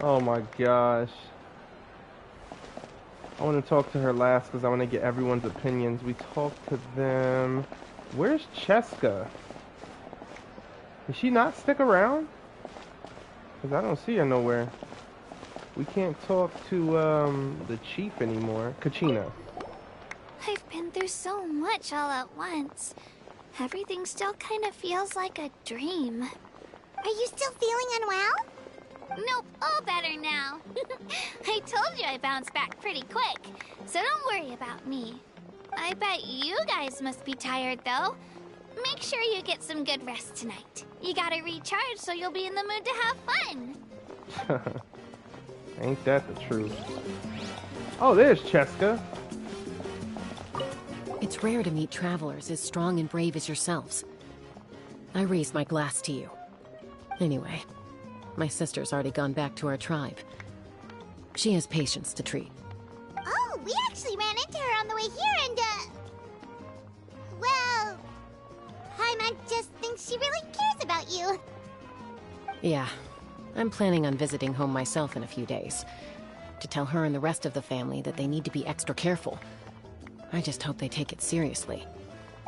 Oh my gosh. I want to talk to her last because I want to get everyone's opinions. We talked to them. Where's Cheska? Did she not stick around? Because I don't see her nowhere. We can't talk to the chief anymore. Kachina. I've been through so much all at once. Everything still kind of feels like a dream. Are you still feeling unwell? Nope, all better now. I told you I bounced back pretty quick, so don't worry about me. I bet you guys must be tired, though. Make sure you get some good rest tonight. You gotta recharge so you'll be in the mood to have fun. Ain't that the truth? Oh, there's Cheska. It's rare to meet travelers as strong and brave as yourselves. I raise my glass to you. Anyway, my sister's already gone back to our tribe. She has patients to treat. Oh, we actually ran into her on the way here and, well, Paimon just thinks she really cares about you. Yeah, I'm planning on visiting home myself in a few days. To tell her and the rest of the family that they need to be extra careful. I just hope they take it seriously.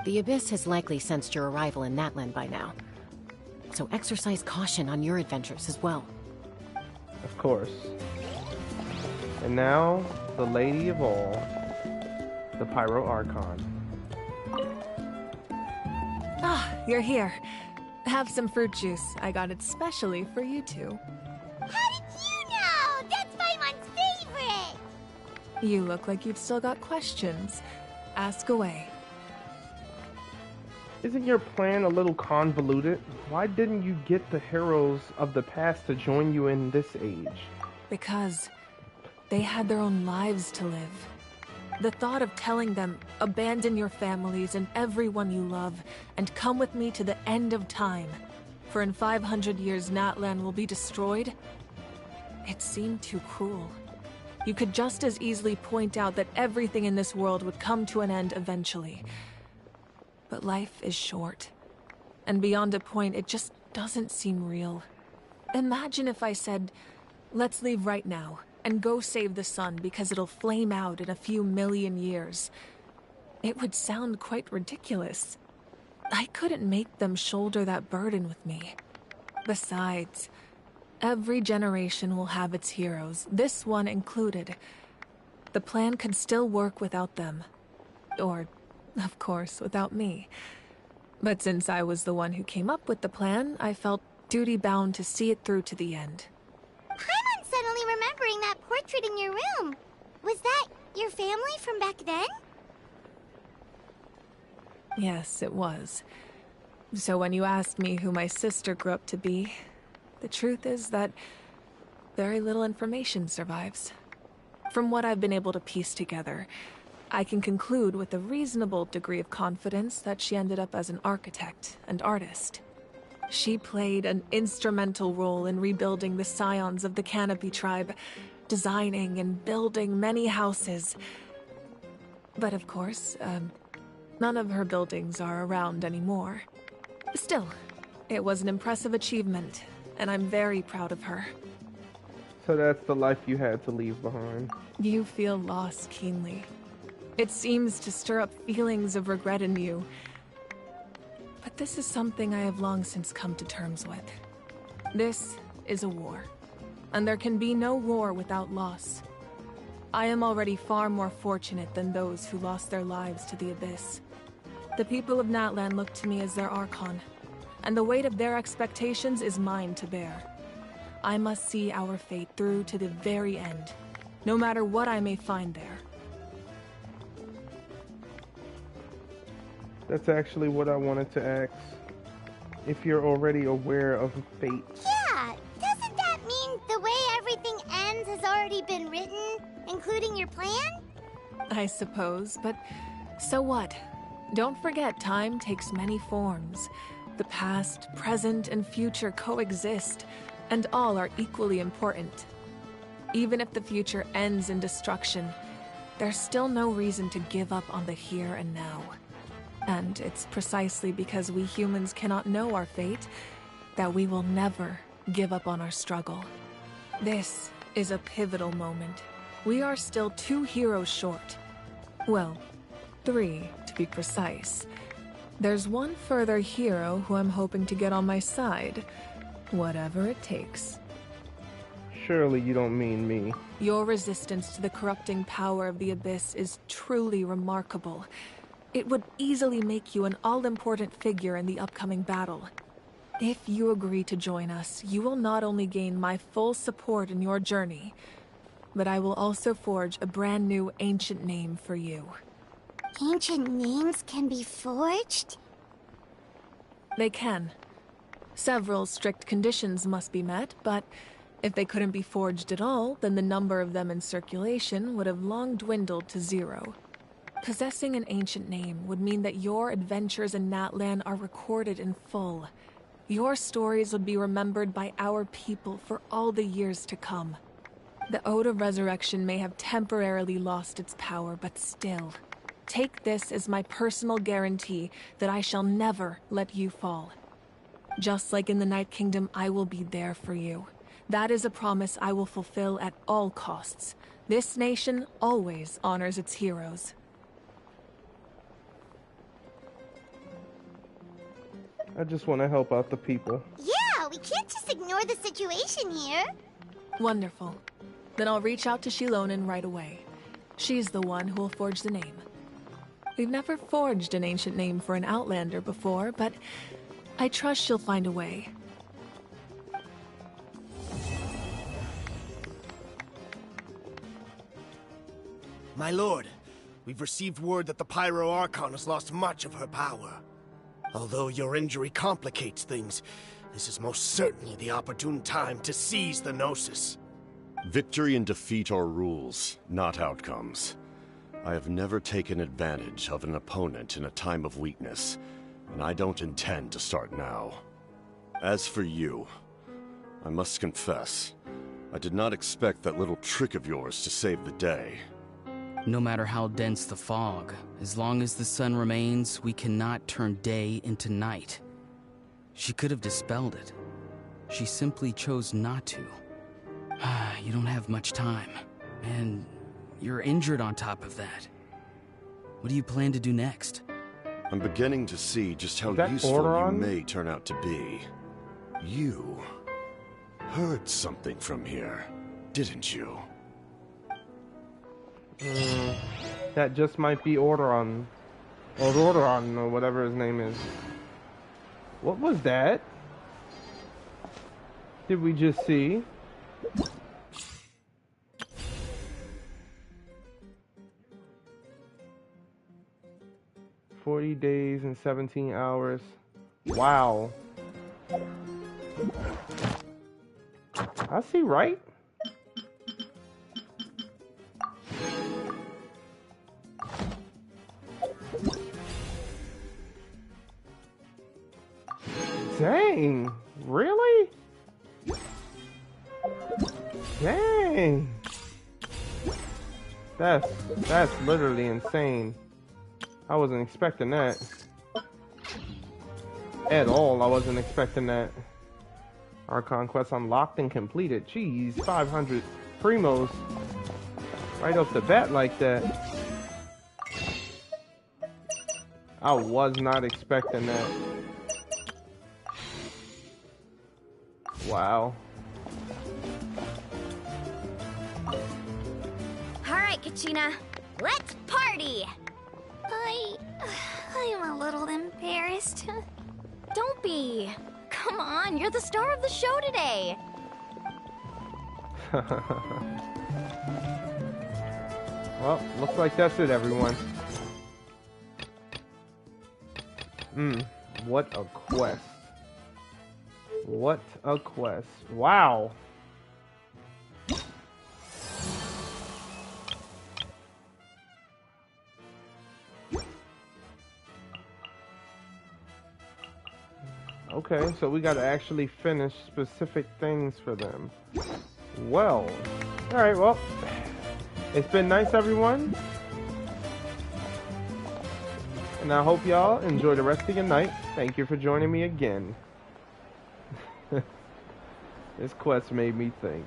The Abyss has likely sensed your arrival in Natlan by now. So exercise caution on your adventures as well. Of course. And now, the lady of all, the Pyro Archon. Ah, you're here. Have some fruit juice. I got it specially for you two. How did you know? That's Paimon's favorite! You look like you've still got questions. Ask away. Isn't your plan a little convoluted? Why didn't you get the heroes of the past to join you in this age? Because they had their own lives to live. The thought of telling them, abandon your families and everyone you love, and come with me to the end of time, for in 500 years Natlan will be destroyed, it seemed too cruel. You could just as easily point out that everything in this world would come to an end eventually. But life is short, and beyond a point, it just doesn't seem real. Imagine if I said, let's leave right now, and go save the sun because it'll flame out in a few million years. It would sound quite ridiculous. I couldn't make them shoulder that burden with me. Besides, every generation will have its heroes, this one included. The plan could still work without them. Or, of course, without me. But since I was the one who came up with the plan, I felt duty-bound to see it through to the end. Paimon's suddenly remembering that portrait in your room. Was that your family from back then? Yes, it was. So when you asked me who my sister grew up to be, the truth is that very little information survives. From what I've been able to piece together, I can conclude with a reasonable degree of confidence that she ended up as an architect and artist. She played an instrumental role in rebuilding the scions of the Canopy tribe, designing and building many houses. But of course, none of her buildings are around anymore. Still, it was an impressive achievement, and I'm very proud of her. So that's the life you had to leave behind. You feel loss keenly. It seems to stir up feelings of regret in you. But this is something I have long since come to terms with. This is a war, and there can be no war without loss. I am already far more fortunate than those who lost their lives to the Abyss. The people of Natlan look to me as their Archon, and the weight of their expectations is mine to bear. I must see our fate through to the very end, no matter what I may find there. That's actually what I wanted to ask. If you're already aware of fate. Yeah, doesn't that mean the way everything ends has already been written, including your plan? I suppose, but so what? Don't forget, time takes many forms. The past, present, and future coexist, and all are equally important. Even if the future ends in destruction, there's still no reason to give up on the here and now. And it's precisely because we humans cannot know our fate that we will never give up on our struggle. This is a pivotal moment. We are still 2 heroes short. Well, 3 to be precise. There's one further hero who I'm hoping to get on my side, whatever it takes. Surely you don't mean me. Your resistance to the corrupting power of the Abyss is truly remarkable. It would easily make you an all-important figure in the upcoming battle. If you agree to join us, you will not only gain my full support in your journey, but I will also forge a brand new ancient name for you. Ancient names can be forged? They can. Several strict conditions must be met, but if they couldn't be forged at all, then the number of them in circulation would have long dwindled to 0. Possessing an ancient name would mean that your adventures in Natlan are recorded in full. Your stories would be remembered by our people for all the years to come. The Ode of Resurrection may have temporarily lost its power, but still, take this as my personal guarantee that I shall never let you fall. Just like in the Night Kingdom, I will be there for you. That is a promise I will fulfill at all costs. This nation always honors its heroes. I just want to help out the people. Yeah, we can't just ignore the situation here. Wonderful. Then I'll reach out to Shilonen right away. She's the one who will forge the name. We've never forged an ancient name for an Outlander before, but I trust she'll find a way. My lord, we've received word that the Pyro Archon has lost much of her power. Although your injury complicates things, this is most certainly the opportune time to seize the Gnosis. Victory and defeat are rules, not outcomes. I have never taken advantage of an opponent in a time of weakness, and I don't intend to start now. As for you, I must confess, I did not expect that little trick of yours to save the day. No matter how dense the fog, as long as the sun remains, we cannot turn day into night. She could have dispelled it. She simply chose not to. You don't have much time, and you're injured on top of that. What do you plan to do next? I'm beginning to see just how useful you may turn out to be. You heard something from here, didn't you? That just might be Orderon. Or Orderon, or whatever his name is. What was that? Did we just see? "40 days and 17 hours. Wow. I see, right? Dang, really? Dang. That's literally insane. I wasn't expecting that. At all, I wasn't expecting that. Archon Quest unlocked and completed. Jeez, 500 primos. Right off the bat like that. I was not expecting that. Wow. Alright, Kachina. Let's party! I'm a little embarrassed. Don't be. Come on, you're the star of the show today. Well, looks like that's it, everyone. What a quest. What a quest. Wow. Okay, so we gotta actually finish specific things for them. Well, alright, well, it's been nice, everyone. And I hope y'all enjoy the rest of your night. Thank you for joining me again. This quest made me think.